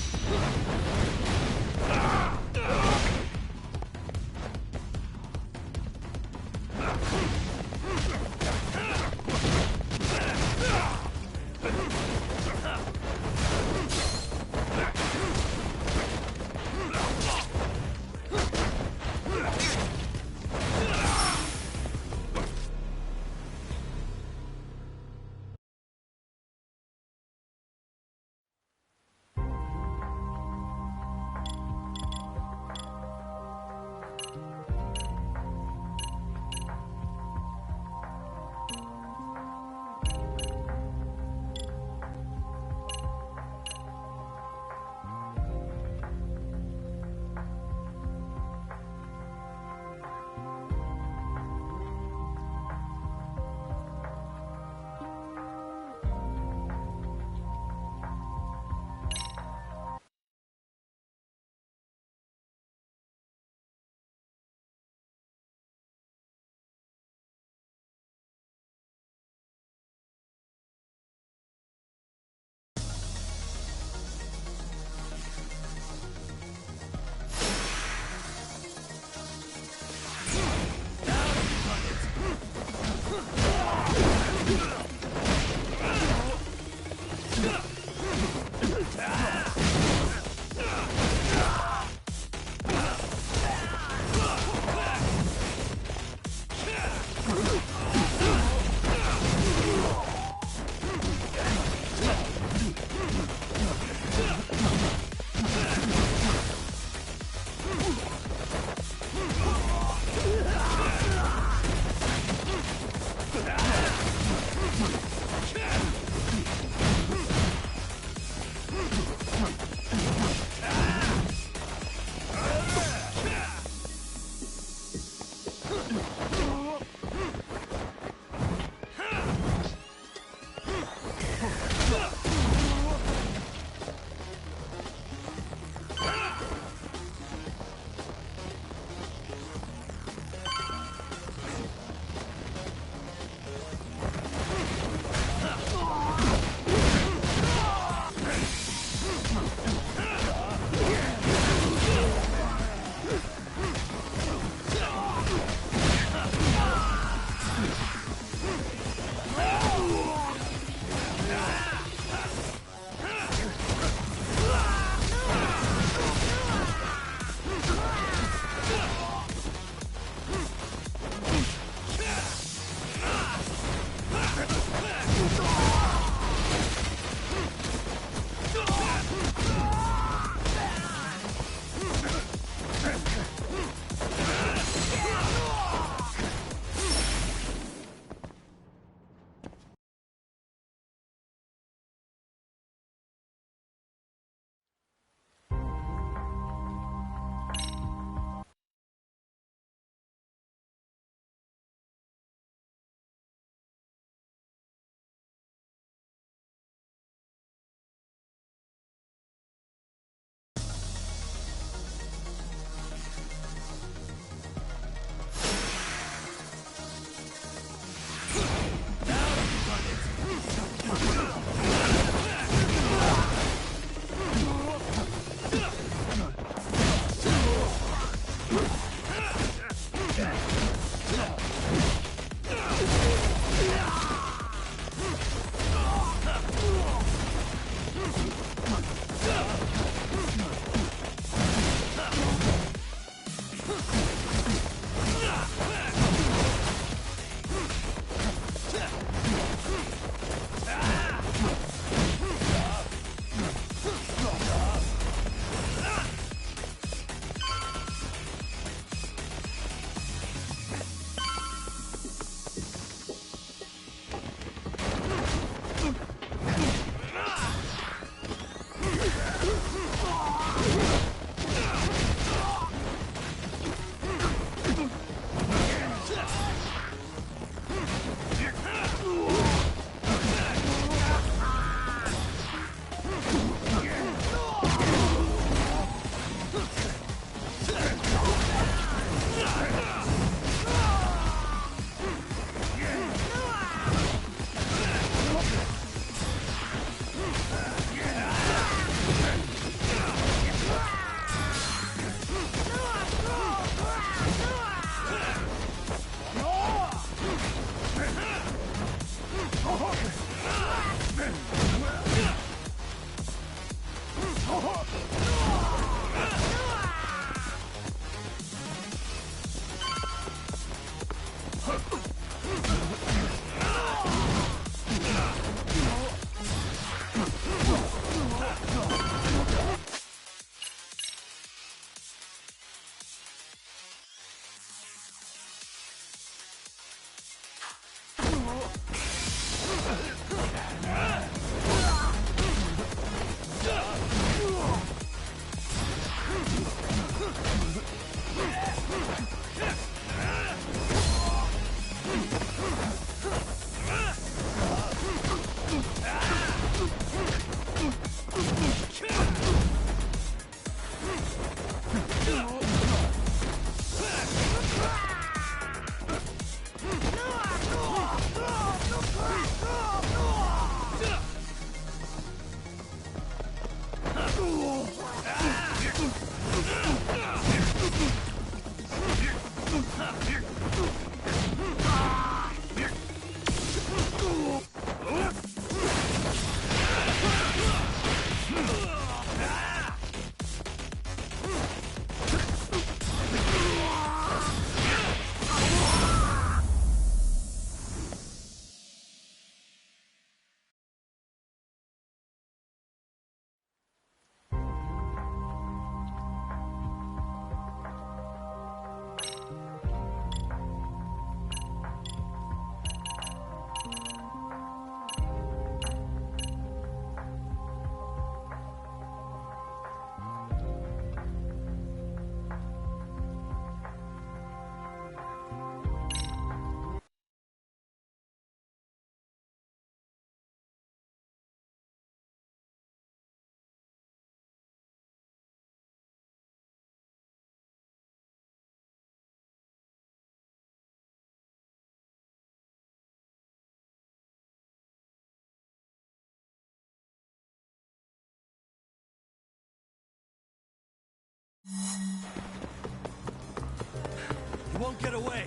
You won't get away.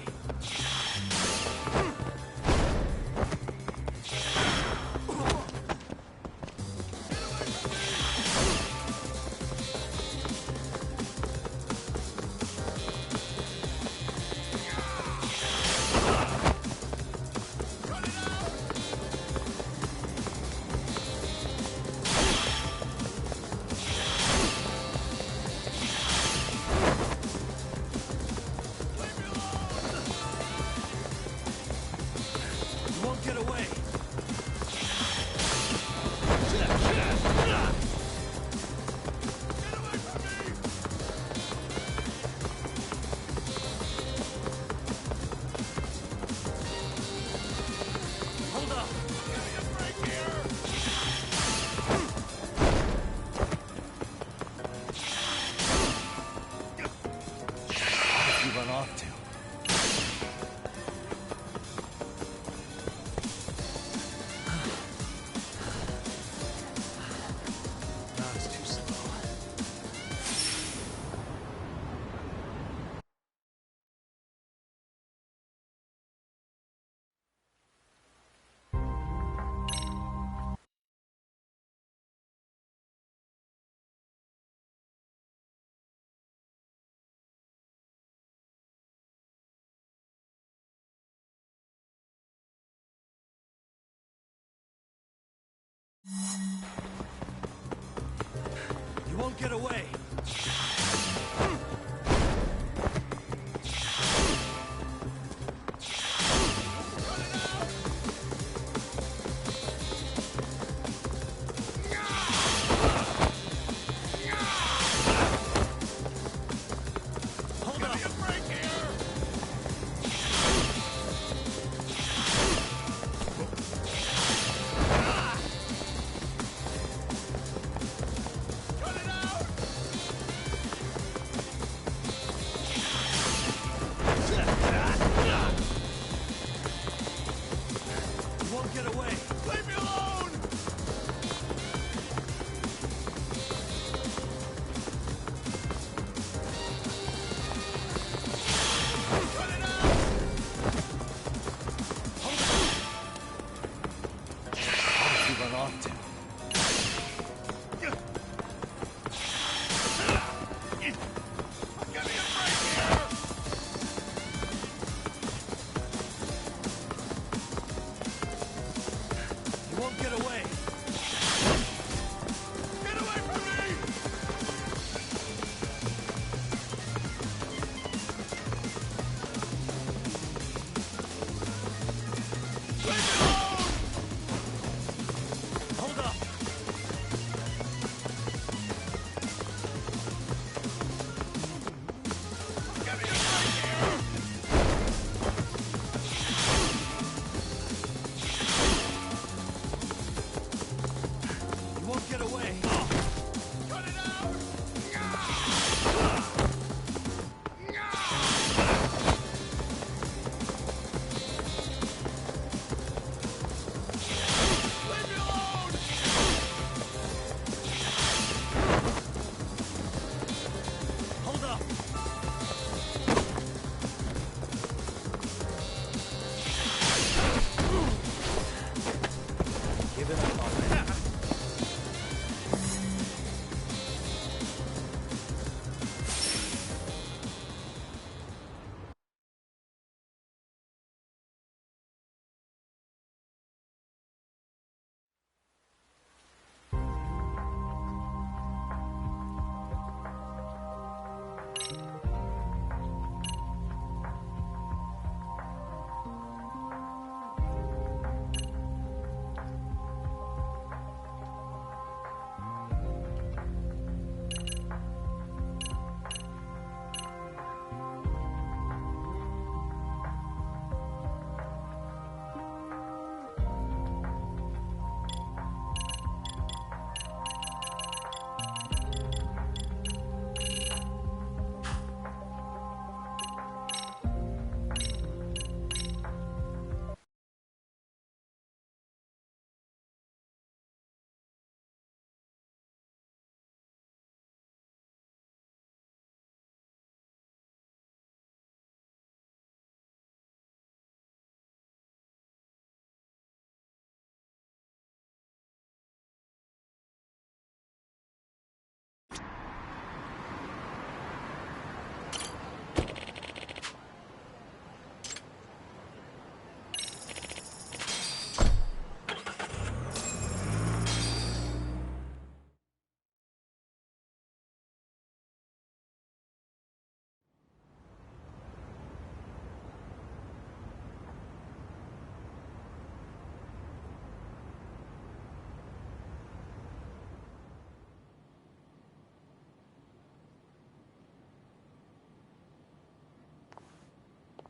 You won't get away.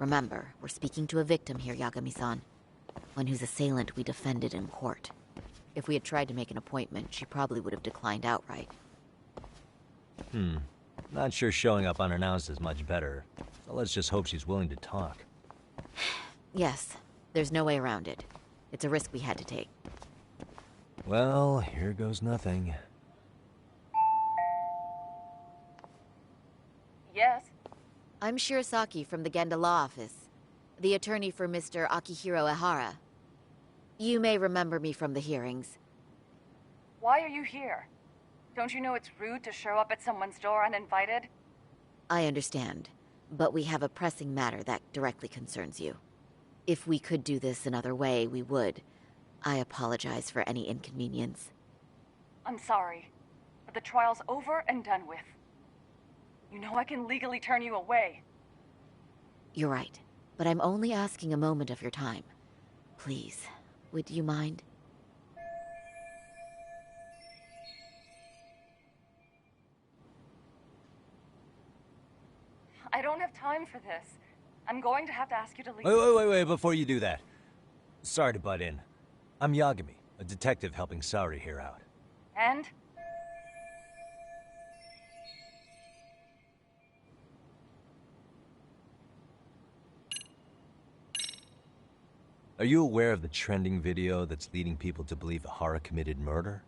Remember, we're speaking to a victim here, Yagami-san. One whose assailant we defended in court. If we had tried to make an appointment, she probably would have declined outright. Not sure showing up unannounced is much better, so let's just hope she's willing to talk. Yes, there's no way around it. It's a risk we had to take. Well, here goes nothing. Yes? I'm Shirasaki from the Genda Law Office, the attorney for Mr. Akihiro Ehara. You may remember me from the hearings. Why are you here? Don't you know it's rude to show up at someone's door uninvited? I understand, but we have a pressing matter that directly concerns you. If we could do this another way, we would. I apologize for any inconvenience. I'm sorry, but the trial's over and done with. You know I can legally turn you away. You're right, but I'm only asking a moment of your time. Please, would you mind? I don't have time for this. I'm going to have to ask you to leave. Wait, before you do that. Sorry to butt in. I'm Yagami, a detective helping Saori here out. And? Are you aware of the trending video that's leading people to believe Ehara committed murder?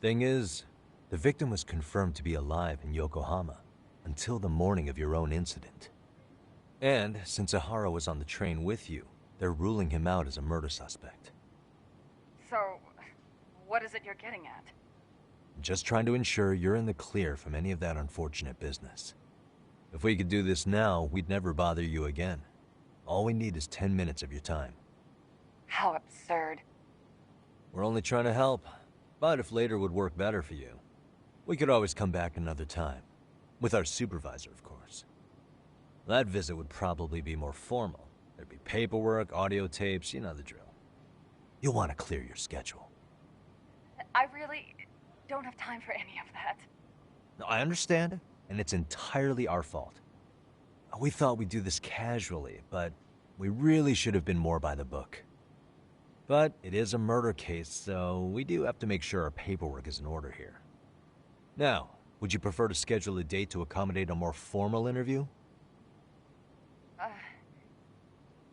Thing is, the victim was confirmed to be alive in Yokohama until the morning of your own incident. And since Ehara was on the train with you, they're ruling him out as a murder suspect. So, what is it you're getting at? Just trying to ensure you're in the clear from any of that unfortunate business. If we could do this now, we'd never bother you again. All we need is 10 minutes of your time. How absurd. We're only trying to help, but if later would work better for you, we could always come back another time. With our supervisor, of course. That visit would probably be more formal. There'd be paperwork, audio tapes, you know the drill. You'll want to clear your schedule. I really don't have time for any of that. No, I understand, and it's entirely our fault. We thought we'd do this casually, but we really should have been more by the book. But it is a murder case, so we do have to make sure our paperwork is in order here. Now, would you prefer to schedule a date to accommodate a more formal interview?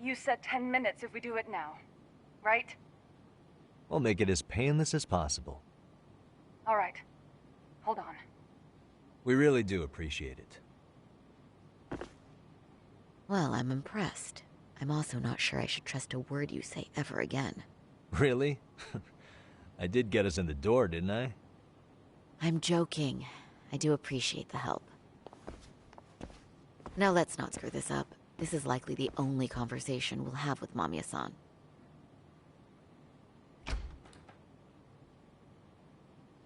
You said 10 minutes if we do it now, right? We'll make it as painless as possible. All right. Hold on. We really do appreciate it. Well, I'm impressed. I'm also not sure I should trust a word you say ever again. Really? I did get us in the door, didn't I? I'm joking. I do appreciate the help. Now let's not screw this up. This is likely the only conversation we'll have with Mamiya-san.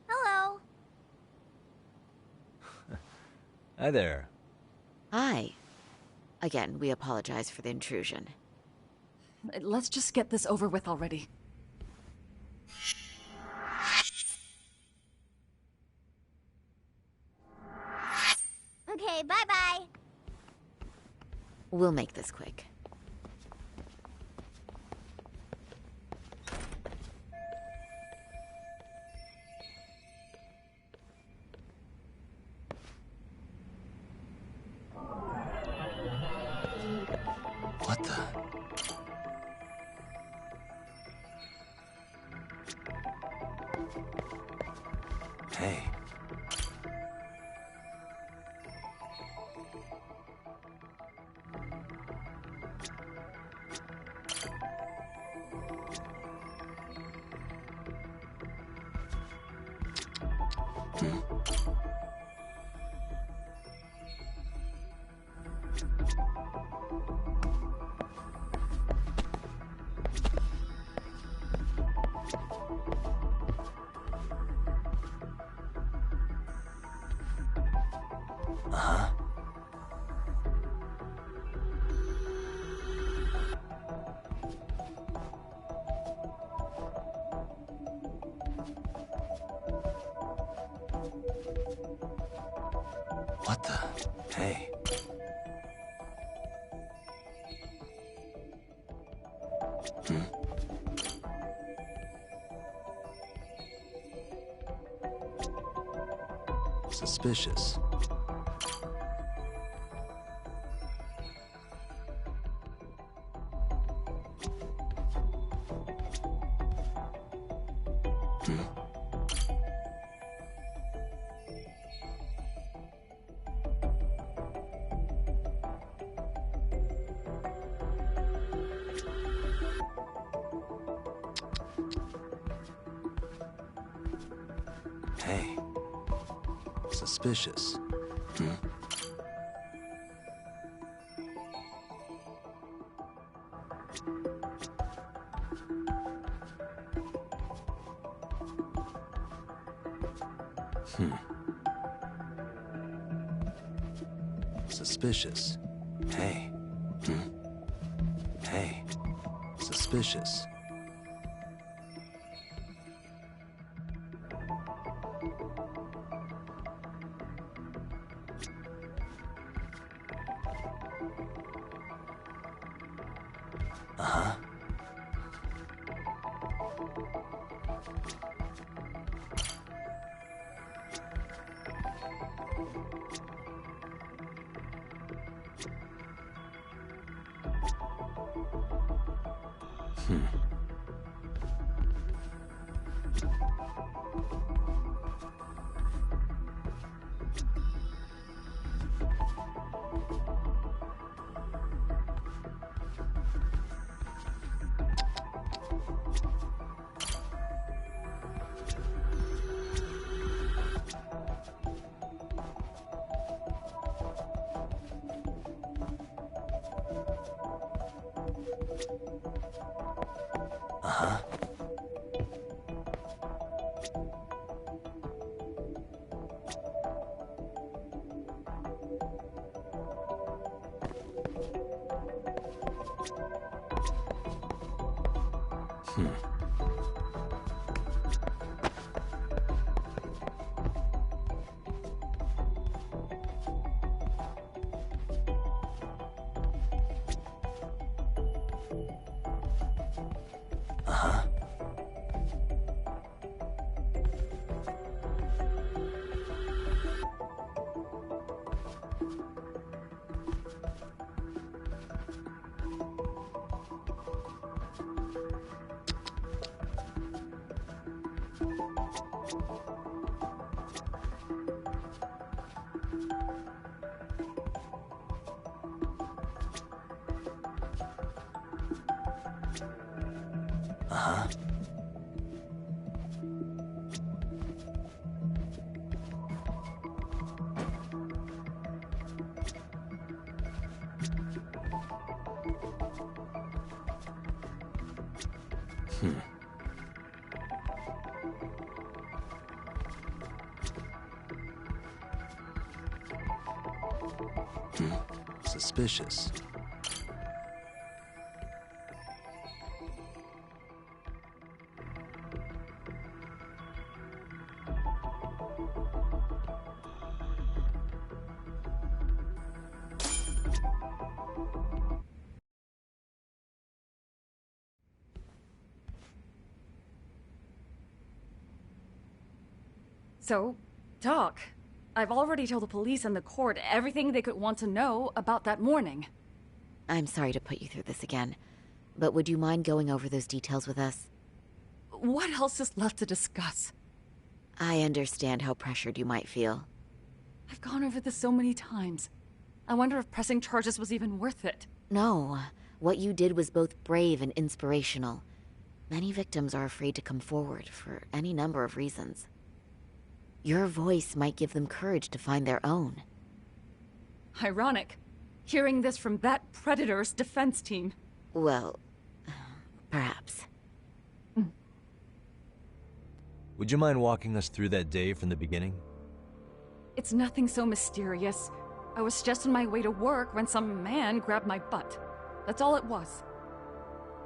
Hello. Hi there. Hi. Again, we apologize for the intrusion. Let's just get this over with already. Okay, bye-bye. We'll make this quick. What the? Hey. What the? Hey. Suspicious. Hey. Suspicious. Suspicious. Hey. Hey. Suspicious. Uh-huh. Uh-huh. Uh-huh. Uh-huh. Suspicious. So, Doc, I've already told the police and the court everything they could want to know about that morning. I'm sorry to put you through this again, but would you mind going over those details with us? What else is left to discuss? I understand how pressured you might feel. I've gone over this so many times. I wonder if pressing charges was even worth it. No, what you did was both brave and inspirational. Many victims are afraid to come forward for any number of reasons. Your voice might give them courage to find their own. Ironic, hearing this from that Predator's defense team. Well, perhaps. Would you mind walking us through that day from the beginning? It's nothing so mysterious. I was just on my way to work when some man grabbed my butt. That's all it was.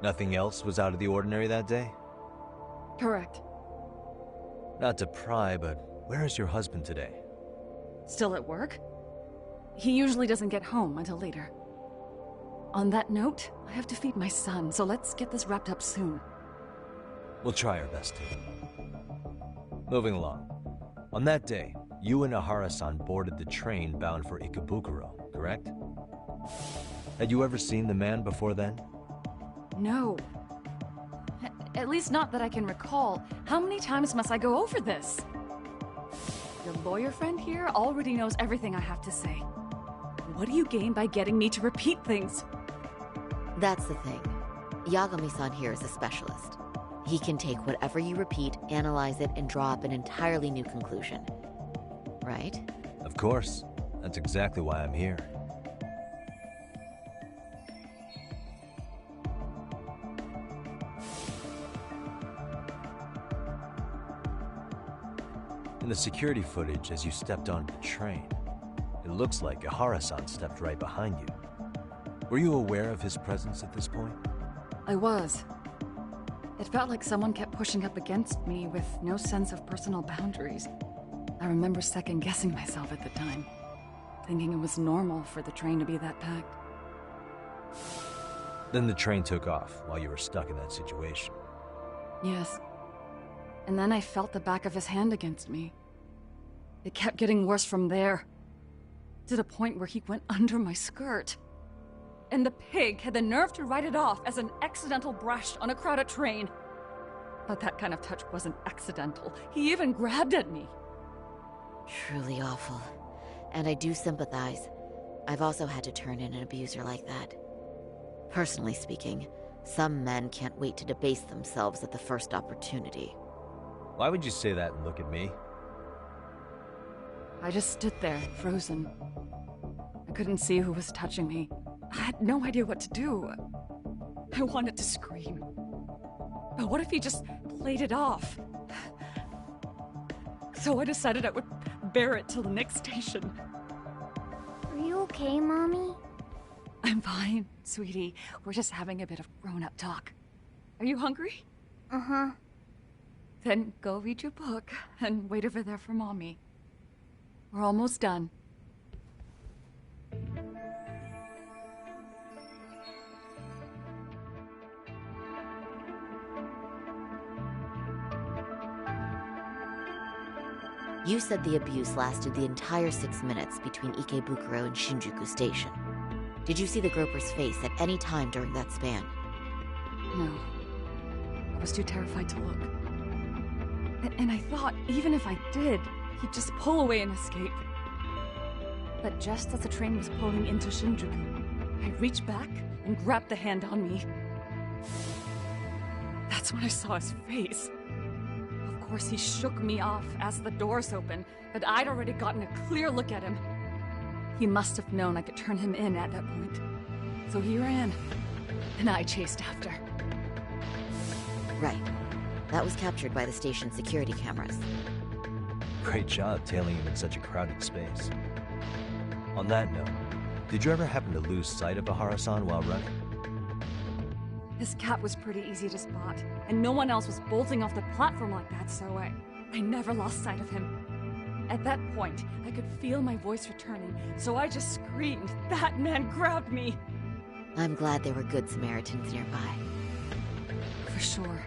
Nothing else was out of the ordinary that day? Correct. Not to pry, but where is your husband today? Still at work? He usually doesn't get home until later. On that note, I have to feed my son, so let's get this wrapped up soon. We'll try our best to. Moving along. On that day, you and Ahara-san boarded the train bound for Ikebukuro, correct? Had you ever seen the man before then? No. At least not that I can recall. How many times must I go over this? Your lawyer friend here already knows everything I have to say. What do you gain by getting me to repeat things? That's the thing. Yagami-san here is a specialist. He can take whatever you repeat, analyze it, and draw up an entirely new conclusion. Right? Of course. That's exactly why I'm here. In the security footage as you stepped onto the train, it looks like Ahara-san stepped right behind you. Were you aware of his presence at this point? I was. It felt like someone kept pushing up against me with no sense of personal boundaries. I remember second-guessing myself at the time, thinking it was normal for the train to be that packed. Then the train took off while you were stuck in that situation. Yes. And then I felt the back of his hand against me. It kept getting worse from there, to the point where he went under my skirt. And the pig had the nerve to write it off as an accidental brush on a crowded train. But that kind of touch wasn't accidental. He even grabbed at me. Truly awful. And I do sympathize. I've also had to turn in an abuser like that. Personally speaking, some men can't wait to debase themselves at the first opportunity. Why would you say that and look at me? I just stood there, frozen. I couldn't see who was touching me. I had no idea what to do. I wanted to scream. But what if he just played it off? So I decided I would bear it till the next station. Are you okay, Mommy? I'm fine, sweetie. We're just having a bit of grown-up talk. Are you hungry? Uh-huh. Then go read your book and wait over there for Mommy. We're almost done. You said the abuse lasted the entire 6 minutes between Ikebukuro and Shinjuku Station. Did you see the groper's face at any time during that span? No. I was too terrified to look. And I thought, even if I did, he'd just pull away and escape. But just as the train was pulling into Shinjuku, I reached back and grabbed the hand on me. That's when I saw his face. Of course, he shook me off as the doors opened, but I'd already gotten a clear look at him. He must have known I could turn him in at that point. So he ran, and I chased after. Right. That was captured by the station's security cameras. Great job tailing him in such a crowded space. On that note, did you ever happen to lose sight of Ahara-san while running? His cap was pretty easy to spot, and no one else was bolting off the platform like that, so I never lost sight of him. At that point, I could feel my voice returning, so I just screamed, "That man grabbed me!" I'm glad there were good Samaritans nearby. For sure.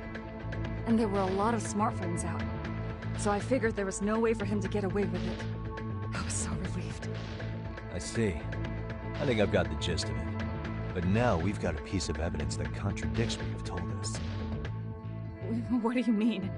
And there were a lot of smartphones out, so I figured there was no way for him to get away with it. I was so relieved. I see. I think I've got the gist of it. But now we've got a piece of evidence that contradicts what you've told us. What do you mean?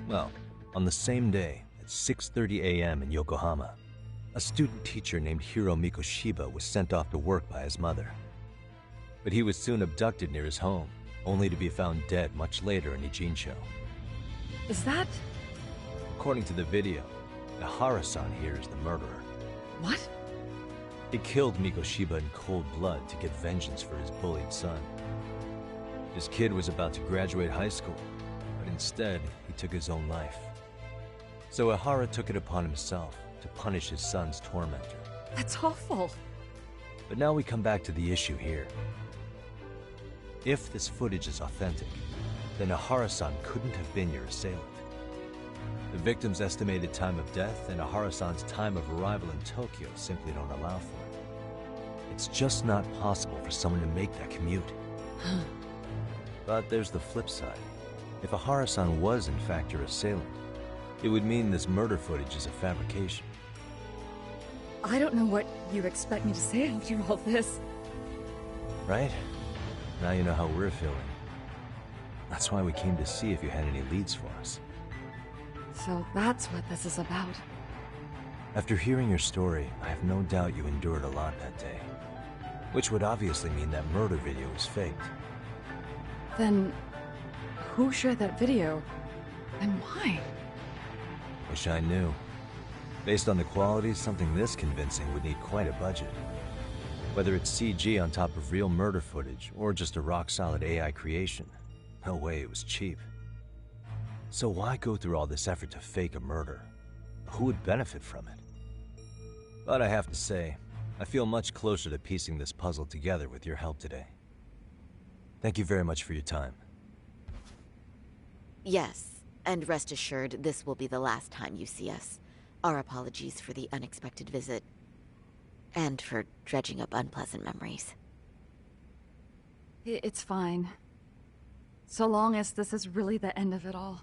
Well, on the same day, at 6:30 a.m. in Yokohama, a student teacher named Hiro Mikoshiba was sent off to work by his mother. But he was soon abducted near his home, only to be found dead much later in Ijincho. Is that... According to the video, Ihara-san here is the murderer. What? He killed Mikoshiba in cold blood to get vengeance for his bullied son. His kid was about to graduate high school, but instead, he took his own life. So Ihara took it upon himself to punish his son's tormentor. That's awful. But now we come back to the issue here. If this footage is authentic, then Ihara-san couldn't have been your assailant. The victim's estimated time of death and Ihara-san's time of arrival in Tokyo simply don't allow for it. It's just not possible for someone to make that commute. But there's the flip side. If Ihara-san was in fact your assailant, it would mean this murder footage is a fabrication. I don't know what you expect me to say after all this. Right? Now you know how we're feeling. That's why we came to see if you had any leads for us. So that's what this is about. After hearing your story, I have no doubt you endured a lot that day. Which would obviously mean that murder video was faked. Then, who shared that video? And why? Wish I knew. Based on the quality, something this convincing would need quite a budget. Whether it's CG on top of real murder footage, or just a rock-solid AI creation, no way it was cheap. So why go through all this effort to fake a murder? Who would benefit from it? But I have to say, I feel much closer to piecing this puzzle together with your help today. Thank you very much for your time. Yes, and rest assured, this will be the last time you see us. Our apologies for the unexpected visit. And for dredging up unpleasant memories. It's fine. So long as this is really the end of it all.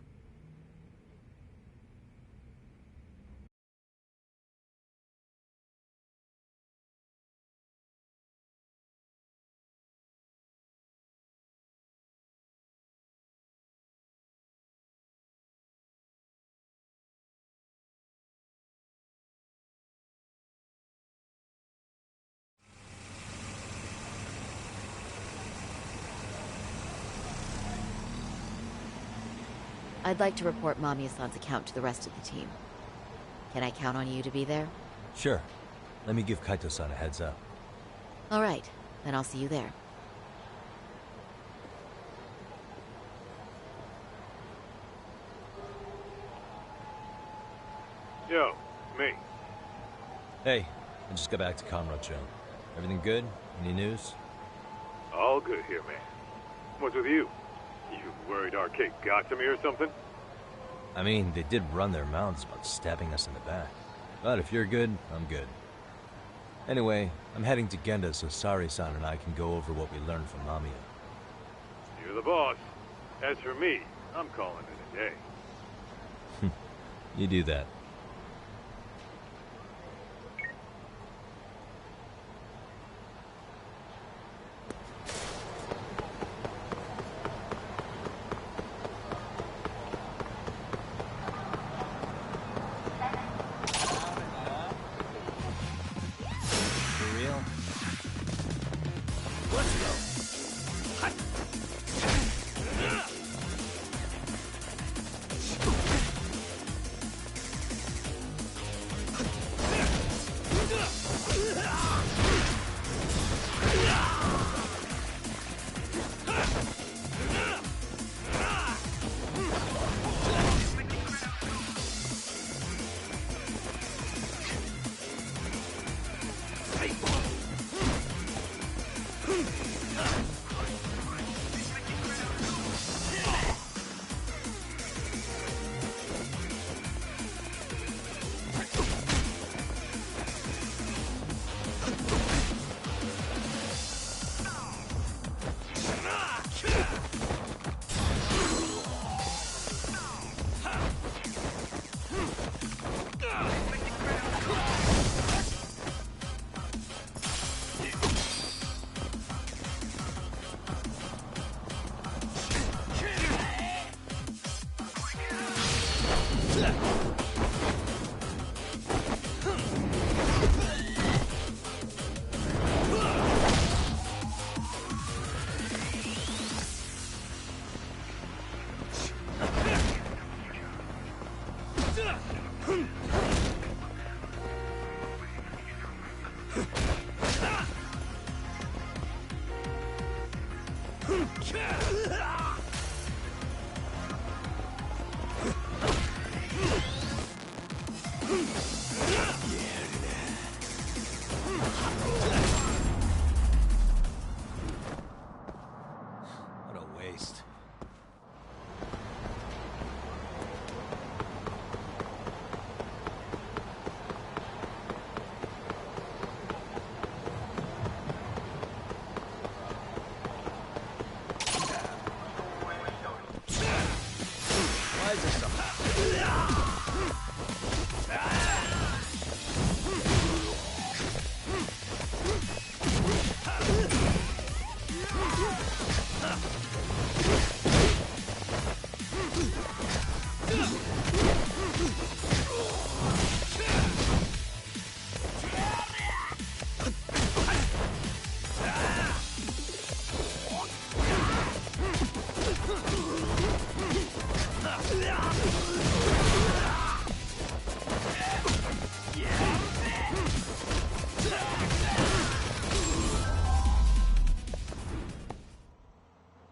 I'd like to report Mamiya-san's account to the rest of the team. Can I count on you to be there? Sure. Let me give Kaito-san a heads up. All right, then I'll see you there. Yo, me. Hey, I just got back to Kamurocho. Everything good? Any news? All good here, man. What's with you? You worried Arcade got to me or something? I mean, they did run their mouths about stabbing us in the back. But if you're good, I'm good. Anyway, I'm heading to Genda so Sari-san and I can go over what we learned from Mamiya. You're the boss. As for me, I'm calling it a day. You do that. What a waste. Why is there something?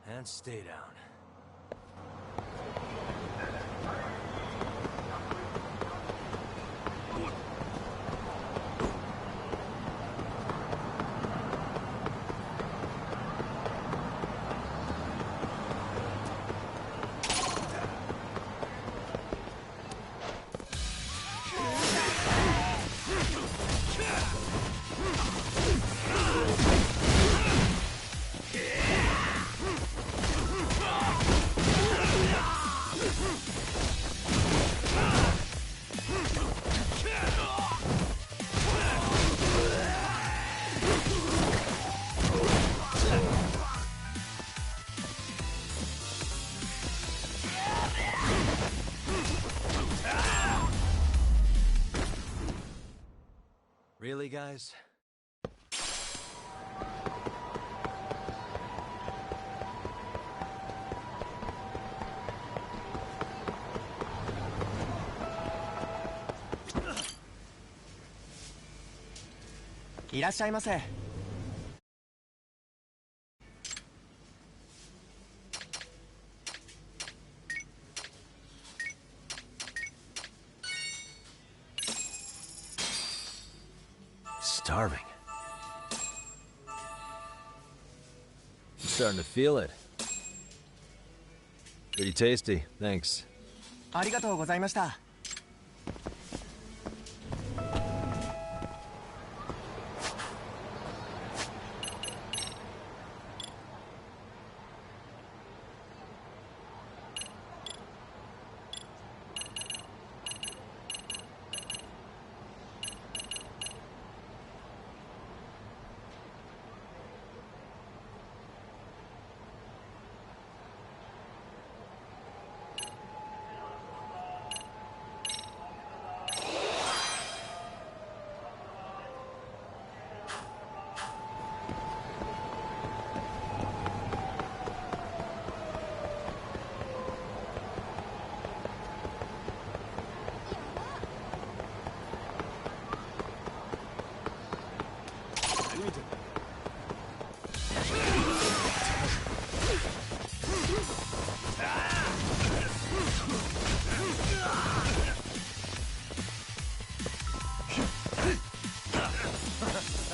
And stay down. Really, guys? Starving. I'm starting to feel it. Pretty tasty, thanks. ありがとうございました。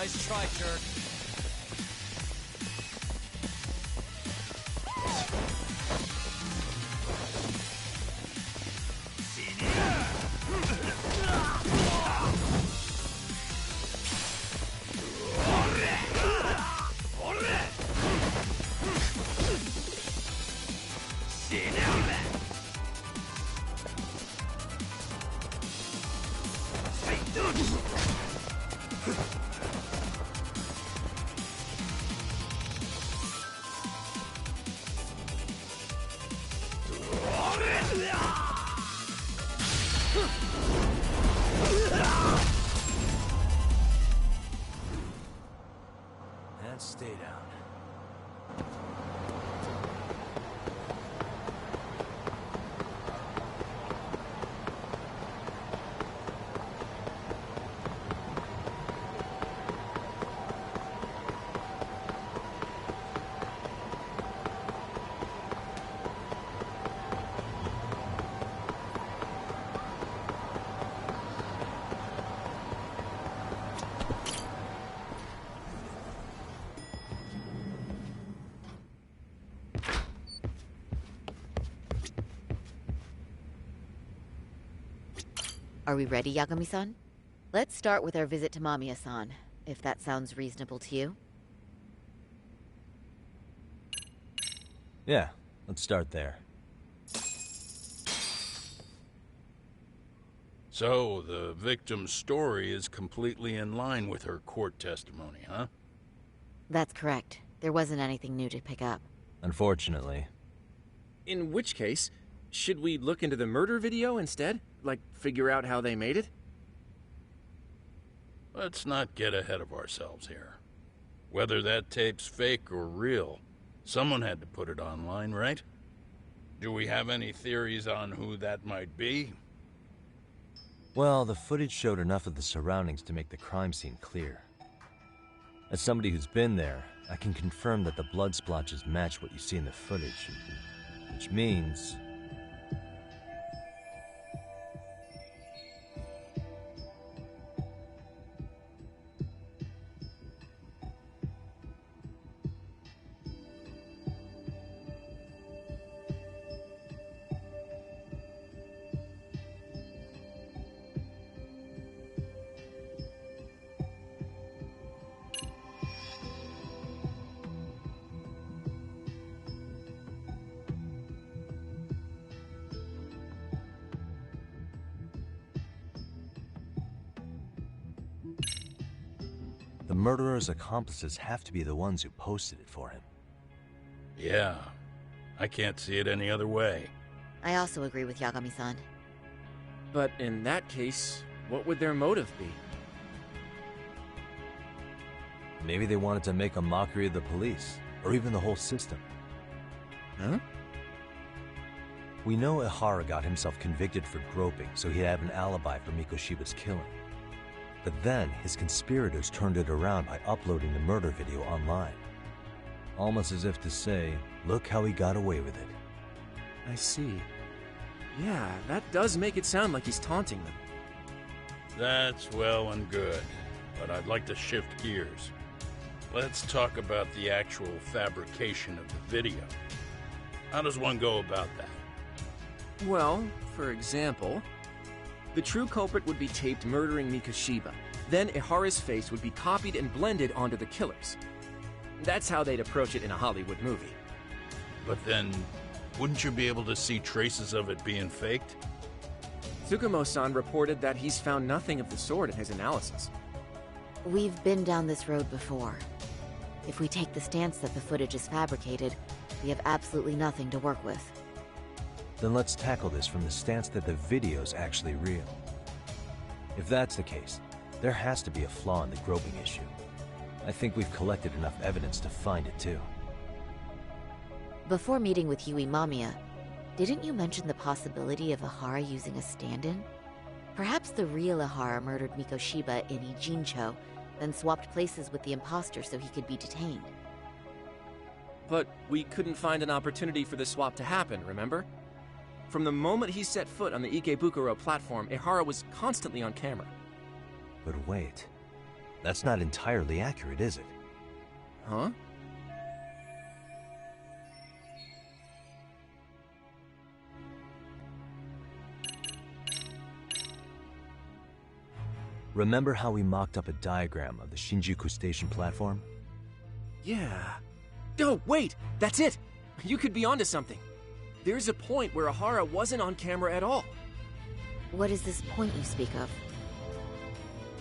Nice try, jerk. And stay down. Are we ready, Yagami-san? Let's start with our visit to Mamiya-san, if that sounds reasonable to you. Yeah, let's start there. So, the victim's story is completely in line with her court testimony, huh? That's correct. There wasn't anything new to pick up. Unfortunately. In which case, should we look into the murder video instead? Like, figure out how they made it? Let's not get ahead of ourselves here. Whether that tape's fake or real, someone had to put it online, right? Do we have any theories on who that might be? Well, the footage showed enough of the surroundings to make the crime scene clear. As somebody who's been there, I can confirm that the blood splotches match what you see in the footage. Which means... the murderer's accomplices have to be the ones who posted it for him. Yeah, I can't see it any other way. I also agree with Yagami-san. But in that case, what would their motive be? Maybe they wanted to make a mockery of the police, or even the whole system. Huh? We know Ihara got himself convicted for groping, so he'd have an alibi for Mikoshiba's killing. But then, his conspirators turned it around by uploading the murder video online. Almost as if to say, look how he got away with it. I see. Yeah, that does make it sound like he's taunting them. That's well and good, but I'd like to shift gears. Let's talk about the actual fabrication of the video. How does one go about that? Well, for example, the true culprit would be taped murdering Mikoshiba. Then Ihara's face would be copied and blended onto the killers. That's how they'd approach it in a Hollywood movie. But then, wouldn't you be able to see traces of it being faked? Tsukumo-san reported that he's found nothing of the sort in his analysis. We've been down this road before. If we take the stance that the footage is fabricated, we have absolutely nothing to work with. Then let's tackle this from the stance that the video's actually real. If that's the case, there has to be a flaw in the groping issue. I think we've collected enough evidence to find it too. Before meeting with Yui Mamiya, didn't you mention the possibility of Ihara using a stand-in? Perhaps the real Ihara murdered Mikoshiba in Ijincho, then swapped places with the imposter so he could be detained. But we couldn't find an opportunity for the swap to happen, remember? From the moment he set foot on the Ikebukuro platform, Ihara was constantly on camera. But wait, that's not entirely accurate, is it? Huh? Remember how we mocked up a diagram of the Shinjuku Station platform? Yeah. Oh, wait! That's it! You could be onto something. There's a point where Ihara wasn't on camera at all. What is this point you speak of?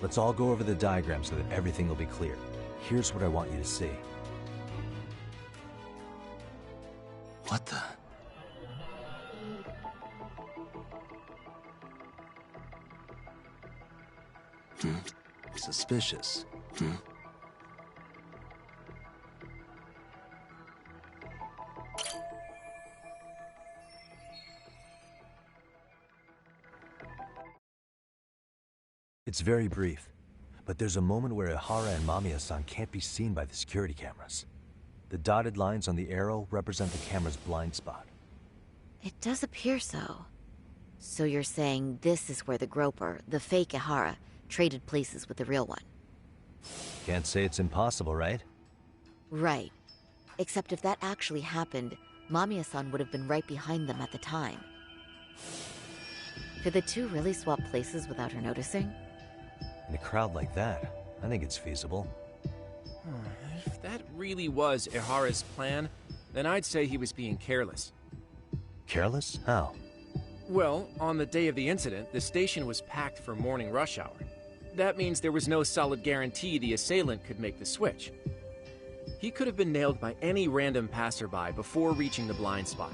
Let's all go over the diagram so that everything will be clear. Here's what I want you to see. What the? Suspicious. It's very brief, but there's a moment where Ihara and Mamiya-san can't be seen by the security cameras. The dotted lines on the arrow represent the camera's blind spot. It does appear so. So you're saying this is where the groper, the fake Ihara, traded places with the real one? Can't say it's impossible, right? Right. Except if that actually happened, Mamiya-san would have been right behind them at the time. Could the two really swap places without her noticing? In a crowd like that, I think it's feasible. If that really was Ihara's plan, then I'd say he was being careless. Careless? How? Well, on the day of the incident, the station was packed for morning rush hour. That means there was no solid guarantee the assailant could make the switch. He could have been nailed by any random passerby before reaching the blind spot.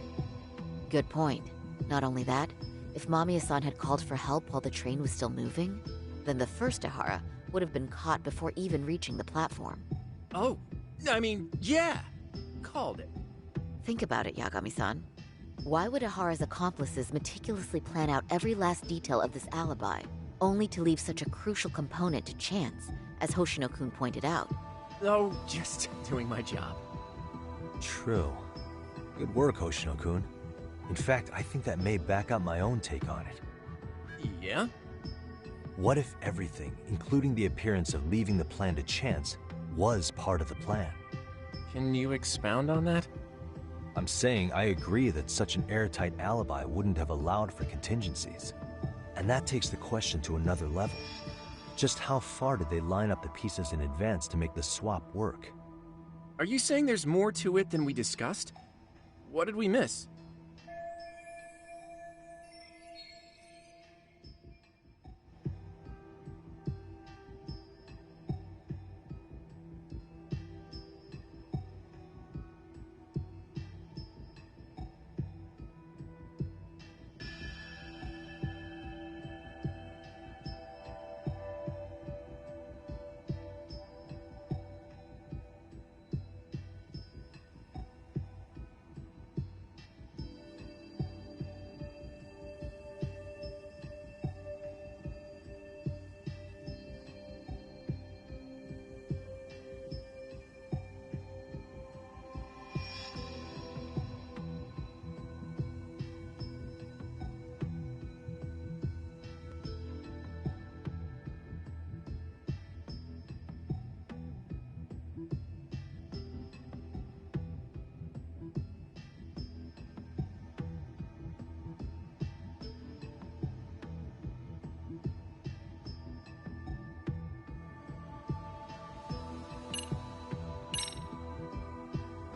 Good point. Not only that, if Mamiya-san had called for help while the train was still moving, then the first Ihara would have been caught before even reaching the platform. Oh, I mean, yeah! Called it. Think about it, Yagami-san. Why would Ihara's accomplices meticulously plan out every last detail of this alibi, only to leave such a crucial component to chance, as Hoshino-kun pointed out? Oh, just doing my job. True. Good work, Hoshino-kun. In fact, I think that may back up my own take on it. Yeah? What if everything, including the appearance of leaving the plan to chance, was part of the plan? Can you expound on that? I'm saying I agree that such an airtight alibi wouldn't have allowed for contingencies. And that takes the question to another level. Just how far did they line up the pieces in advance to make the swap work? Are you saying there's more to it than we discussed? What did we miss?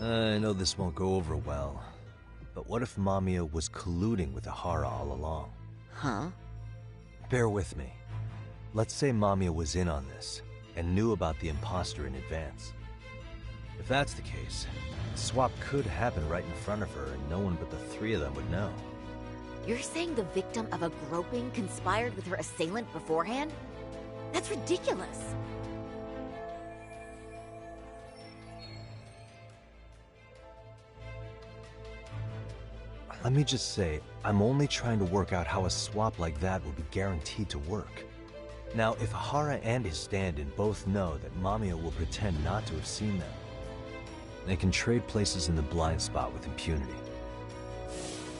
I know this won't go over well, but what if Mamiya was colluding with Ihara all along? Huh? Bear with me. Let's say Mamiya was in on this, and knew about the imposter in advance. If that's the case, the swap could happen right in front of her, and no one but the three of them would know. You're saying the victim of a groping conspired with her assailant beforehand? That's ridiculous! Let me just say, I'm only trying to work out how a swap like that would be guaranteed to work. Now, if Ihara and his stand-in both know that Mamiya will pretend not to have seen them, they can trade places in the blind spot with impunity.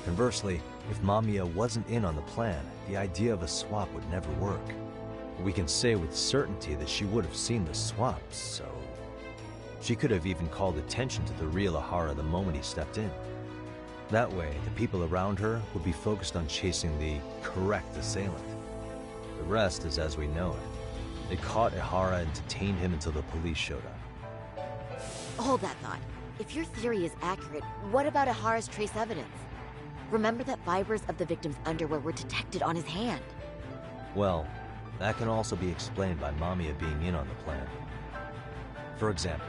Conversely, if Mamiya wasn't in on the plan, the idea of a swap would never work. We can say with certainty that she would have seen the swap, so... she could have even called attention to the real Ihara the moment he stepped in. That way, the people around her would be focused on chasing the correct assailant. The rest is as we know it. They caught Ihara and detained him until the police showed up. Hold that thought. If your theory is accurate, what about Ihara's trace evidence? Remember that fibers of the victim's underwear were detected on his hand. Well, that can also be explained by Mamiya being in on the plan. For example,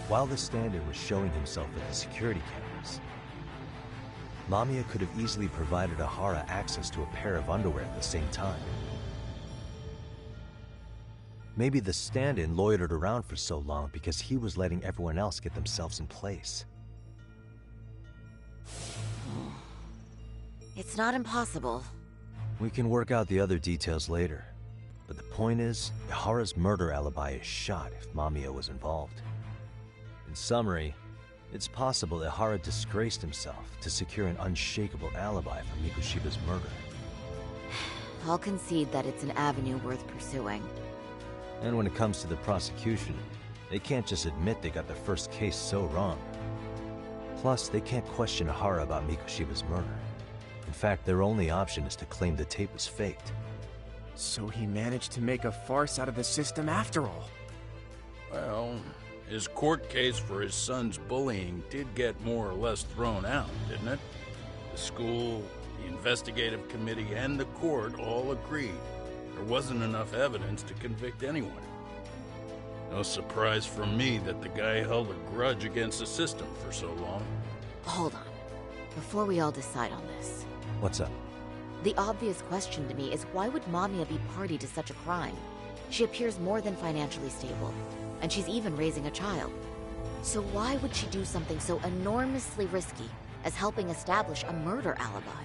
while the stand-in was showing himself at the security cameras, Mamiya could have easily provided Ihara access to a pair of underwear at the same time. Maybe the stand-in loitered around for so long because he was letting everyone else get themselves in place. It's not impossible. We can work out the other details later. But the point is, Ihara's murder alibi is shot if Mamiya was involved. In summary, it's possible Ihara disgraced himself to secure an unshakable alibi for Mikoshiba's murder. I'll concede that it's an avenue worth pursuing. And when it comes to the prosecution, they can't just admit they got the first case so wrong. Plus, they can't question Ihara about Mikoshiba's murder. In fact, their only option is to claim the tape was faked. So he managed to make a farce out of the system after all. Well, his court case for his son's bullying did get more or less thrown out, didn't it? The school, the investigative committee, and the court all agreed there wasn't enough evidence to convict anyone. No surprise for me that the guy held a grudge against the system for so long. Hold on. Before we all decide on this. What's up? The obvious question to me is why would Mamiya be party to such a crime? She appears more than financially stable, and she's even raising a child. So why would she do something so enormously risky as helping establish a murder alibi?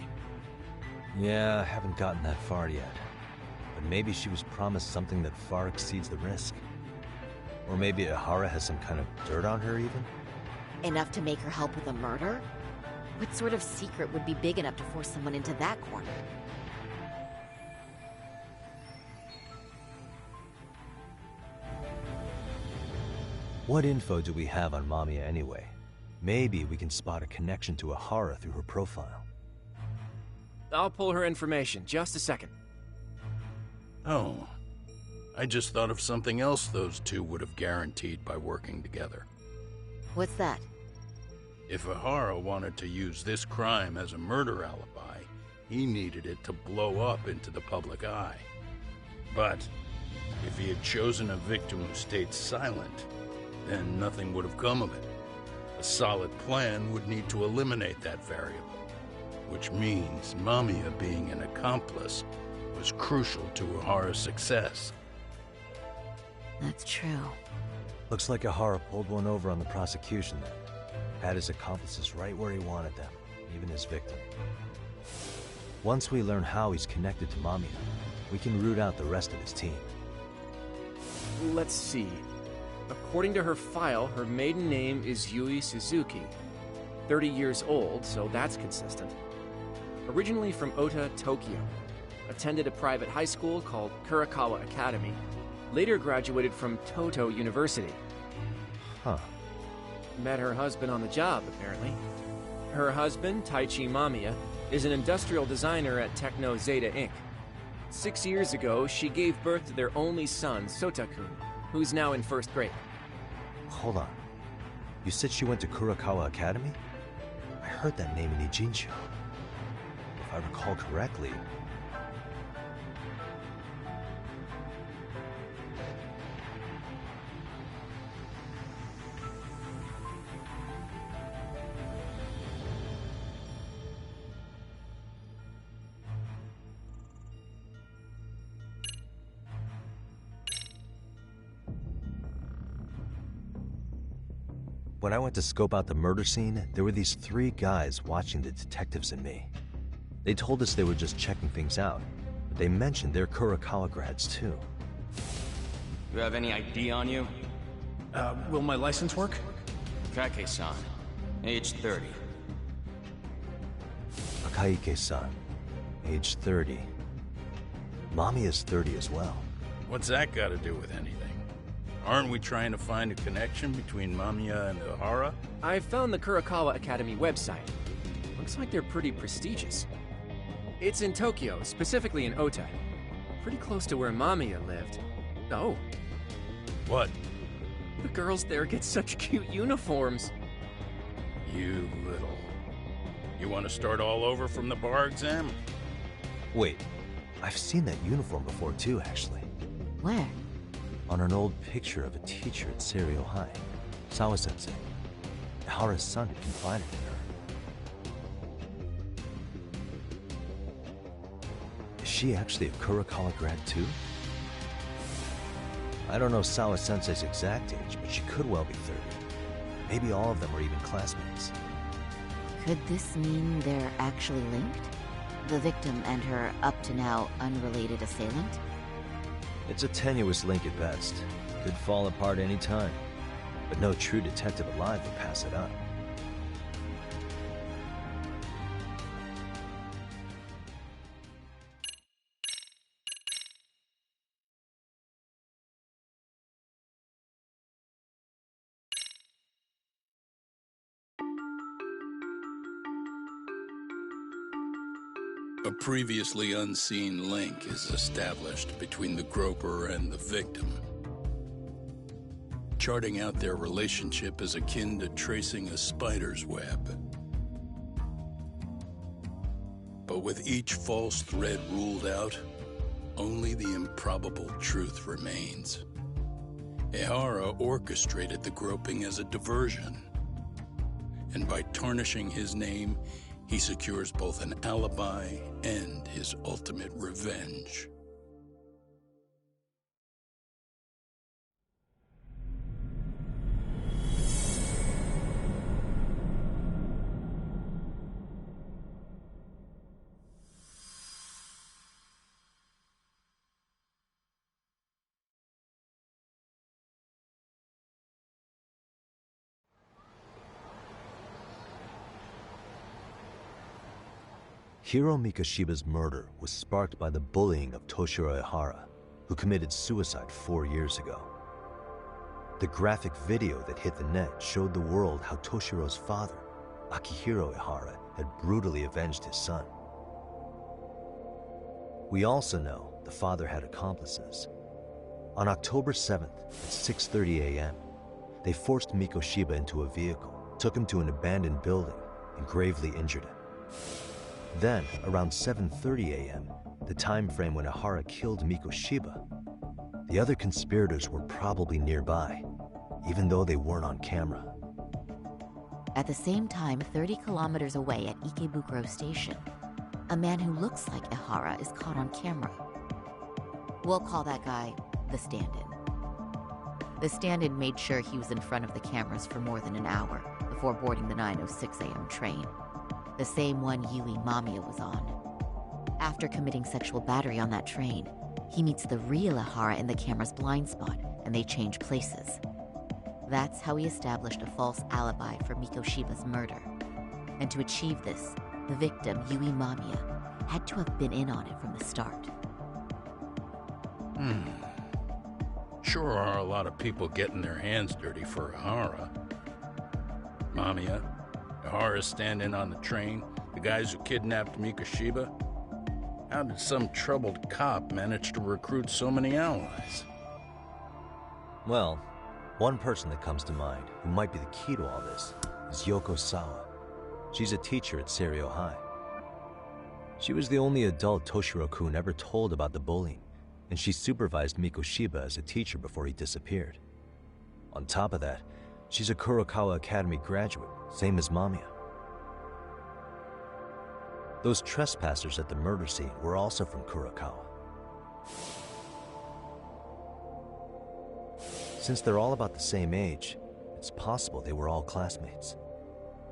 Yeah, I haven't gotten that far yet. But maybe she was promised something that far exceeds the risk. Or maybe Ihara has some kind of dirt on her even? Enough to make her help with a murder? What sort of secret would be big enough to force someone into that corner? What info do we have on Mamiya anyway? Maybe we can spot a connection to Ihara through her profile. I'll pull her information. Just a second. Oh. I just thought of something else those two would have guaranteed by working together. What's that? If Ihara wanted to use this crime as a murder alibi, he needed it to blow up into the public eye. But if he had chosen a victim who stayed silent, then nothing would have come of it. A solid plan would need to eliminate that variable, which means Mamiya being an accomplice was crucial to Ihara's success. That's true. Looks like Ihara pulled one over on the prosecution then. Had his accomplices right where he wanted them, even his victim. Once we learn how he's connected to Mamiya, we can root out the rest of his team. Let's see. According to her file, her maiden name is Yui Suzuki. 30 years old, so that's consistent. Originally from Ota, Tokyo. Attended a private high school called Kurakawa Academy. Later graduated from Toto University. Huh. Met her husband on the job, apparently. Her husband, Taichi Mamiya, is an industrial designer at Techno Zeta Inc. 6 years ago, she gave birth to their only son, Sotakun, who's now in first grade. Hold on. You said she went to Kurakawa Academy? I heard that name in Ijincho. If I recall correctly... When I went to scope out the murder scene, there were these 3 guys watching the detectives and me. They told us they were just checking things out, but they mentioned they're Kurakawa grads too. You have any ID on you? Will my license work? Kake-san, age 30. Akaike-san, age 30. Mommy is 30 as well. What's that got to do with anything? Aren't we trying to find a connection between Mamiya and Ihara? I found the Kurakawa Academy website. Looks like they're pretty prestigious. It's in Tokyo, specifically in Ota. Pretty close to where Mamiya lived. Oh. What? The girls there get such cute uniforms. You little... You want to start all over from the bar exam? Wait, I've seen that uniform before too, actually. Where? On an old picture of a teacher at Seiryo High, Sawa-sensei. Ihara's son had confided in her. Is she actually a Kurakawa grad too? I don't know Sawa-sensei's exact age, but she could well be 30. Maybe all of them are even classmates. Could this mean they're actually linked? The victim and her up-to-now unrelated assailant? It's a tenuous link at best. Could fall apart any time. But no true detective alive would pass it up. A previously unseen link is established between the groper and the victim. Charting out their relationship is akin to tracing a spider's web. But with each false thread ruled out, only the improbable truth remains. Ehara orchestrated the groping as a diversion, and by tarnishing his name, he secures both an alibi and his ultimate revenge. Hiro Mikoshiba's murder was sparked by the bullying of Toshiro Ehara, who committed suicide 4 years ago. The graphic video that hit the net showed the world how Toshiro's father, Akihiro Ehara, had brutally avenged his son. We also know the father had accomplices. On October 7th at 6:30 a.m., they forced Mikoshiba into a vehicle, took him to an abandoned building, and gravely injured him. Then, around 7:30 a.m., the time frame when Ehara killed Mikoshiba, the other conspirators were probably nearby, even though they weren't on camera. At the same time, 30 kilometers away at Ikebukuro Station, a man who looks like Ehara is caught on camera. We'll call that guy the stand-in. The stand-in made sure he was in front of the cameras for more than an hour before boarding the 9:06 a.m. train, the same one Yui Mamiya was on. After committing sexual battery on that train, he meets the real Ehara in the camera's blind spot, and they change places. That's how he established a false alibi for Mikoshiba's murder. And to achieve this, the victim, Yui Mamiya, had to have been in on it from the start. Sure are a lot of people getting their hands dirty for Ehara. Mamiya, Ehara stand-in on the train, the guys who kidnapped Mikoshiba. How did some troubled cop manage to recruit so many allies? Well, one person that comes to mind who might be the key to all this is Yoko Sawa. She's a teacher at Seiryo High. She was the only adult Toshiro-kun ever told about the bullying, and she supervised Mikoshiba as a teacher before he disappeared. On top of that, she's a Kurokawa Academy graduate, same as Mamiya. Those trespassers at the murder scene were also from Kurokawa. Since they're all about the same age, it's possible they were all classmates.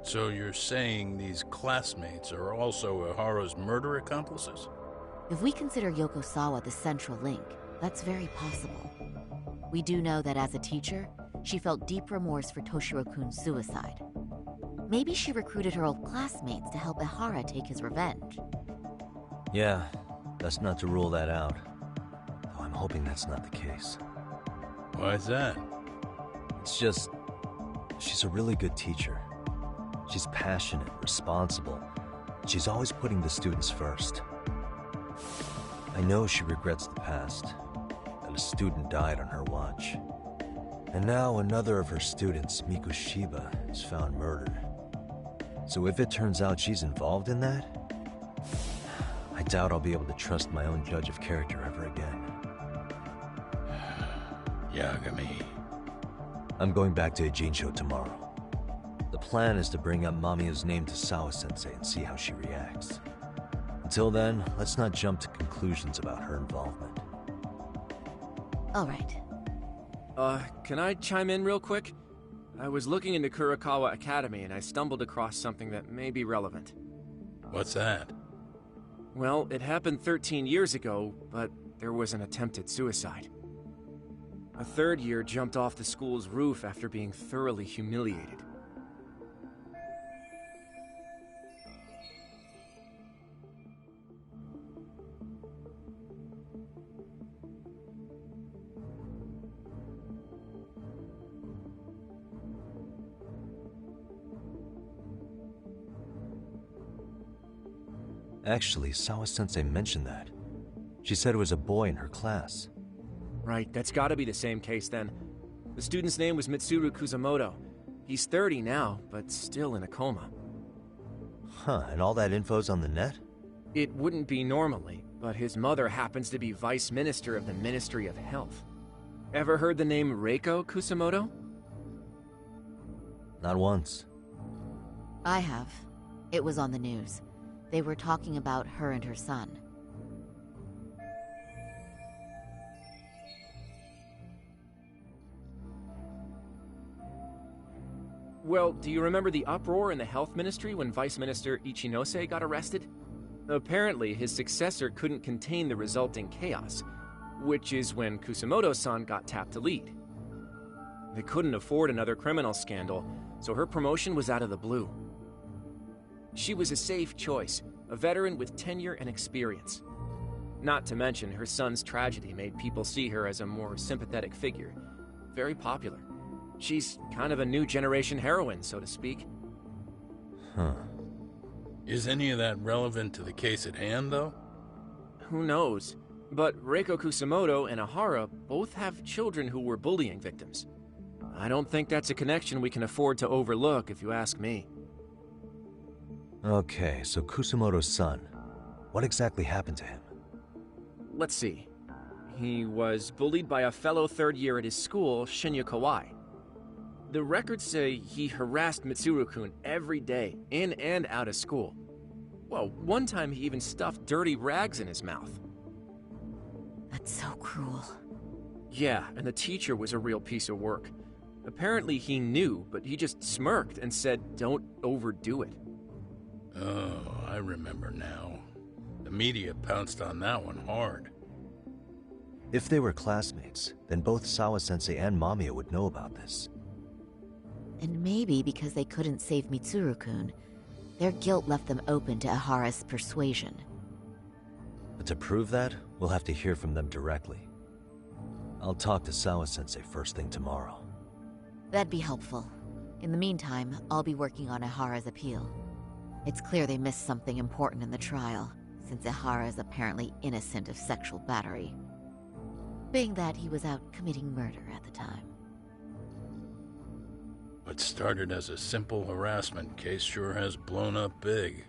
So you're saying these classmates are also Ehara's murder accomplices? If we consider Yoko Sawa the central link, that's very possible. We do know that as a teacher, she felt deep remorse for Toshiro-kun's suicide. Maybe she recruited her old classmates to help Ehara take his revenge. Yeah, that's not to rule that out. Though I'm hoping that's not the case. Why is that? It's just, she's a really good teacher. She's passionate, responsible, and she's always putting the students first. I know she regrets the past, that a student died on her watch. And now another of her students, Mikoshiba, is found murdered. So if it turns out she's involved in that, I doubt I'll be able to trust my own judge of character ever again. Yagami. I'm going back to Ijincho tomorrow. The plan is to bring up Mamiya's name to Sawa-sensei and see how she reacts. Until then, let's not jump to conclusions about her involvement. All right. Can I chime in real quick? I was looking into Kurokawa Academy and I stumbled across something that may be relevant. What's that? Well, it happened 13 years ago, but there was an attempted suicide. A third year jumped off the school's roof after being thoroughly humiliated. Actually, Sawa-sensei mentioned that. She said it was a boy in her class. Right, that's gotta be the same case then. The student's name was Mitsuru Kusamoto. He's 30 now, but still in a coma. Huh, and all that info's on the net? It wouldn't be normally, but his mother happens to be Vice Minister of the Ministry of Health. Ever heard the name Reiko Kusamoto? Not once. I have. It was on the news. They were talking about her and her son. Well, do you remember the uproar in the health ministry when Vice Minister Ichinose got arrested? Apparently, his successor couldn't contain the resulting chaos, which is when Kusamoto-san got tapped to lead. They couldn't afford another criminal scandal, so her promotion was out of the blue. She was a safe choice, a veteran with tenure and experience. Not to mention, her son's tragedy made people see her as a more sympathetic figure. Very popular. She's kind of a new generation heroine, so to speak. Huh. Is any of that relevant to the case at hand, though? Who knows? But Reiko Kusamoto and Ahara both have children who were bullying victims. I don't think that's a connection we can afford to overlook, if you ask me. Okay, so Kusamoto's son. What exactly happened to him? Let's see. He was bullied by a fellow third year at his school, Shinya Kawai. The records say he harassed Mitsuru-kun every day, in and out of school. Well, one time he even stuffed dirty rags in his mouth. That's so cruel. Yeah, and the teacher was a real piece of work. Apparently he knew, but he just smirked and said, "Don't overdo it." Oh, I remember now. The media pounced on that one hard. If they were classmates, then both Sawa-sensei and Mamiya would know about this. And maybe because they couldn't save Mitsuru-kun, their guilt left them open to Ahara's persuasion. But to prove that, we'll have to hear from them directly. I'll talk to Sawa-sensei first thing tomorrow. That'd be helpful. In the meantime, I'll be working on Ahara's appeal. It's clear they missed something important in the trial, since Ahara is apparently innocent of sexual battery. Being that he was out committing murder at the time. What started as a simple harassment case sure has blown up big.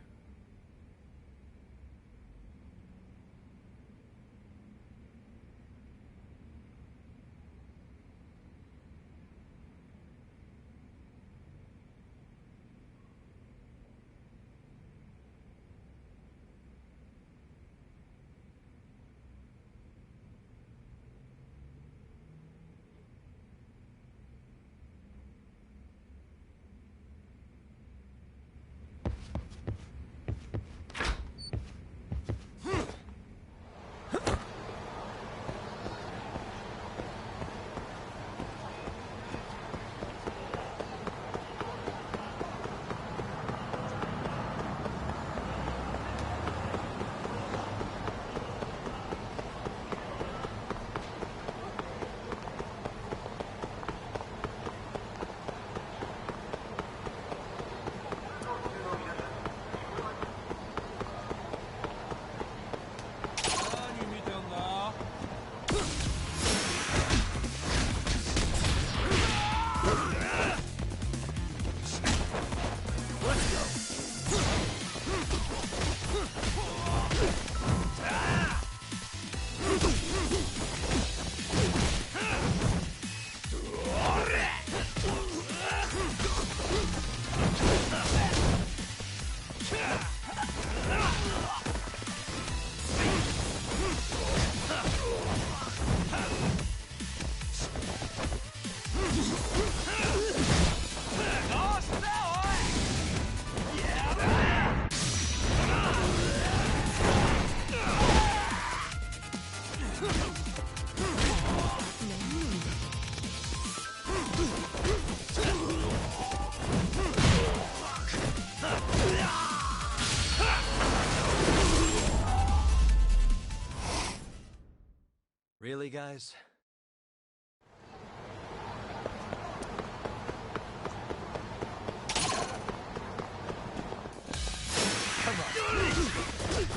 Really, guys? Come on.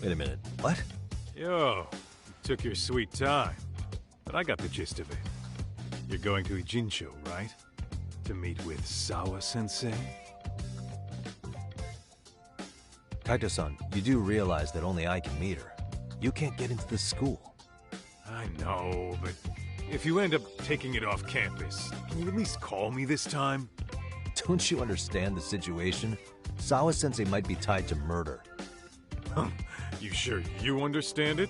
Wait a minute, what? Yo, you took your sweet time. But I got the gist of it. You're going to Ijincho, right? To meet with Sawa-sensei? Kaito-san, you do realize that only I can meet her. You can't get into the school. I know, but if you end up taking it off campus, can you at least call me this time? Don't you understand the situation? Sawa-sensei might be tied to murder. You sure you understand it?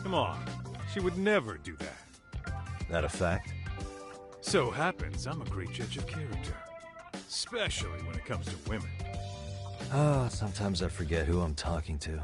Come on, she would never do that. That a fact? So happens I'm a great judge of character. Especially when it comes to women. Sometimes I forget who I'm talking to.